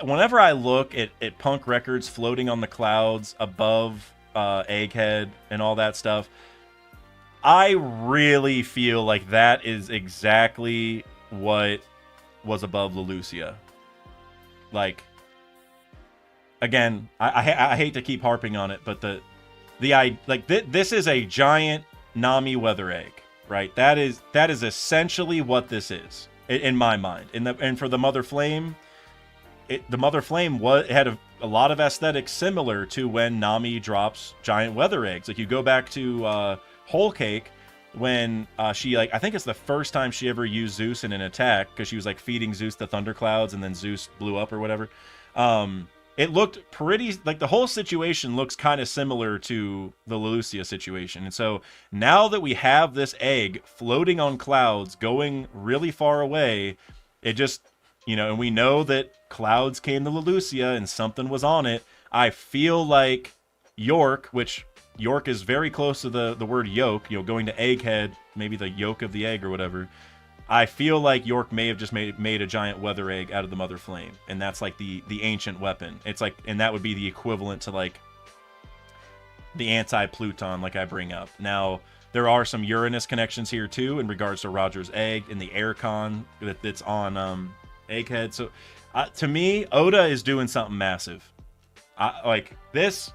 whenever I look at Punk Records floating on the clouds above Egghead and all that stuff, I really feel like that is exactly what was above Lelucia. Like, again, I hate to keep harping on it, but this is a giant Nami weather egg, right? That is essentially what this is in my mind. And for the Mother Flame, the Mother Flame had a lot of aesthetics similar to when Nami drops giant weather eggs. Like, you go back to Whole Cake when she, like, I think it's the first time she ever used Zeus in an attack, because she was like feeding Zeus the thunderclouds and then Zeus blew up or whatever. It looked pretty, like the whole situation looks kind of similar to the Lelucia situation. And so now that we have this egg floating on clouds going really far away, it just, and we know that clouds came to Lelucia and something was on it. I feel like York, which York is very close to the word yolk, going to egghead, maybe the yolk of the egg or whatever. I feel like York may have just made a giant weather egg out of the mother flame, and that's like the ancient weapon. It's like, and that would be the equivalent to like the anti-Pluton, like I bring up. Now, there are some Uranus connections here too in regards to Roger's egg and the aircon that's on Egghead. So, to me, Oda is doing something massive. Like this.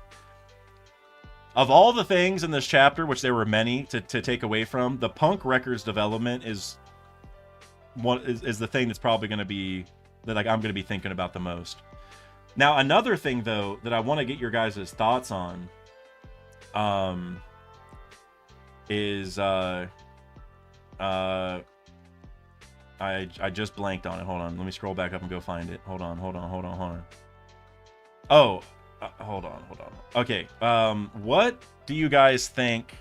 Of all the things in this chapter, which there were many to take away from, the Punk Records development is the thing that's probably going to be that like I'm going to be thinking about the most. Now, another thing though that I want to get your guys' thoughts on is I just blanked on it. Hold on, let me scroll back up and go find it. Hold on. Oh, hold on. Okay, what do you guys think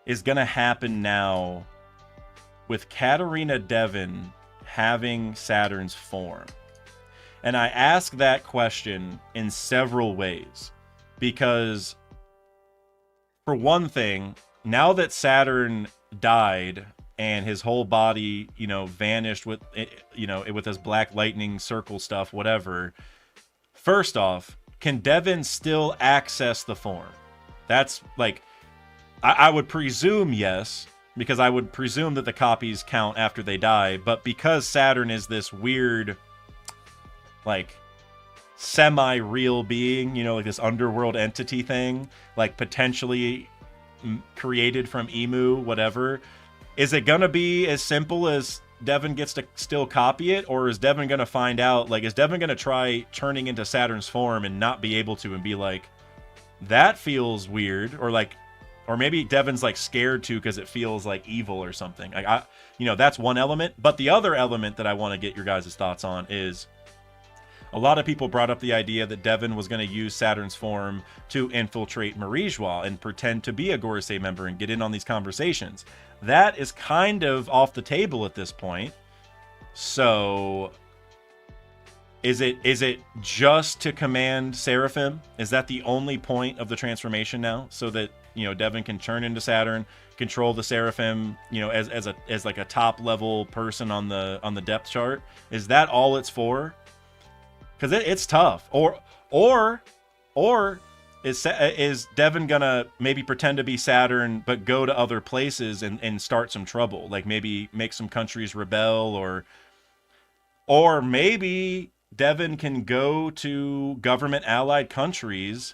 is going to happen now with Katarina Devon having Saturn's form? And I ask that question in several ways. Because, for one thing, now that Saturn died and his whole body, vanished with, with his black lightning circle stuff, whatever. First off, can Devon still access the form? That's, like, I would presume yes. Because I would presume that the copies count after they die, but because Saturn is this weird, like, semi-real being, like this underworld entity thing, like potentially created from Emu, whatever, is it gonna be as simple as Devon gets to still copy it, or is Devon gonna find out, like, is Devon gonna try turning into Saturn's form and not be able to and be like, that feels weird, or maybe Devon's like scared to because it feels like evil or something. Like that's one element. But the other element that I want to get your guys' thoughts on is a lot of people brought up the idea that Devon was going to use Saturn's form to infiltrate Marijois and pretend to be a Gorosei member and get in on these conversations. That is kind of off the table at this point. So is it just to command Seraphim? Is that the only point of the transformation now? So that Devon can turn into Saturn, control the Seraphim, as like a top level person on the depth chart. Is that all it's for? Because it's tough. Or is Devon gonna maybe pretend to be Saturn but go to other places and start some trouble? Like maybe make some countries rebel, or maybe Devon can go to government allied countries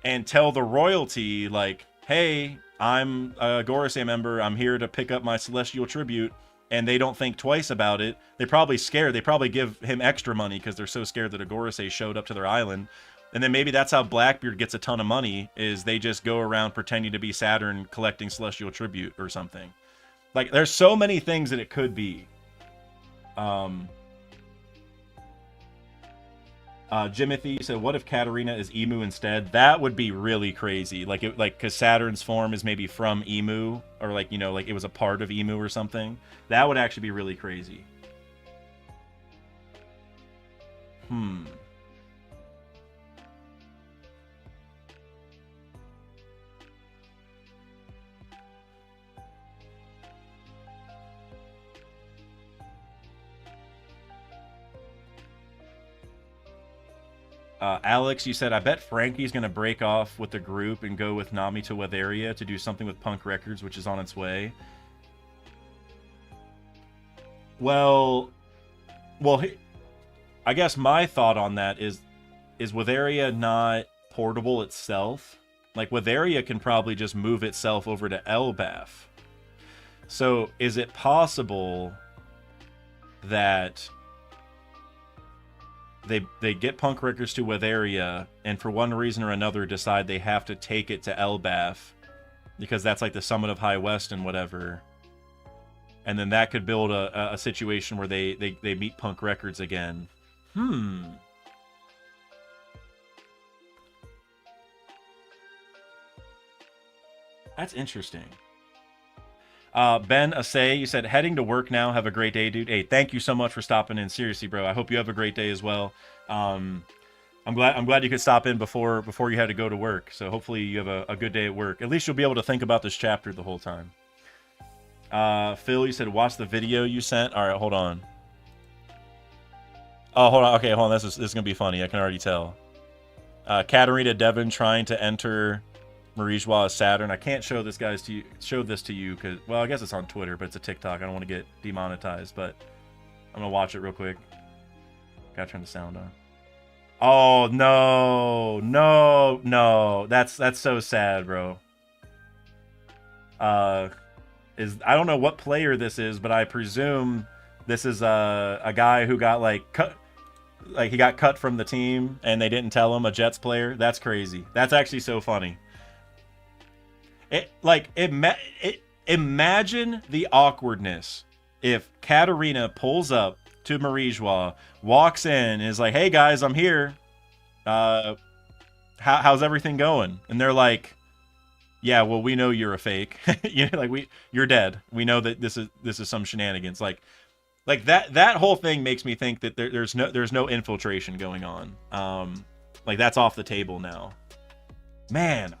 and tell the royalty, like, hey, I'm a Gorosei member, I'm here to pick up my celestial tribute, and they don't think twice about it. They're probably scared. They probably give him extra money because they're so scared that a Gorosei showed up to their island. And then maybe that's how Blackbeard gets a ton of money, is they just go around pretending to be Saturn collecting celestial tribute or something. Like, there's so many things that it could be. Jimothy said, what if Katarina is Emu instead? That would be really crazy. Because Saturn's form is maybe from Emu, or like it was a part of Emu or something. That would actually be really crazy. Alex, you said, I bet Frankie's going to break off with the group and go with Nami to Weatheria to do something with Punk Records, which is on its way. Well, I guess my thought on that is Weatheria not portable itself? Like, Weatheria can probably just move itself over to Elbaf. So, is it possible that they get Punk Records to Weatheria, and for one reason or another decide they have to take it to Elbaf, because that's like the summit of High West and whatever. And then that could build a situation where they meet Punk Records again. That's interesting. Ben Asay, you said heading to work now. Have a great day, dude. Hey, thank you so much for stopping in. Seriously, bro. I hope you have a great day as well. Um, I'm glad you could stop in before you had to go to work. So hopefully you have a good day at work. At least you'll be able to think about this chapter the whole time. Phil, you said watch the video you sent. All right, hold on. Oh, hold on. Okay, hold on. This is gonna be funny. I can already tell. Katarina Devon trying to enter Marie-Joie Saturn. I can't show this to you because, well, I guess it's on Twitter, but it's a TikTok. I don't want to get demonetized, but I'm gonna watch it real quick. Gotta turn the sound on. Oh no, no, no! That's so sad, bro. I don't know what player this is, but I presume this is a guy who got cut. Like he got cut from the team and they didn't tell him, a Jets player. That's crazy. That's actually so funny. Imagine the awkwardness if Katarina pulls up to Marie-Joie, walks in, and is like, "Hey guys, I'm here. How's everything going?" And they're like, "Yeah, well, we know you're a fake. You're dead. We know that this is some shenanigans." Like that whole thing makes me think that there's no infiltration going on. Like that's off the table now. Man,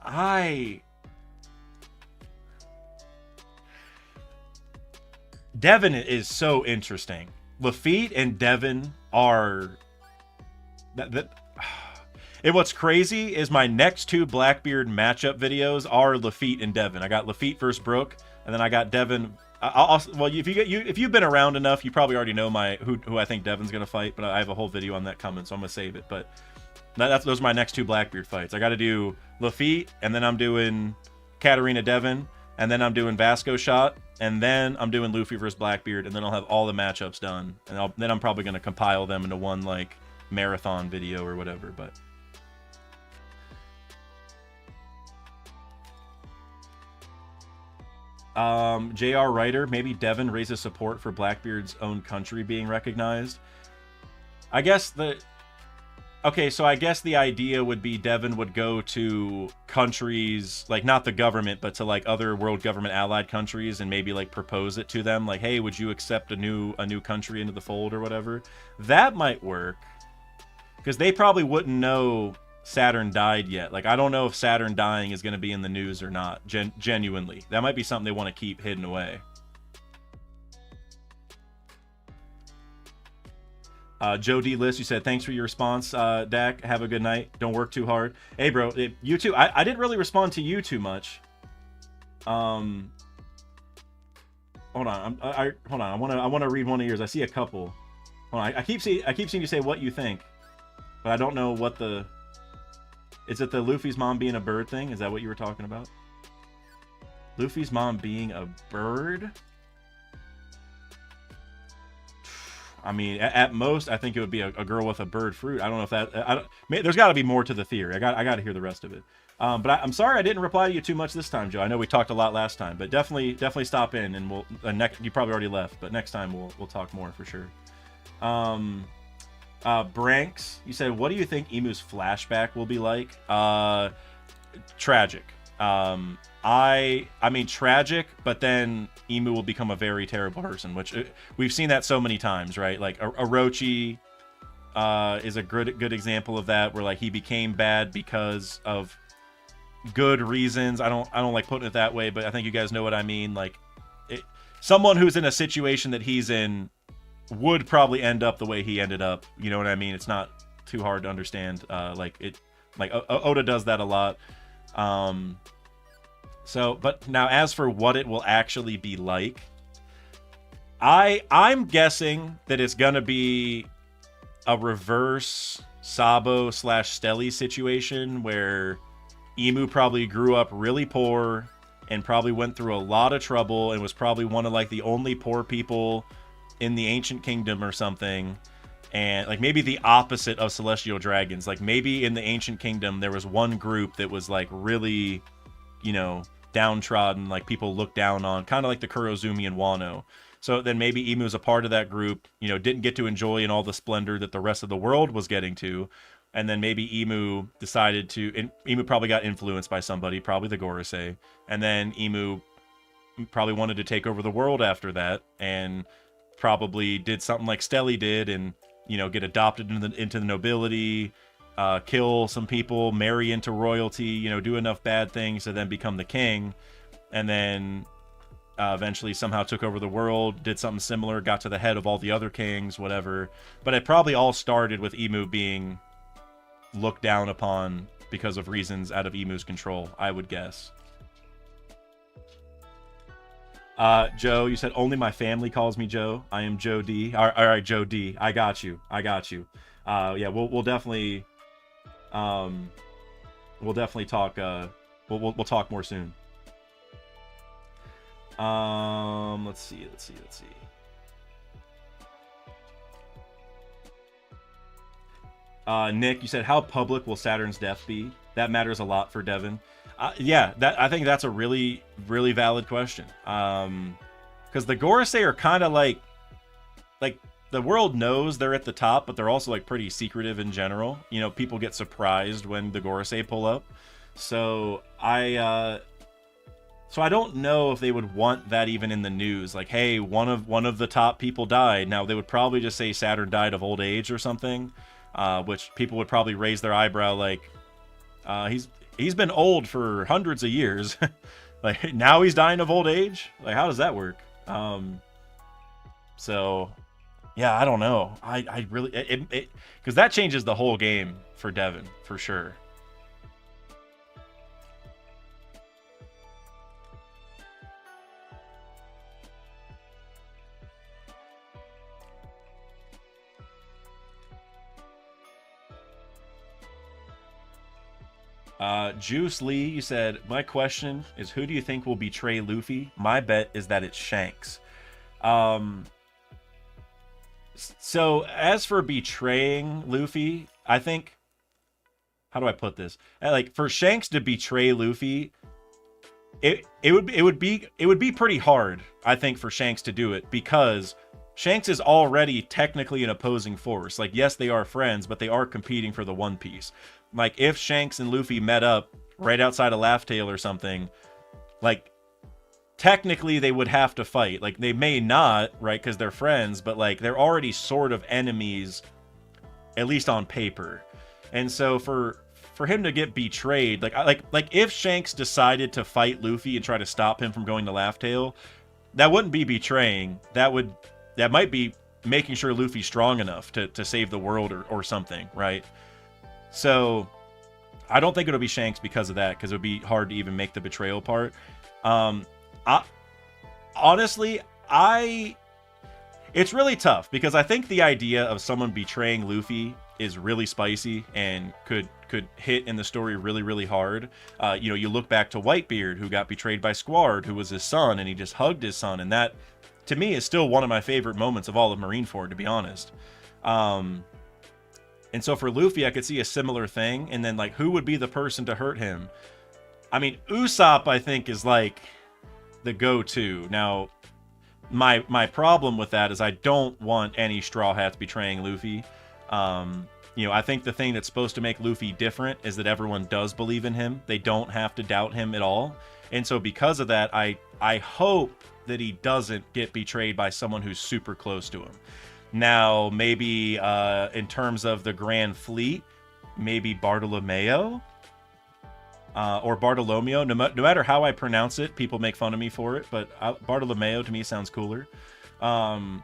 Devin is so interesting. Lafitte and Devin are and what's crazy is my next two Blackbeard matchup videos are Lafitte and Devin. I got Lafitte versus Brooke, and then I got Devin. Well, if you've been around enough, you probably already know who I think Devin's gonna fight. But I have a whole video on that coming, so I'm gonna save it. But those are my next two Blackbeard fights. I got to do Lafitte, and then I'm doing Katarina Devin, and then I'm doing Vasco Shot, and then I'm doing Luffy versus Blackbeard, and then I'll have all the matchups done, and then I'm probably gonna compile them into one like marathon video or whatever. But JR Writer, maybe Devin raises support for Blackbeard's own country being recognized. I guess the idea would be Devin would go to countries, like not the government, but to like other world government allied countries and maybe like propose it to them, like, "Hey, would you accept a new country into the fold or whatever?" That might work, because they probably wouldn't know Saturn died yet. Like, I don't know if Saturn dying is going to be in the news or not. Genuinely, that might be something they want to keep hidden away. Joe D. List, you said, "Thanks for your response, Dak. Have a good night. Don't work too hard." Hey, bro, you too. I didn't really respond to you too much. Hold on. Hold on. I want to read one of yours. I see a couple. Hold on. I keep seeing you say what you think, but I don't know what the. Is it the Luffy's mom being a bird thing? Is that what you were talking about? Luffy's mom being a bird? I mean, at most, I think it would be a girl with a bird fruit. I don't know if that. There's got to be more to the theory. I got to hear the rest of it. But I'm sorry I didn't reply to you too much this time, Joe. I know we talked a lot last time, but definitely stop in, and we'll. You probably already left, but next time we'll talk more for sure. Branks, you said, "What do you think Emu's flashback will be like?" Tragic. I mean tragic, but then Emu will become a very terrible person, which we've seen that so many times, right? Like Orochi is a good example of that, where like he became bad because of good reasons. I don't like putting it that way, but I think you guys know what I mean. Like someone who's in a situation that he's in would probably end up the way he ended up. You know what I mean? It's not too hard to understand. Oda does that a lot. But now as for what it will actually be like, I'm guessing that it's gonna be a reverse Sabo / Stelly situation where Emu probably grew up really poor and probably went through a lot of trouble and was probably one of like the only poor people in the ancient kingdom or something. And like maybe the opposite of celestial dragons. Like maybe in the ancient kingdom there was one group that was like really, downtrodden, like people looked down on, kind of like the Kurozumi and Wano. So then maybe Emu's a part of that group, didn't get to enjoy in all the splendor that the rest of the world was getting to, and then maybe Emu decided to. Emu probably got influenced by somebody, probably the Gorosei, and then Emu probably wanted to take over the world after that, and probably did something like Stelly did, and get adopted into the nobility, kill some people, marry into royalty, do enough bad things to then become the king, and then eventually somehow took over the world, did something similar, got to the head of all the other kings, whatever. But it probably all started with Emu being looked down upon because of reasons out of Emu's control, I would guess. Joe, you said only my family calls me Joe. I am Joe D. All right, Joe D. I got you. Yeah, we'll definitely talk. We'll talk more soon. Let's see. Nick, you said how public will Saturn's death be? That matters a lot for Devin. Yeah, I think that's a really, really valid question. Because the Gorosei are kind of like the world knows they're at the top, but they're also like pretty secretive in general. People get surprised when the Gorosei pull up. So I don't know if they would want that even in the news. Like, hey, one of the top people died. Now they would probably just say Saturn died of old age or something, which people would probably raise their eyebrow like, he's been old for hundreds of years. Like, now he's dying of old age? Like, how does that work? So, yeah, I don't know. I really... because that changes the whole game for Devin, for sure. Juice Lee, you said, my question is, who do you think will betray Luffy? My bet is that it's Shanks. So as for betraying Luffy, I think, how do I put this? Like, for Shanks to betray Luffy, it would be pretty hard, I think, for Shanks to do it, because Shanks is already technically an opposing force. Like, yes, they are friends, but they are competing for the One Piece. Like, if Shanks and Luffy met up right outside of Laugh Tale or something, like, technically they would have to fight. Like, they may not, right, because they're friends, but, like, they're already sort of enemies, at least on paper. And so for him to get betrayed, like if Shanks decided to fight Luffy and try to stop him from going to Laugh Tale, that wouldn't be betraying. That might be making sure Luffy's strong enough to save the world or something, right? So I don't think it'll be Shanks because of that, because it would be hard to even make the betrayal part. Honestly, it's really tough, because I think the idea of someone betraying Luffy is really spicy and could hit in the story really, really hard. You look back to Whitebeard, who got betrayed by Squard, who was his son, and he just hugged his son, and that, to me, is still one of my favorite moments of all of Marineford, to be honest. And so for Luffy, I could see a similar thing. And then, like, who would be the person to hurt him? I mean, Usopp, I think, is, like, the go-to. Now, my problem with that is I don't want any Straw Hats betraying Luffy. I think the thing that's supposed to make Luffy different is that everyone does believe in him. They don't have to doubt him at all. And so because of that, I hope that he doesn't get betrayed by someone who's super close to him. Now, maybe in terms of the Grand Fleet, maybe Bartolomeo or Bartolomeo. No matter how I pronounce it, people make fun of me for it, but Bartolomeo to me sounds cooler. But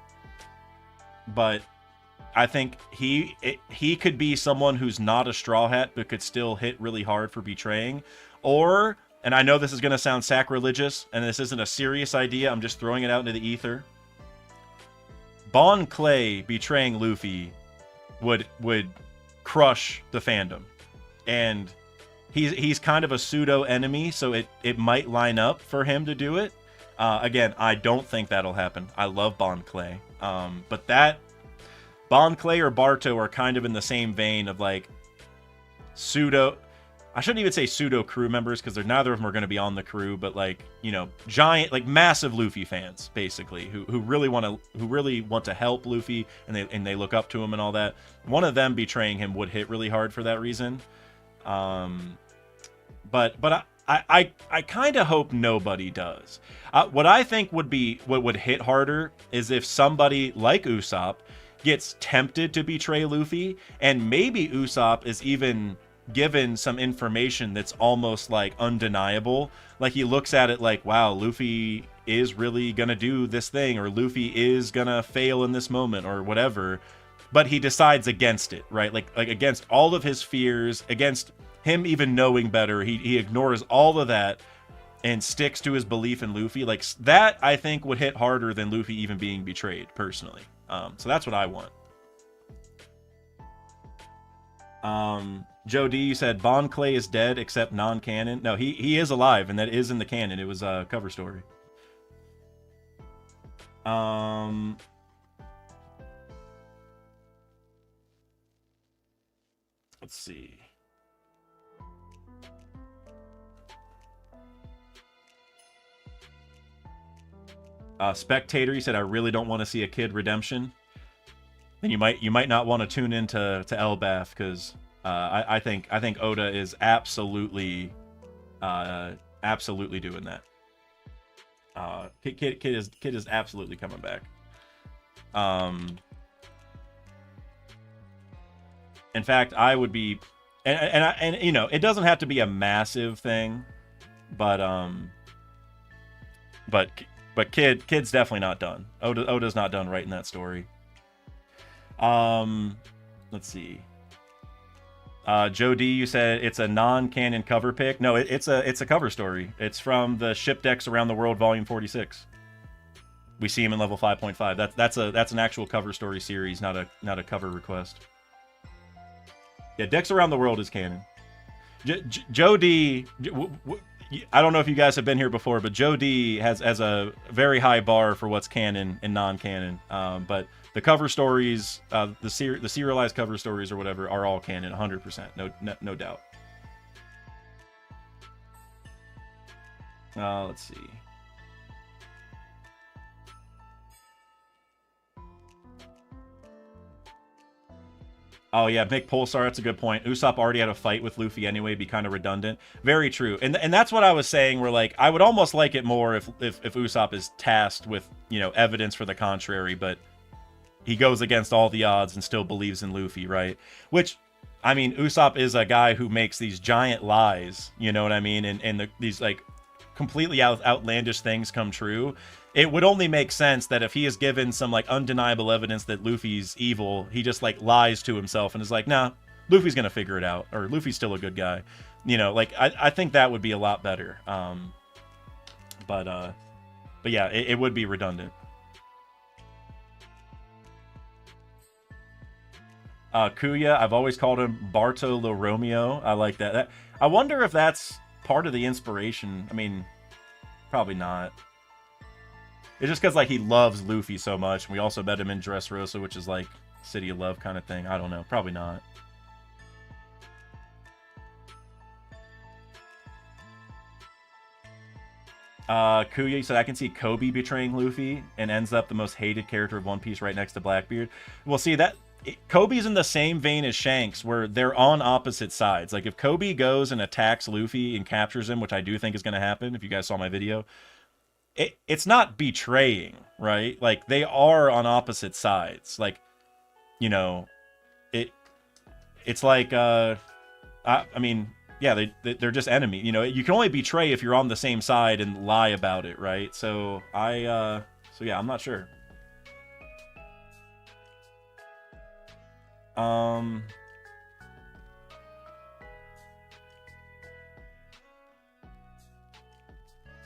I think he could be someone who's not a Straw Hat but could still hit really hard for betraying. Or, and I know this is going to sound sacrilegious, and this isn't a serious idea, I'm just throwing it out into the ether. Bon Clay betraying Luffy would crush the fandom, and he's kind of a pseudo enemy, so it might line up for him to do it. Again, I don't think that'll happen. I love Bon Clay, but that Bon Clay or Barto are kind of in the same vein of like pseudo. I shouldn't even say pseudo crew members because neither of them are going to be on the crew, but like, you know, giant, like massive Luffy fans, basically, who really want to help Luffy, and they look up to him and all that. One of them betraying him would hit really hard for that reason. But I kind of hope nobody does. What I think would hit harder is if somebody like Usopp gets tempted to betray Luffy, and maybe Usopp is even given some information that's almost like undeniable. Like he looks at it like, wow, Luffy is really gonna do this thing, or Luffy is gonna fail in this moment, or whatever. But he decides against it, right? Like against all of his fears, against him even knowing better. He ignores all of that and sticks to his belief in Luffy. Like that, I think would hit harder than Luffy even being betrayed, personally. So that's what I want. Joe D, you said Bon Clay is dead except non-canon. No, he is alive, and that is in the canon. It was a cover story. Let's see. Spectator, you said I really don't want to see a kid redemption. Then you might not want to tune into Elbaf, because I think Oda is absolutely doing that. Kid is absolutely coming back. In fact, I would be, and you know, it doesn't have to be a massive thing, but Kid's definitely not done. Oda's not done writing that story. Let's see. Joe D, you said it's a non-canon cover pick. No, it's a cover story. It's from the Ship Decks Around the World, Volume 46. We see him in level 5.5. That's an actual cover story series, not a cover request. Yeah, Decks Around the World is canon. Joe D, I don't know if you guys have been here before, but Joe D has a very high bar for what's canon and non-canon. But the cover stories, the serialized cover stories or whatever, are all canon, 100%, no doubt. Let's see. Oh yeah, Mick Pulsar, that's a good point. Usopp already had a fight with Luffy anyway, be kind of redundant. Very true. And that's what I was saying, where like I would almost like it more if Usopp is tasked with, you know, evidence for the contrary, but he goes against all the odds and still believes in Luffy, right? Which, I mean, Usopp is a guy who makes these giant lies, you know what I mean? And these like completely outlandish things come true. It would only make sense that if he is given some like undeniable evidence that Luffy's evil, he just like lies to himself and is like, nah, Luffy's gonna figure it out, or Luffy's still a good guy. You know, like I think that would be a lot better. But yeah, it would be redundant. Kuya, I've always called him Bartolo Romeo. I like that. I wonder if that's part of the inspiration. I mean, probably not. It's just because like he loves Luffy so much. We also met him in Dressrosa, which is like City of Love kind of thing. I don't know. Probably not. Kuya said, I can see Kobe betraying Luffy and ends up the most hated character of One Piece right next to Blackbeard. Well, see, Kobe's in the same vein as Shanks, where they're on opposite sides. Like if Kobe goes and attacks Luffy and captures him, which I do think is going to happen, if you guys saw my video, it's not betraying, right? Like they are on opposite sides. Like, you know, it's like I mean, yeah, they're just enemy. You know, you can only betray if you're on the same side and lie about it, right? So yeah, I'm not sure.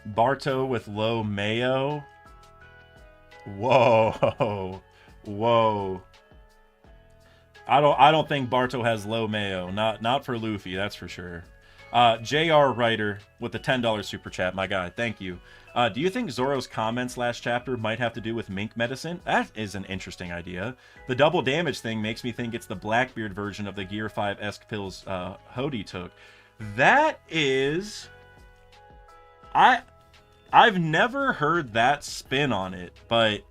Barto with low mayo. Whoa. I don't think Barto has low mayo. Not for Luffy, that's for sure. JR Writer with the $10 super chat, my guy. Thank you. Do you think Zoro's comments last chapter might have to do with mink medicine? That is an interesting idea. The double damage thing makes me think it's the Blackbeard version of the Gear 5-esque pills Hody took. That is, I've never heard that spin on it, but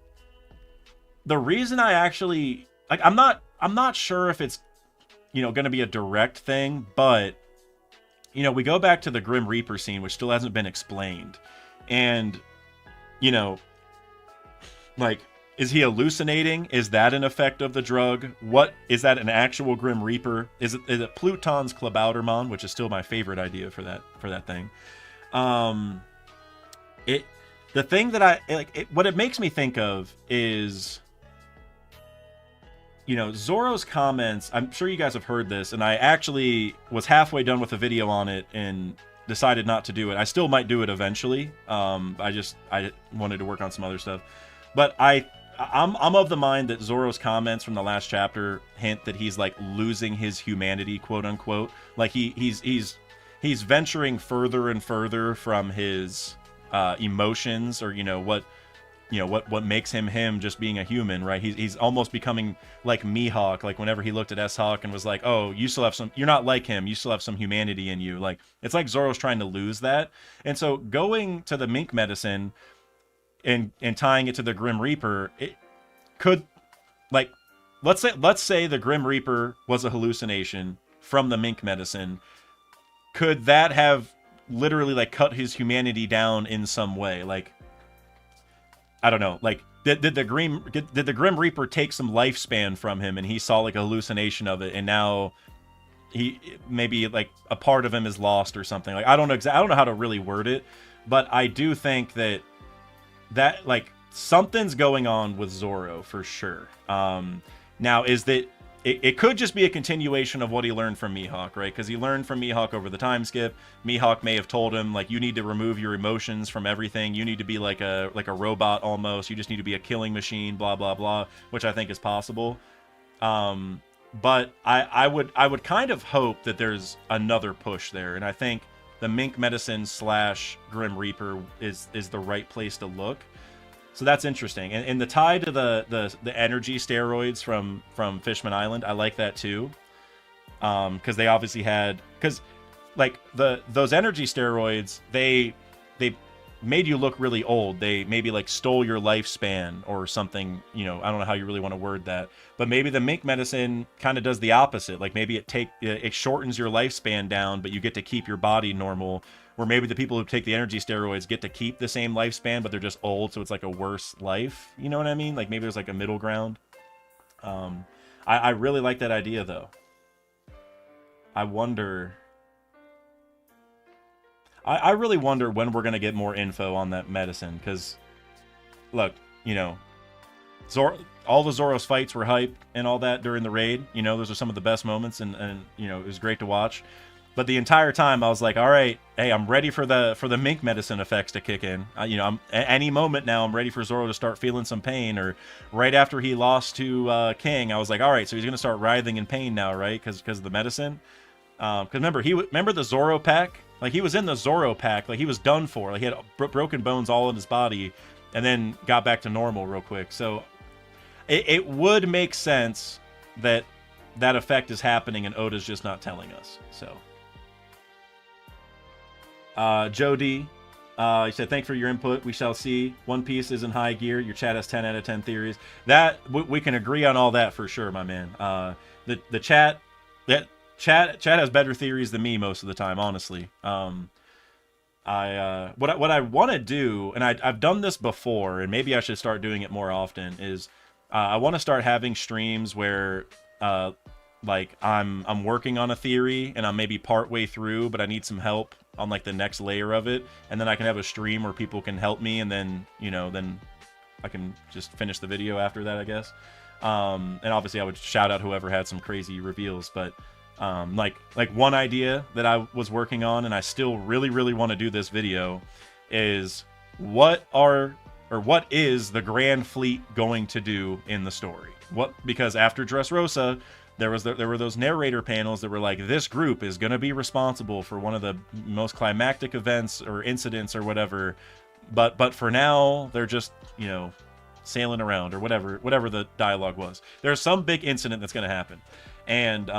the reason I actually like I'm not sure if it's going to be a direct thing, but we go back to the Grim Reaper scene, which still hasn't been explained, and you know like, is he hallucinating? Is that an effect of the drug? What is that, an actual Grim Reaper? Is it Pluton's Klabautermann, which is still my favorite idea for that thing. It the thing that I like, what it makes me think of is, Zoro's comments. I'm sure you guys have heard this, and I actually was halfway done with a video on it and decided not to do it. I still might do it eventually. I wanted to work on some other stuff, but I'm of the mind that Zoro's comments from the last chapter hint that he's like losing his humanity, quote unquote. Like he's venturing further and further from his emotions, or what makes him just being a human, right? He's almost becoming like Mihawk, like whenever he looked at S-Hawk and was like, oh, you still have you're not like him, you still have some humanity in you. Like, it's like Zoro's trying to lose that. And so going to the mink medicine and tying it to the Grim Reaper, it could, like, let's say the Grim Reaper was a hallucination from the mink medicine. Could that have literally like cut his humanity down in some way? Like, I don't know. Like, did the Grim Reaper take some lifespan from him, and he saw like a hallucination of it, and now he maybe like a part of him is lost or something? Like, I don't know I don't know how to really word it, but I do think that like something's going on with Zoro for sure. Now, is that it could just be a continuation of what he learned from Mihawk, right? Because he learned from Mihawk over the time skip. Mihawk may have told him, like, you need to remove your emotions from everything. You need to be like a robot almost. You just need to be a killing machine, blah, blah, blah, which I think is possible. But I would kind of hope that there's another push there. And I think the mink medicine / Grim Reaper is the right place to look. So that's interesting, and the tie to the energy steroids from Fishman Island, I like that too, because they obviously had, because like those energy steroids, they made you look really old. They maybe like stole your lifespan or something. I don't know how you really want to word that, but maybe the mink medicine kind of does the opposite. Like, maybe it shortens your lifespan down, but you get to keep your body normal. Or maybe the people who take the energy steroids get to keep the same lifespan, but they're just old, so it's like a worse life. You know what I mean? Like, maybe there's like a middle ground. I really like that idea, though. I wonder... I really wonder when we're going to get more info on that medicine, because, look, all the Zoro's fights were hype and all that during the raid. Those are some of the best moments, and it was great to watch. But the entire time I was like, all right, hey, I'm ready for the mink medicine effects to kick in. I'm any moment now, I'm ready for Zoro to start feeling some pain. Or right after he lost to King, I was like, all right, so he's gonna start writhing in pain now, right? Because of the medicine. Because remember the Zoro pack? Like, he was in the Zoro pack, like he was done for. Like, he had broken bones all in his body, and then got back to normal real quick. So it would make sense that effect is happening, and Oda's just not telling us. So. Joe D, he said, thanks for your input. We shall see. One Piece is in high gear. Your chat has 10 out of 10 theories. That we can agree on all that for sure, my man. The chat has better theories than me most of the time, honestly. What I want to do, and I've done this before, and maybe I should start doing it more often, is I want to start having streams where like I'm working on a theory and I'm maybe part way through, but I need some help on like the next layer of it, and then I can have a stream where people can help me, and then then I can just finish the video after that, I guess. And obviously I would shout out whoever had some crazy reveals, but like one idea that I was working on, and I still really want to do this video, is what is the Grand Fleet going to do in the story? Because after Dressrosa, there were those narrator panels that were like, this group is going to be responsible for one of the most climactic events or incidents or whatever, but for now they're just sailing around, or whatever the dialogue was. There's some big incident that's going to happen, and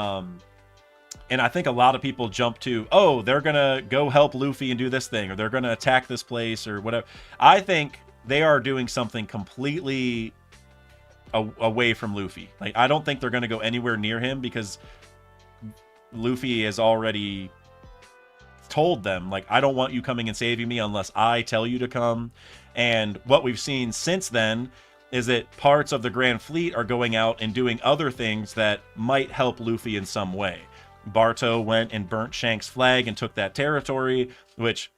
And I think a lot of people jump to, oh, they're going to go help Luffy and do this thing, or they're going to attack this place or whatever. I think they are doing something completely away from Luffy. Like, I don't think they're going to go anywhere near him because Luffy has already told them, like, I don't want you coming and saving me unless I tell you to come. And what we've seen since then is that parts of the Grand Fleet are going out and doing other things that might help Luffy in some way. Barto went and burnt Shanks' flag and took that territory, which,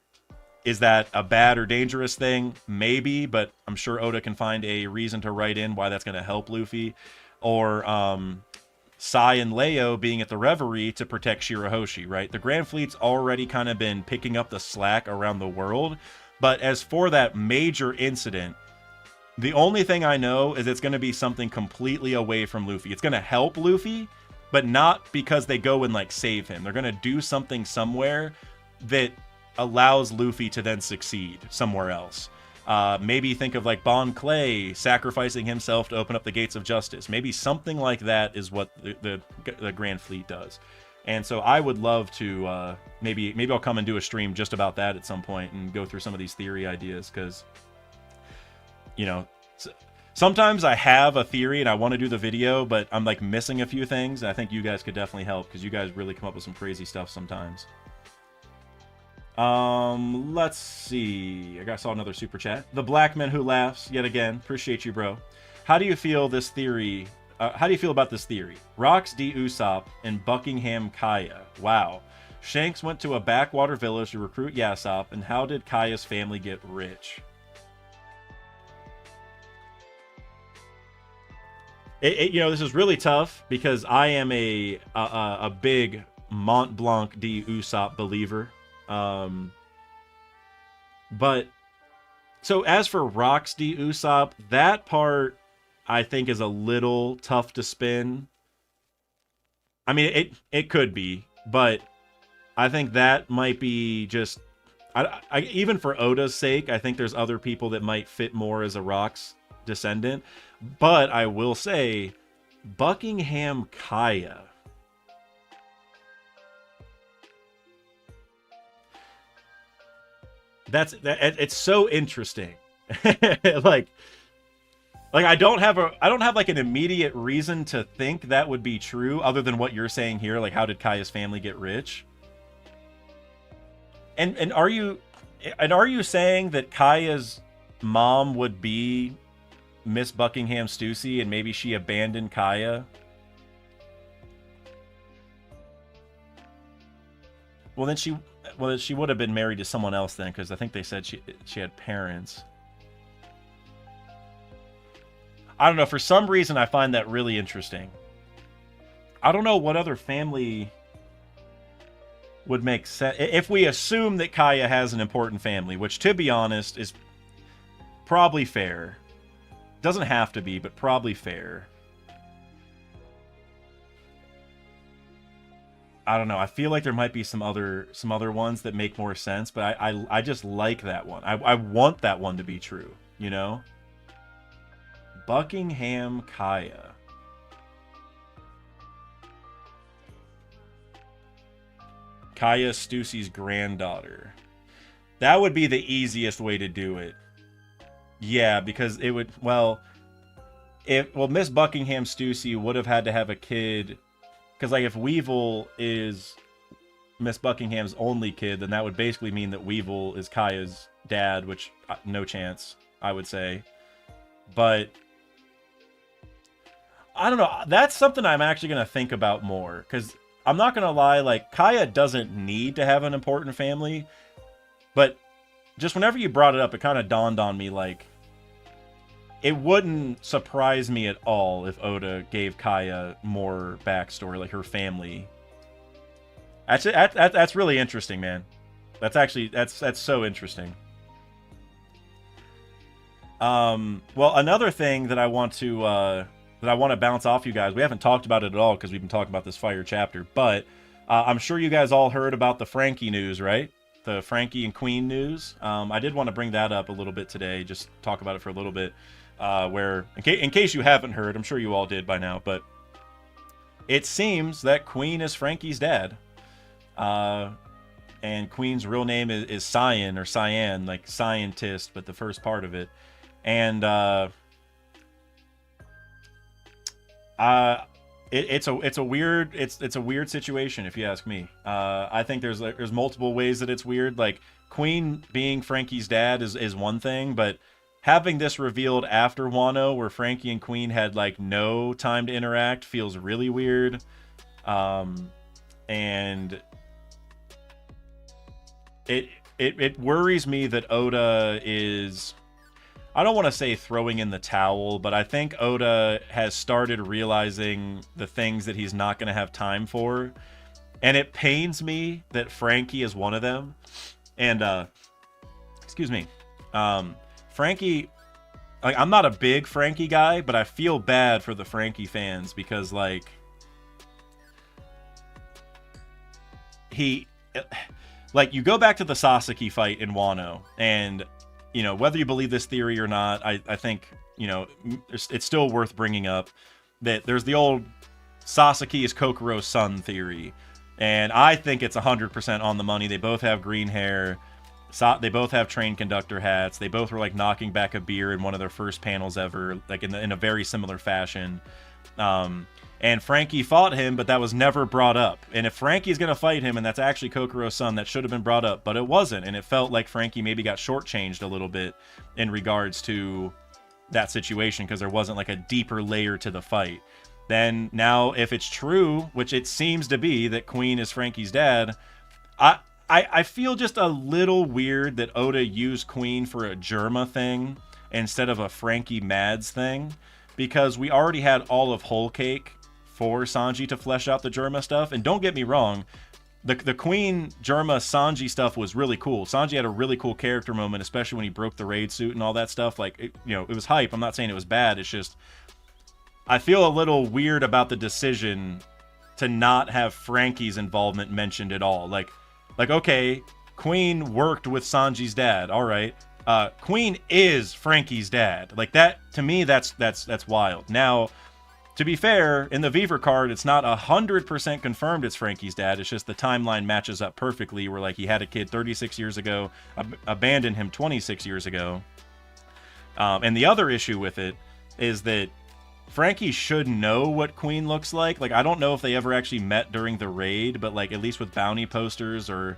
is that a bad or dangerous thing? Maybe, but I'm sure Oda can find a reason to write in why that's going to help Luffy. Or Sai and Leo being at the Reverie to protect Shirahoshi, right? The Grand Fleet's already kind of been picking up the slack around the world, but as for that major incident, the only thing I know is it's going to be something completely away from Luffy. It's going to help Luffy, but not because they go and, like, save him. They're going to do something somewhere that allows Luffy to then succeed somewhere else. Maybe think of, like, Bon Clay sacrificing himself to open up the gates of justice. Maybe something like that is what the Grand Fleet does. And so I would love to, maybe I'll come and do a stream just about that at some point and go through some of these theory ideas, because, you know, sometimes I have a theory and I want to do the video, but I'm, like, missing a few things. And I think you guys could definitely help, because you guys really come up with some crazy stuff sometimes. Let's see. I saw another super chat. The Black Man Who Laughs, yet again. Appreciate you, bro. How do you feel this theory? How do you feel about this theory? Rox D. Usopp and Buckingham Kaya. Wow. Shanks went to a backwater village to recruit Yasopp, and how did Kaya's family get rich? You know, this is really tough because I am a big Mont Blanc D. Usopp believer. But so as for Rox D. Usopp, that part I think is a little tough to spin. I mean, it could be, but I think that might be just, I even for Oda's sake, I think there's other people that might fit more as a Rox descendant. But I will say, Buckingham Kaya. It's so interesting. like I don't have like an immediate reason to think that would be true, other than what you're saying here. Like, how did Kaya's family get rich? And are you saying that Kaya's mom would be Miss Buckingham Stussy, and maybe she abandoned Kaya? Well, then she would have been married to someone else then, because I think they said she had parents. I don't know. For some reason, I find that really interesting. I don't know what other family would make sense if we assume that Kaya has an important family, which, to be honest, is probably fair. Doesn't have to be, but probably fair. I don't know. I feel like there might be some other ones that make more sense, but I just like that one. I want that one to be true, you know? Buckingham Kaya. Kaya Stussy's granddaughter. That would be the easiest way to do it. Yeah, because it would, Miss Buckingham Stussy would have had to have a kid, because, like, if Weevil is Miss Buckingham's only kid, then that would basically mean that Weevil is Kaya's dad, which, no chance, I would say. But I don't know. That's something I'm actually going to think about more, because I'm not going to lie, like, Kaya doesn't need to have an important family, but just whenever you brought it up, it kind of dawned on me, like, it wouldn't surprise me at all if Oda gave Kaya more backstory, like her family. That's really interesting, man. That's so interesting. Well, another thing that I want to bounce off you guys. We haven't talked about it at all because we've been talking about this fire chapter, but I'm sure you guys all heard about the Frankie news, right? The Frankie and Queen news. I did want to bring that up a little bit today, just talk about it for a little bit. Where, in case you haven't heard, I'm sure you all did by now, but it seems that Queen is Frankie's dad. And Queen's real name is Cyan, or Cyan, like scientist, but the first part of it. And it's a weird situation, if you ask me. I think there's multiple ways that it's weird. Like, Queen being Frankie's dad is one thing, but having this revealed after Wano, where Frankie and Queen had like no time to interact, feels really weird. And it worries me that Oda is, I don't want to say throwing in the towel, but I think Oda has started realizing the things that he's not going to have time for. And it pains me that Frankie is one of them. And, excuse me, Frankie, like, I'm not a big Frankie guy, but I feel bad for the Frankie fans because, like, you go back to the Sasaki fight in Wano, and, you know, whether you believe this theory or not, I think, you know, it's still worth bringing up that there's the old Sasaki is Kokuro's son theory. And I think it's 100% on the money. They both have green hair. They both have train conductor hats. They both were like knocking back a beer in one of their first panels ever, like in a very similar fashion. And Frankie fought him, but that was never brought up. And if Frankie's going to fight him, and that's actually Kokuro's son, that should have been brought up, but it wasn't. And it felt like Frankie maybe got shortchanged a little bit in regards to that situation because there wasn't like a deeper layer to the fight. Then now, if it's true, which it seems to be, that Queen is Frankie's dad, I feel just a little weird that Oda used Queen for a Germa thing instead of a Frankie Mads thing, because we already had all of Whole Cake for Sanji to flesh out the Germa stuff. And don't get me wrong, the Queen Germa Sanji stuff was really cool. Sanji had a really cool character moment, especially when he broke the raid suit and all that stuff. Like, it was hype. I'm not saying it was bad. It's just, I feel a little weird about the decision to not have Frankie's involvement mentioned at all. Like, okay, Queen worked with Sanji's dad. All right. Queen is Frankie's dad. Like, that, to me, that's wild. Now, to be fair, in the Beaver card, it's not 100% confirmed it's Frankie's dad. It's just the timeline matches up perfectly, where, like, he had a kid 36 years ago, abandoned him 26 years ago. And the other issue with it is that Frankie should know what Queen looks like. Like, I don't know if they ever actually met during the raid, but, like, at least with bounty posters or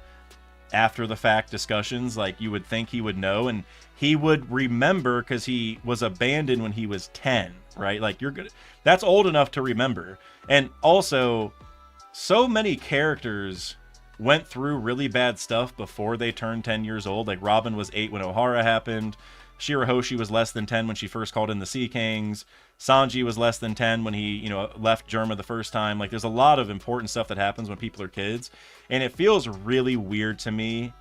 after the fact discussions, like, you would think he would know, and he would remember because he was abandoned when he was 10, right? Like, you're good. That's old enough to remember. And also, so many characters went through really bad stuff before they turned 10 years old. Like, Robin was 8 when Ohara happened. Shirahoshi was less than 10 when she first called in the Sea Kings. Sanji was less than 10 when he, left Germa the first time. Like, there's a lot of important stuff that happens when people are kids. And it feels really weird to me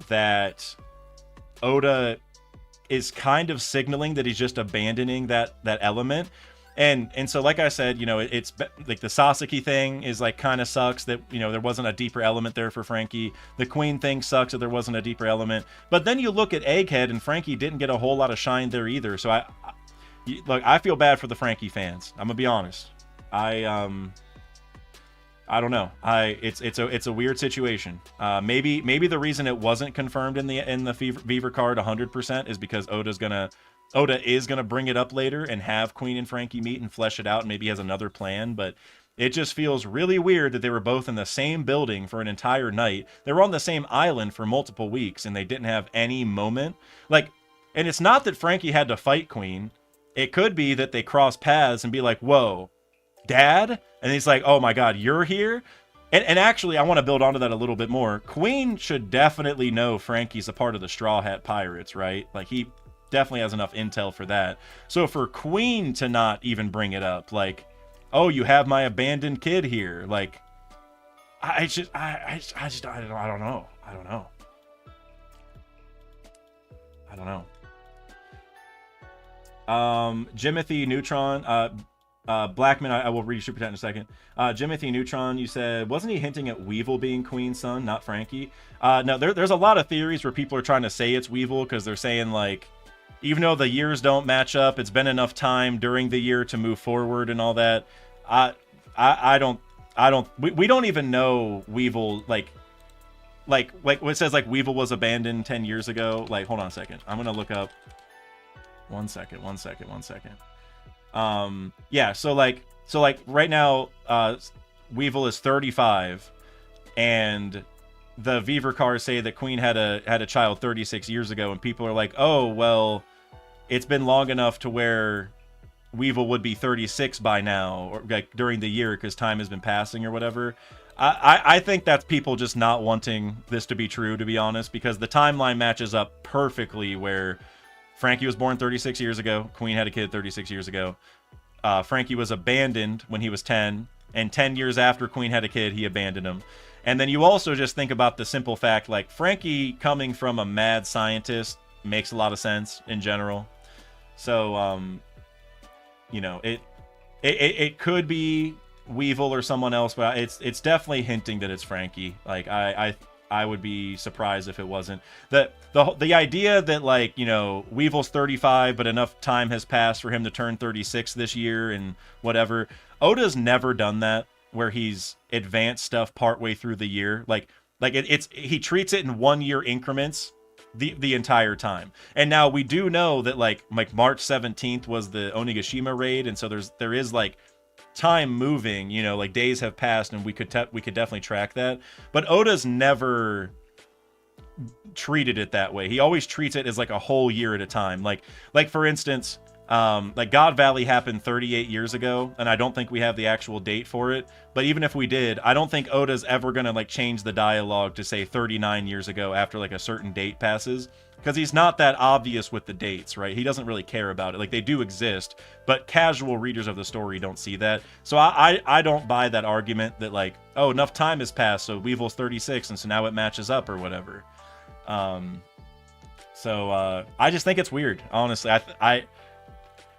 that Oda is kind of signaling that he's just abandoning that element. And so, like I said, it's like the Sasaki thing is like kind of sucks that, there wasn't a deeper element there for Frankie. The Queen thing sucks that there wasn't a deeper element. But then you look at Egghead, and Frankie didn't get a whole lot of shine there either. So I feel bad for the Frankie fans. I'm gonna be honest. I don't know. It's a weird situation. Maybe the reason it wasn't confirmed in the Beaver card 100% is because Oda is gonna bring it up later and have Queen and Frankie meet and flesh it out, and maybe he has another plan. But it just feels really weird that they were both in the same building for an entire night. They were on the same island for multiple weeks, and they didn't have any moment. Like, and it's not that Frankie had to fight Queen. It could be that they cross paths and be like, whoa, Dad? And he's like, oh my God, you're here? And actually, I want to build onto that a little bit more. Queen should definitely know Frankie's a part of the Straw Hat Pirates, right? Like, he definitely has enough intel for that. So for Queen to not even bring it up, like, oh, you have my abandoned kid here. Like, I don't know. Jimothy Neutron, Blackman, I will read your super chat in a second. Jimothy Neutron, you said, wasn't he hinting at Weevil being Queen's son, not Frankie? No, there's a lot of theories where people are trying to say it's Weevil because they're saying, like, even though the years don't match up, it's been enough time during the year to move forward and all that. we don't even know Weevil, like what it says, like Weevil was abandoned 10 years ago. Like, hold on a second. I'm going to look up. One second. Yeah, so like right now, Weevil is 35, and the Beaver cars say that Queen had a child 36 years ago, and people are like, oh, well, it's been long enough to where Weevil would be 36 by now, or like during the year, because time has been passing or whatever. I think that's people just not wanting this to be true, to be honest, because the timeline matches up perfectly where Frankie was born 36 years ago, Queen had a kid 36 years ago. Frankie was abandoned when he was 10, and 10 years after Queen had a kid, he abandoned him. And then you also just think about the simple fact, like, Frankie coming from a mad scientist makes a lot of sense in general. So, you know, it could be Weevil or someone else, but it's definitely hinting that it's Frankie. Like, I would be surprised if it wasn't. The idea that, like, you know, Weevil's 35, but enough time has passed for him to turn 36 this year and whatever. Oda's never done that, where he's advanced stuff partway through the year. Like he treats it in 1 year increments the entire time. And now we do know that like March 17th was the Onigashima raid, and so there is like time moving, you know, like days have passed, and we could definitely track that. But Oda's never treated it that way. He always treats it as like a whole year at a time. Like for instance, like God Valley happened 38 years ago, and I don't think we have the actual date for it. But even if we did, I don't think Oda's ever gonna like change the dialogue to say 39 years ago after like a certain date passes, because he's not that obvious with the dates, right? He doesn't really care about it. Like, they do exist, but casual readers of the story don't see that. So I don't buy that argument that like, oh, enough time has passed, so Weevil's 36, and so now it matches up or whatever. So I just think it's weird, honestly.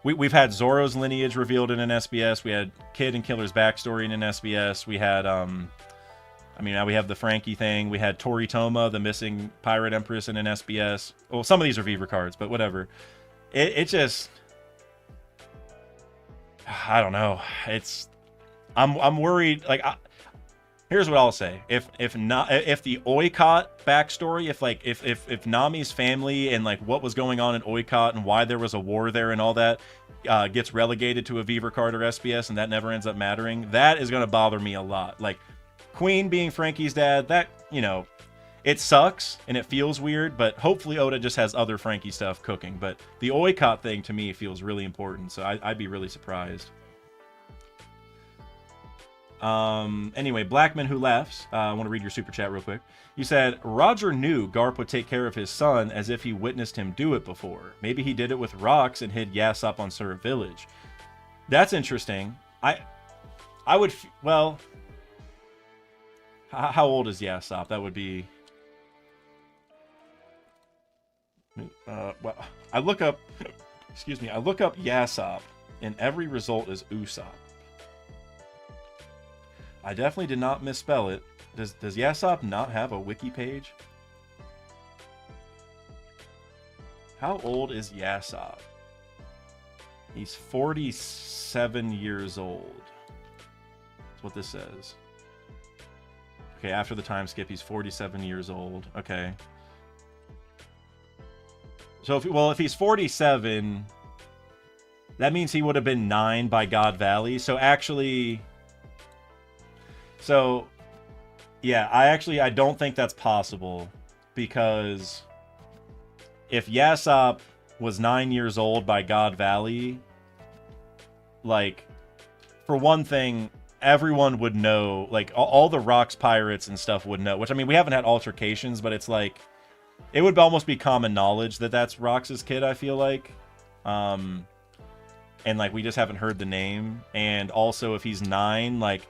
We've had Zoro's lineage revealed in an SBS. We had Kid and Killer's backstory in an SBS. We had, I mean, now we have the Frankie thing. We had Toritoma, the missing pirate empress, in an SBS. Well, some of these are Beaver cards, but whatever. It just, I don't know. I'm worried. Like, here's what I'll say: if the Oikot backstory, if Nami's family and like what was going on in Oikot and why there was a war there and all that gets relegated to a Beaver card or SBS, and that never ends up mattering, that is going to bother me a lot. Like, Queen being Frankie's dad, that, you know, it sucks and it feels weird, but hopefully Oda just has other Frankie stuff cooking. But the Oikot thing to me feels really important, so I'd be really surprised. Anyway, Blackman Who Laughs, I want to read your super chat real quick. You said, Roger knew Garp would take care of his son as if he witnessed him do it before. Maybe he did it with rocks and hid Yasop on Sur Village. That's interesting. I would, well, how old is Yasop? That would be, well, I look up, excuse me, I look up Yasop, and every result is Usopp. I definitely did not misspell it. Does Yasop not have a wiki page? How old is Yasop? He's 47 years old. That's what this says. Okay, after the time skip, he's 47 years old. Okay. So, if he's 47, that means he would have been 9 by God Valley. So, actually... So, yeah, I don't think that's possible, because if Yasop was 9 years old by God Valley, like, for one thing, everyone would know, like, all the Rocks pirates and stuff would know, which, I mean, we haven't had altercations, but it's like, it would almost be common knowledge that that's Rocks' kid, I feel like. And, like, we just haven't heard the name. And also, if he's 9, like...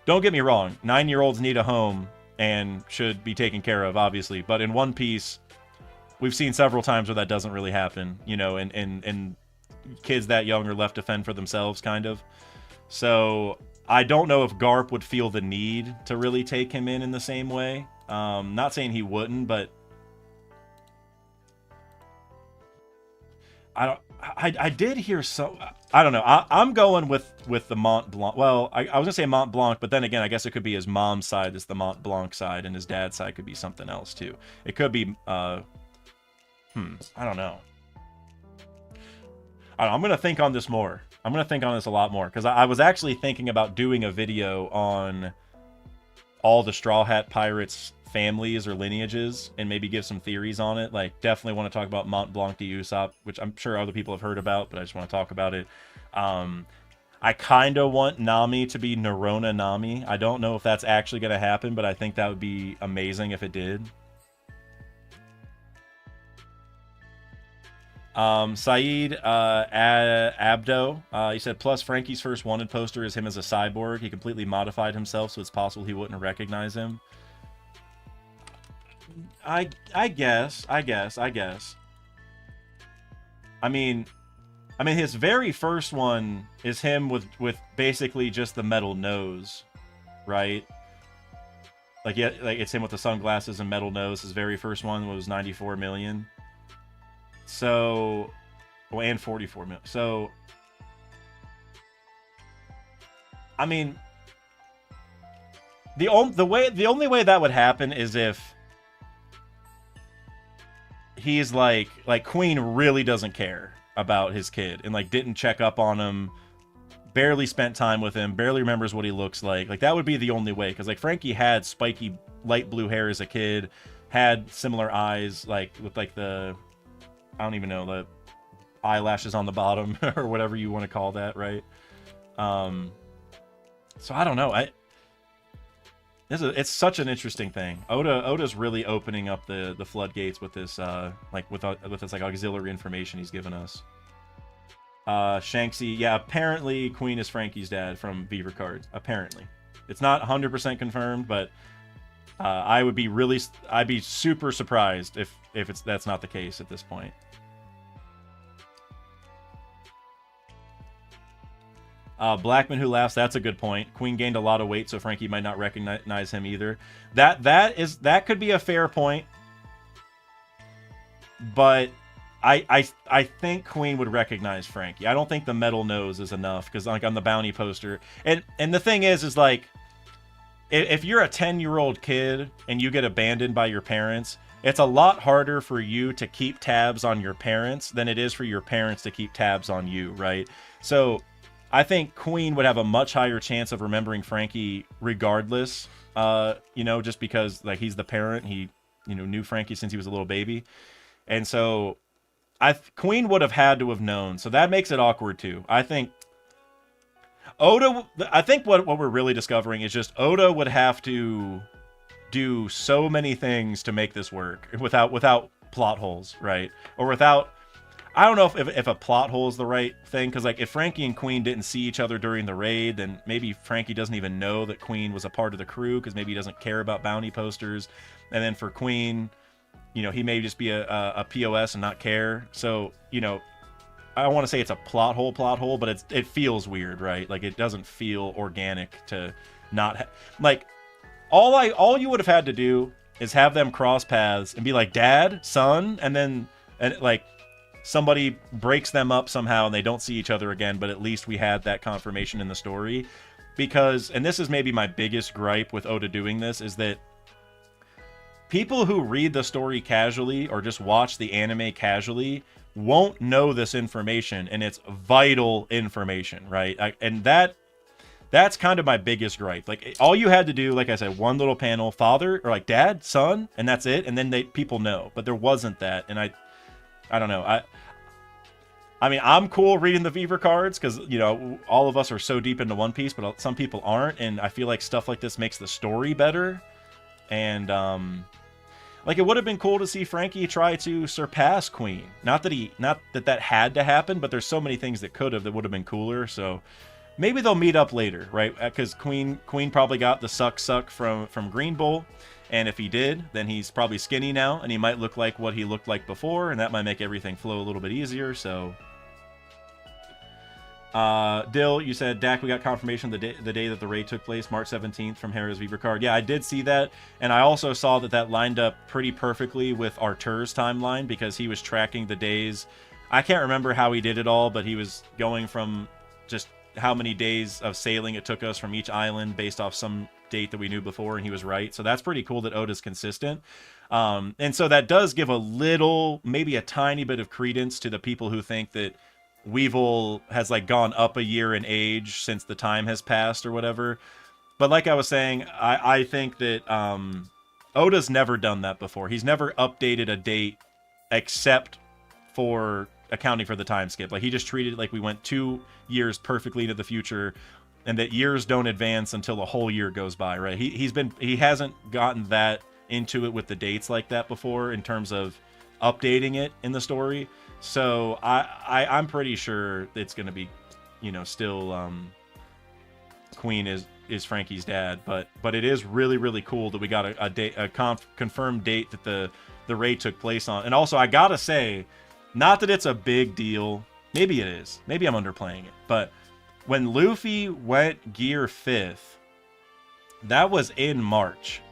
Don't get me wrong, 9-year-olds need a home and should be taken care of, obviously. But in One Piece, we've seen several times where that doesn't really happen, you know, and kids that young are left to fend for themselves, kind of. So I don't know if Garp would feel the need to really take him in the same way. Not saying he wouldn't, but I did hear so. I don't know. I'm going with the Mont Blanc. Well, I was gonna say Mont Blanc, but then again, I guess it could be his mom's side is the Mont Blanc side, and his dad's side could be something else too. It could be. I don't know. I'm gonna think on this more. I'm gonna think on this a lot more because I was actually thinking about doing a video on all the Straw Hat Pirates families or lineages and maybe give some theories on it. Like, definitely want to talk about Mont Blanc de Usopp, which I'm sure other people have heard about, but I just want to talk about it. I kind of want Nami to be Nerona Nami. I don't know if that's actually going to happen, but I think that would be amazing if it did. Saeed Abdo, he said, plus Frankie's first wanted poster is him as a cyborg. He completely modified himself, so it's possible he wouldn't recognize him. I guess. I mean, his very first one is him with basically just the metal nose, right? Like, yeah, like it's him with the sunglasses and metal nose. His very first one was 94 million. So, oh, and 44 million. So, I mean, the only way that would happen is if he's like Queen really doesn't care about his kid and like didn't check up on him, barely spent time with him, barely remembers what he looks like. Like, that would be the only way, because like Frankie had spiky light blue hair as a kid, had similar eyes, like with like the, I don't even know, the eyelashes on the bottom or whatever you want to call that, right? So I don't know. It's such an interesting thing. Oda's really opening up the floodgates with this with this like auxiliary information he's given us. Shanksy, yeah, apparently Queen is Frankie's dad from Beaver Cards. Apparently, it's not 100% confirmed, but I'd be super surprised if that's not the case at this point. Blackman who laughs, that's a good point. Queen gained a lot of weight, so Frankie might not recognize him either. That could be a fair point. But I think Queen would recognize Frankie. I don't think the metal nose is enough, because like on the bounty poster. And the thing is like, if you're a 10-year-old kid and you get abandoned by your parents, it's a lot harder for you to keep tabs on your parents than it is for your parents to keep tabs on you, right? So I think Queen would have a much higher chance of remembering Frankie regardless, just because like he's the parent. He, knew Frankie since he was a little baby. And so Queen would have had to have known. So that makes it awkward too. I think what we're really discovering is just Oda would have to do so many things to make this work without plot holes, right? Or without, I don't know if a plot hole is the right thing, because like if Frankie and Queen didn't see each other during the raid, then maybe Frankie doesn't even know that Queen was a part of the crew, because maybe he doesn't care about bounty posters. And then for Queen, he may just be a POS and not care. So, I don't want to say it's a plot hole, but it feels weird, right? Like, it doesn't feel organic to not like all you would have had to do is have them cross paths and be like, dad, son, and like somebody breaks them up somehow and they don't see each other again, but at least we had that confirmation in the story. Because, and this is maybe my biggest gripe with Oda doing this, is that people who read the story casually or just watch the anime casually won't know this information, and it's vital information, right? And that's kind of my biggest gripe. Like, all you had to do, like I said, one little panel, father, or like dad, son, and that's it, and then people know. But there wasn't that, and I don't know. I mean, I'm cool reading the Beaver Cards because, all of us are so deep into One Piece, but some people aren't, and I feel like stuff like this makes the story better. And like, it would have been cool to see Frankie try to surpass Queen. Not that had to happen, but there's so many things that would have been cooler. So maybe they'll meet up later, right? Because Queen probably got the suck from Green Bull. And if he did, then he's probably skinny now, and he might look like what he looked like before, and that might make everything flow a little bit easier. So, Dill, you said, Dak, we got confirmation the day that the raid took place, March 17th, from Hera's Beaver Card. Yeah, I did see that, and I also saw that lined up pretty perfectly with Artur's timeline, because he was tracking the days. I can't remember how he did it all, but he was going from just how many days of sailing it took us from each island based off some date that we knew before, and he was right. So that's pretty cool that Oda's consistent. And so that does give a little, maybe a tiny bit of credence to the people who think that Weevil has like gone up a year in age since the time has passed or whatever. But like I was saying, I think that Oda's never done that before. He's never updated a date except for accounting for the time skip. Like, he just treated it like we went 2 years perfectly into the future, and that years don't advance until a whole year goes by, right? He hasn't gotten that into it with the dates like that before in terms of updating it in the story. So I'm pretty sure it's going to be, you know, still Queen is Frankie's dad, but it is really, really cool that we got a confirmed date that the raid took place on. And also, I gotta say, not that it's a big deal. Maybe it is. Maybe I'm underplaying it. But when Luffy went Gear 5th, that was in March.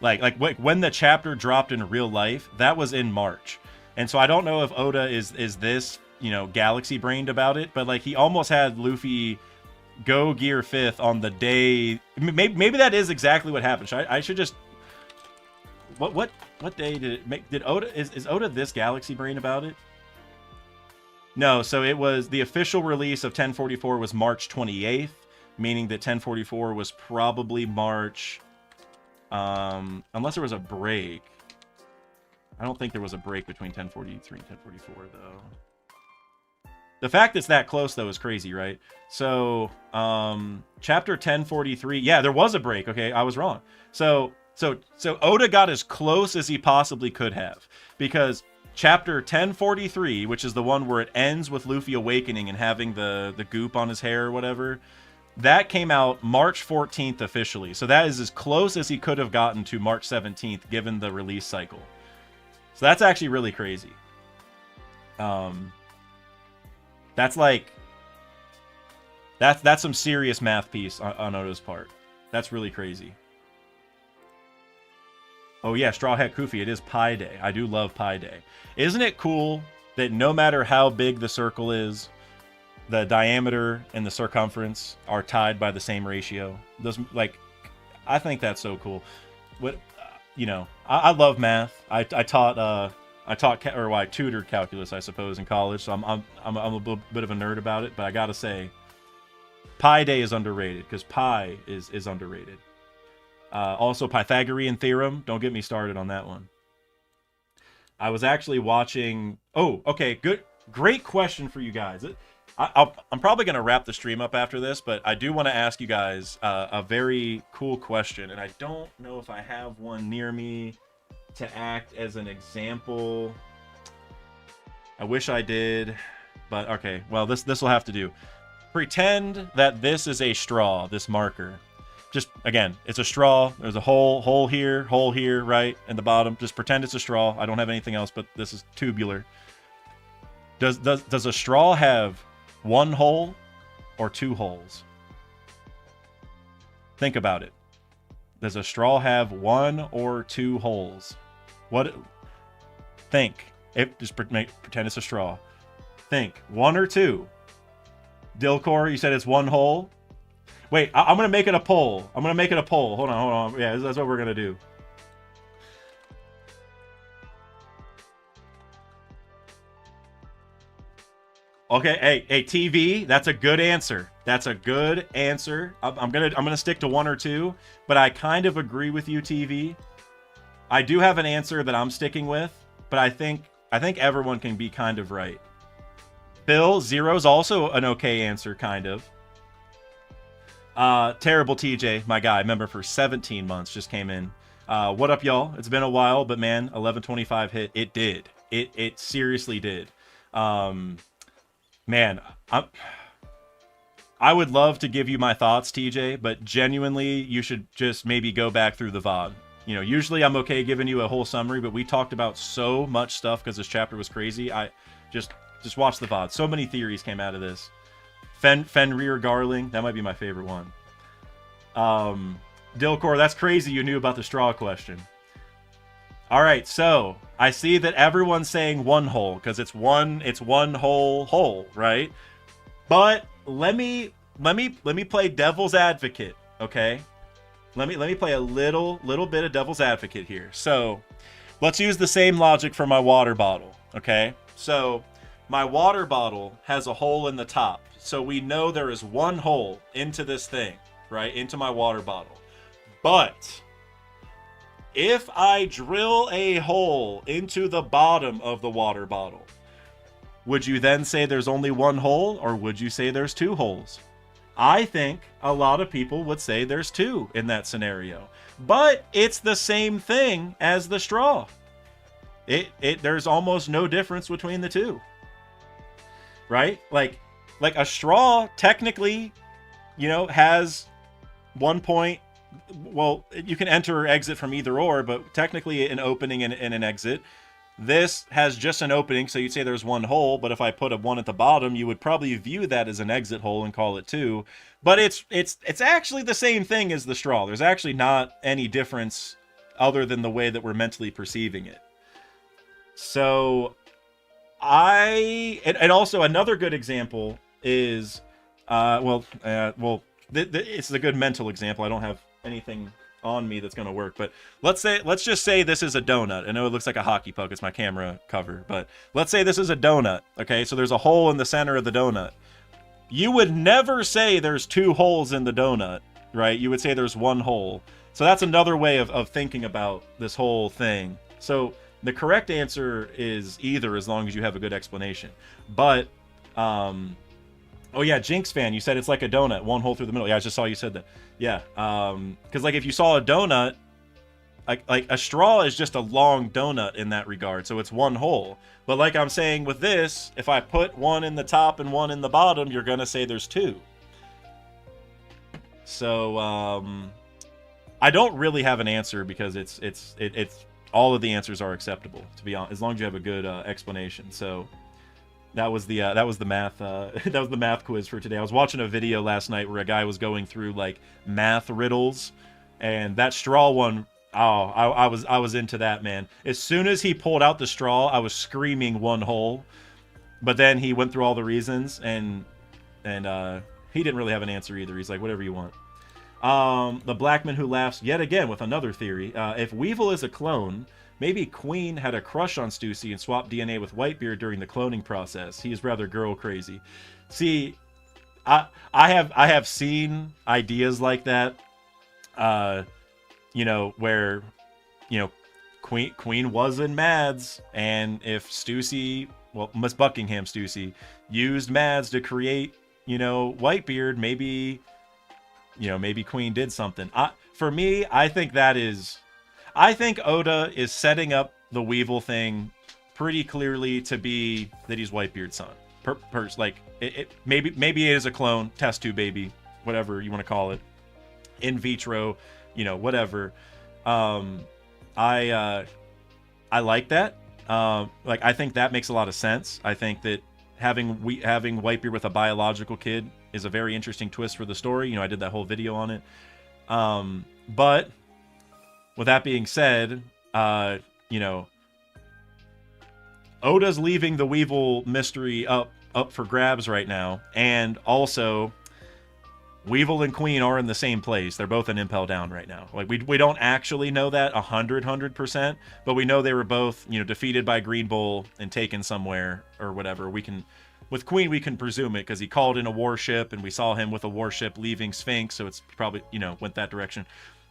Like when the chapter dropped in real life, that was in March. And so I don't know if Oda is this, you know, galaxy brained about it, but like he almost had Luffy go Gear 5th on the day. Maybe that is exactly what happened. I should just. What day did it make? Did Oda is Oda this galaxy brain about it? No, so it was the official release of 1044 was March 28th, meaning that 1044 was probably March, unless there was a break. I don't think there was a break between 1043 and 1044 though. The fact it's that close though is crazy, right? So, chapter 1043, yeah, there was a break. Okay, I was wrong. So Oda got as close as he possibly could have, because chapter 1043, which is the one where it ends with Luffy awakening and having the goop on his hair or whatever, that came out March 14th officially. So that is as close as he could have gotten to March 17th given the release cycle. So that's actually really crazy. That's like that's some serious math piece on Oda's part. That's really crazy. Oh yeah, Straw Hat Kufi, it is Pi Day. I do love Pi Day. Isn't it cool that no matter how big the circle is, the diameter and the circumference are tied by the same ratio? Those, like, I think that's so cool. What, you know, I love math. I tutored calculus, I suppose, in college. So I'm a bit of a nerd about it. But I gotta say, Pi Day is underrated because pi is underrated. Also, Pythagorean theorem. Don't get me started on that one. I was actually watching. Oh, okay, good, great question for you guys. I'm probably going to wrap the stream up after this, but I do want to ask you guys a very cool question, and I don't know if I have one near me to act as an example. I wish I did, but okay. Well, this will have to do. Pretend that this is a straw, this marker. Just, again, it's a straw. There's a hole here, right? And the bottom. Just pretend it's a straw. I don't have anything else, but this is tubular. Does a straw have one hole or two holes? Think about it. Does a straw have one or two holes? What? Think. Just pretend it's a straw. Think. One or two? Dilcor, you said it's one hole? Wait, I'm going to make it a poll. Hold on. Yeah, that's what we're going to do. Okay, hey, TV, that's a good answer. I'm gonna stick to one or two, but I kind of agree with you, TV. I do have an answer that I'm sticking with, but I think everyone can be kind of right. Bill, zero's also an okay answer, kind of. Terrible TJ, my guy, member for 17 months, just came in. What up, y'all? It's been a while, but man, 1125 hit. It did. It seriously did. Man, I would love to give you my thoughts, TJ, but genuinely, you should just maybe go back through the VOD. You know, usually I'm okay giving you a whole summary, but we talked about so much stuff because this chapter was crazy. I just watch the VOD. So many theories came out of this. Fenrir Garling, that might be my favorite one. Dilcor, that's crazy you knew about the straw question. All right, so I see that everyone's saying one hole because it's one whole hole, right? But let me play devil's advocate, okay? Let me play a little bit of devil's advocate here. So let's use the same logic for my water bottle, okay? So my water bottle has a hole in the top. So we know there is one hole into this thing, right? Into my water bottle. But if I drill a hole into the bottom of the water bottle, would you then say there's only one hole, or would you say there's two holes? I think a lot of people would say there's two in that scenario. But it's the same thing as the straw. There's almost no difference between the two. Right? Like a straw technically, has 1 point. Well, you can enter or exit from either or, but technically an opening and an exit. This has just an opening, so you'd say there's one hole, but if I put a one at the bottom, you would probably view that as an exit hole and call it two. But it's actually the same thing as the straw. There's actually not any difference other than the way that we're mentally perceiving it. So and also another good example is it's a good mental example. I don't have anything on me that's going to work, but let's just say this is a donut. I know it looks like a hockey puck, it's my camera cover, but let's say this is a donut. Okay, so there's a hole in the center of the donut. You would never say there's two holes in the donut, right? You would say there's one hole. So that's another way of thinking about this whole thing. So the correct answer is either, as long as you have a good explanation. But oh yeah, Jinx fan, you said it's like a donut, one hole through the middle. Yeah, I just saw you said that. Yeah, because like if you saw a donut, like a straw is just a long donut in that regard, so it's one hole. But like I'm saying with this, if I put one in the top and one in the bottom, you're gonna say there's two. So I don't really have an answer because it's all of the answers are acceptable, to be honest, as long as you have a good explanation. So. That was the math that was the math quiz for today. I was watching a video last night where a guy was going through like math riddles, and that straw one, I was into that, man. As soon as he pulled out the straw, I was screaming one hole. But then he went through all the reasons, and he didn't really have an answer either. He's like, whatever you want. The Blackman who laughs yet again with another theory. If Weevil is a clone, maybe Queen had a crush on Stussy and swapped DNA with Whitebeard during the cloning process. He is rather girl crazy. See, I have seen ideas like that. Where Queen was in Mads, and if Stussy, well, Miss Buckingham Stussy, used Mads to create, Whitebeard, maybe Queen did something. For me, I think Oda is setting up the Weevil thing pretty clearly to be that he's Whitebeard's son. Maybe it is a clone, test tube baby, whatever you want to call it, in vitro, whatever. I like that. I think that makes a lot of sense. I think that having Whitebeard with a biological kid is a very interesting twist for the story. I did that whole video on it. But with that being said, Oda's leaving the Weevil mystery up for grabs right now, and also Weevil and Queen are in the same place. They're both in Impel Down right now. Like we don't actually know that 100%, but we know they were both defeated by Green Bull and taken somewhere or whatever. With Queen we can presume it because he called in a warship and we saw him with a warship leaving Sphinx, so it's probably went that direction.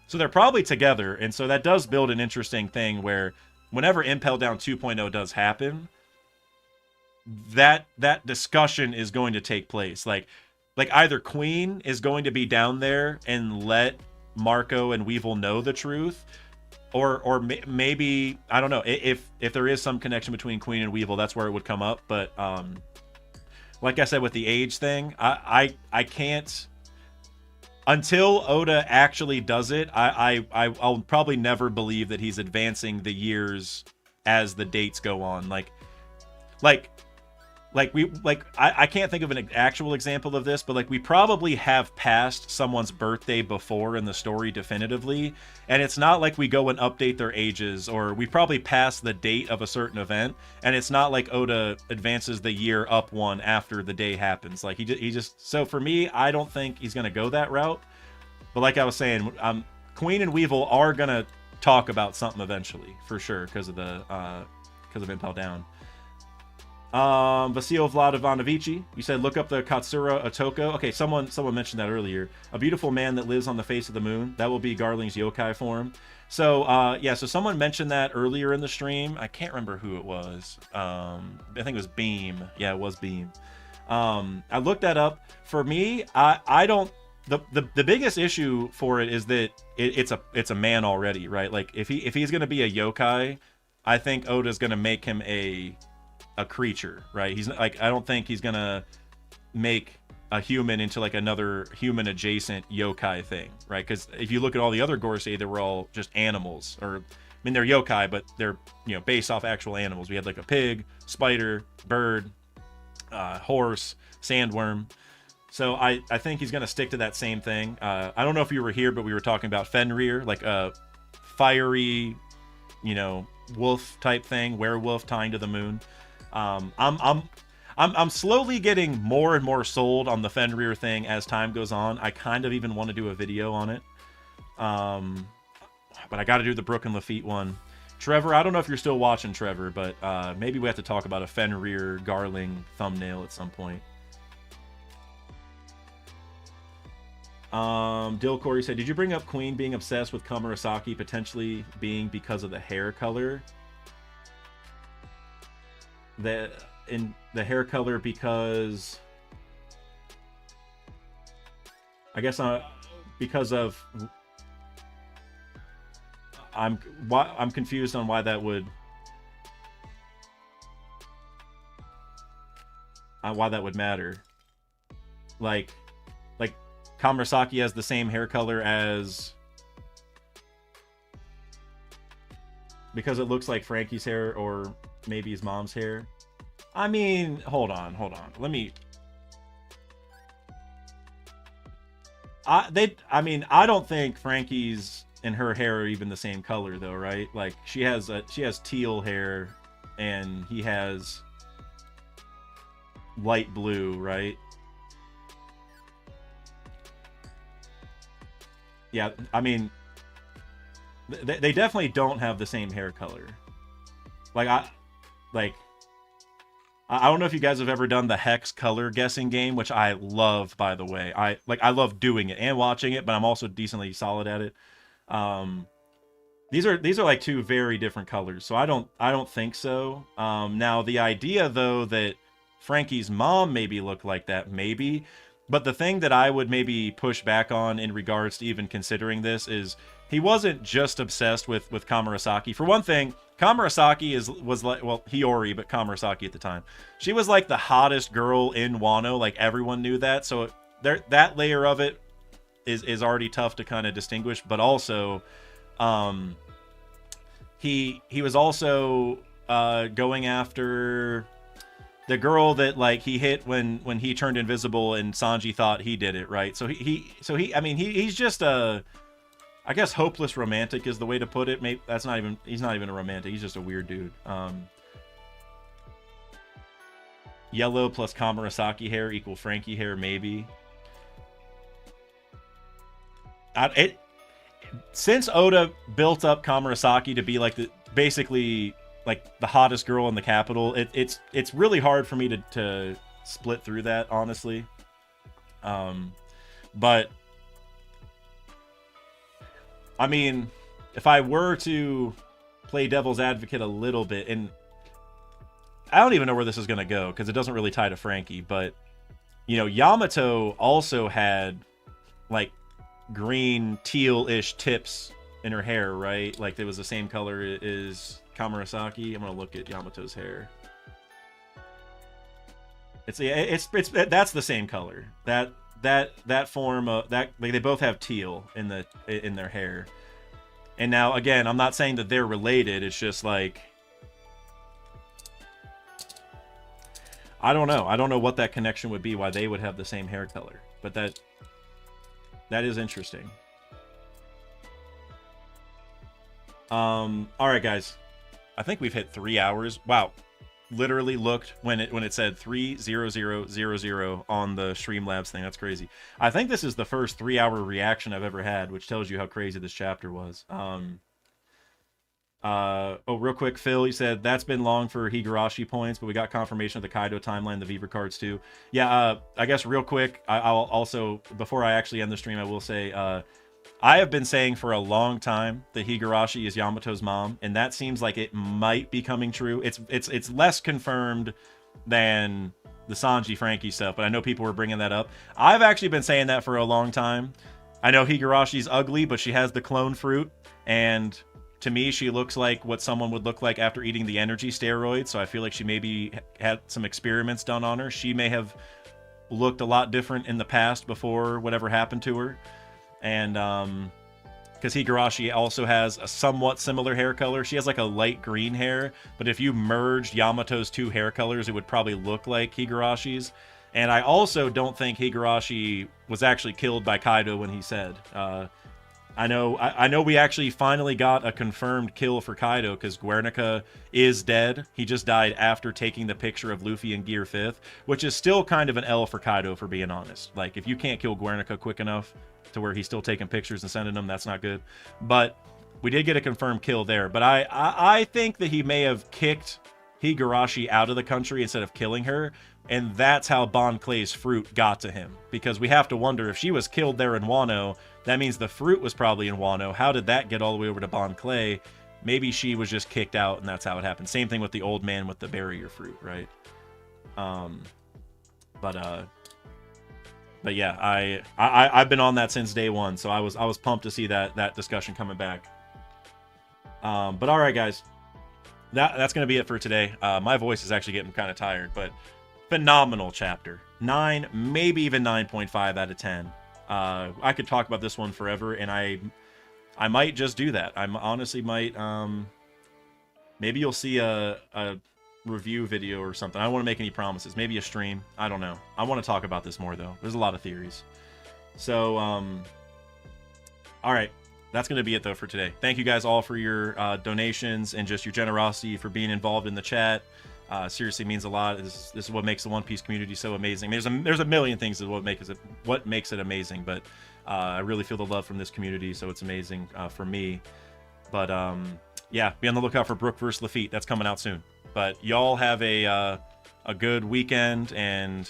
So they're probably together, and so that does build an interesting thing where whenever Impel Down 2.0 does happen, that discussion is going to take place. Like either Queen is going to be down there and let Marco and Weevil know the truth, or maybe, I don't know, if there is some connection between Queen and Weevil, that's where it would come up. But like I said with the age thing, I can't. Until Oda actually does it, I'll probably never believe that he's advancing the years as the dates go on. Like like I can't think of an actual example of this, but like we probably have passed someone's birthday before in the story definitively, and it's not like we go and update their ages, or we probably passed the date of a certain event, and it's not like Oda advances the year up one after the day happens. Like he just so for me, I don't think he's gonna go that route. But like I was saying, Queen and Weevil are gonna talk about something eventually for sure because of the Impel Down. Vasil Vlad Ivanovici, you said look up the Katsura Otoko. Okay, someone mentioned that earlier. A beautiful man that lives on the face of the moon. That will be Garling's yokai form. So yeah, so someone mentioned that earlier in the stream. I can't remember who it was. I think it was Beam. Yeah, it was Beam. I looked that up. For me, I don't. The biggest issue for it is that it's a man already, right? Like if he's gonna be a yokai, I think Oda's gonna make him a creature, right? He's like, I don't think he's gonna make a human into like another human adjacent yokai thing, right? Because if you look at all the other Gorosei, they were all just animals, or I mean they're yokai, but they're based off actual animals. We had like a pig, spider, bird, horse, sandworm. So I think he's gonna stick to that same thing. I don't know if you were here, but we were talking about Fenrir, like a fiery, wolf type thing, werewolf tying to the moon. I'm slowly getting more and more sold on the Fenrir thing as time goes on. I kind of even want to do a video on it. But I got to do the Brooke and Lafitte one. Trevor, I don't know if you're still watching, Trevor, but maybe we have to talk about a Fenrir Garling thumbnail at some point. Dill Corey said, did you bring up Queen being obsessed with Kamarasaki potentially being because of the hair color? The hair color because I guess because of I'm confused on why that would matter. Like Kamarasaki has the same hair color as, because it looks like Frankie's hair or maybe his mom's hair. I mean, hold on. Let me. I don't think Frankie's and her hair are even the same color though, right? Like she has teal hair, and he has light blue, right? Yeah, I mean, they definitely don't have the same hair color. I don't know if you guys have ever done the Hex color guessing game, which I love, by the way. I love doing it and watching it, but I'm also decently solid at it. These are like two very different colors, so I don't think so. Now the idea though that Frankie's mom maybe looked like that, maybe. But the thing that I would maybe push back on in regards to even considering this is he wasn't just obsessed with Kamarasaki. For one thing, Kamarasaki was like, well, Hiyori, but Kamarasaki at the time. She was like the hottest girl in Wano. Like everyone knew that. So that layer of it is already tough to kind of distinguish. But also, he was also going after the girl that like he hit when he turned invisible and Sanji thought he did it, right? So he's just a, I guess hopeless romantic is the way to put it. Maybe he's not even a romantic. He's just a weird dude. Yellow plus Kamarasaki hair equal Frankie hair, maybe. Since Oda built up Kamarasaki to be like basically like the hottest girl in the capital, it's really hard for me to split through that, honestly. But I mean, if I were to play devil's advocate a little bit, and I don't even know where this is going to go because it doesn't really tie to Frankie, but Yamato also had like green teal-ish tips in her hair, right? Like it was the same color as Kamarasaki. I'm gonna look at Yamato's hair. It's that's the same color. That form of that, like they both have teal in their hair. And now again, I'm not saying that they're related. It's just like I don't know. I don't know what that connection would be, why they would have the same hair color. But that is interesting. All right, guys. I think we've hit 3 hours. Wow. Literally looked when it said 30000 on the Streamlabs thing. That's crazy. I think this is the first 3-hour reaction I've ever had, which tells you how crazy this chapter was. Oh, real quick, Phil, you said that's been long for Higurashi points, but we got confirmation of the Kaido timeline, the Viver cards too. Yeah, I guess real quick, I'll also, before I actually end the stream, I will say, I have been saying for a long time that Higurashi is Yamato's mom, and that seems like it might be coming true. It's less confirmed than the Sanji Frankie stuff, but I know people were bringing that up. I've actually been saying that for a long time. I know Higurashi's ugly, but she has the clone fruit, and to me, she looks like what someone would look like after eating the energy steroid, so I feel like she maybe had some experiments done on her. She may have looked a lot different in the past before whatever happened to her. And because Higurashi also has a somewhat similar hair color. She has like a light green hair, but if you merged Yamato's two hair colors, it would probably look like Higurashi's. And I also don't think Higurashi was actually killed by Kaido when he said. I know we actually finally got a confirmed kill for Kaido because Guernica is dead. He just died after taking the picture of Luffy in Gear 5th, which is still kind of an L for Kaido, for being honest. Like, if you can't kill Guernica quick enough to where he's still taking pictures and sending them, that's not good. But we did get a confirmed kill there. But I think that he may have kicked Higurashi out of the country instead of killing her, and that's how Bon Clay's fruit got to him. Because we have to wonder, if she was killed there in Wano, that means the fruit was probably in Wano. How did that get all the way over to Bon Clay? Maybe she was just kicked out, and that's how it happened. Same thing with the old man with the barrier fruit, right? But yeah, I've been on that since day one, so I was pumped to see that discussion coming back. But all right, guys, that's gonna be it for today. My voice is actually getting kind of tired, but phenomenal chapter. 9, maybe even 9.5 out of 10. I could talk about this one forever, and I might just do that. I honestly might. Maybe you'll see a review video or something. I don't want to make any promises. Maybe a stream. I don't know. I want to talk about this more, though. There's a lot of theories. So, all right. That's going to be it, though, for today. Thank you guys all for your donations and just your generosity for being involved in the chat. Seriously means a lot. This is what makes the One Piece community so amazing. There's a million things that what makes it amazing, but I really feel the love from this community, so it's amazing for me. But yeah, be on the lookout for Brook vs. Lafitte. That's coming out soon. But y'all have a good weekend, and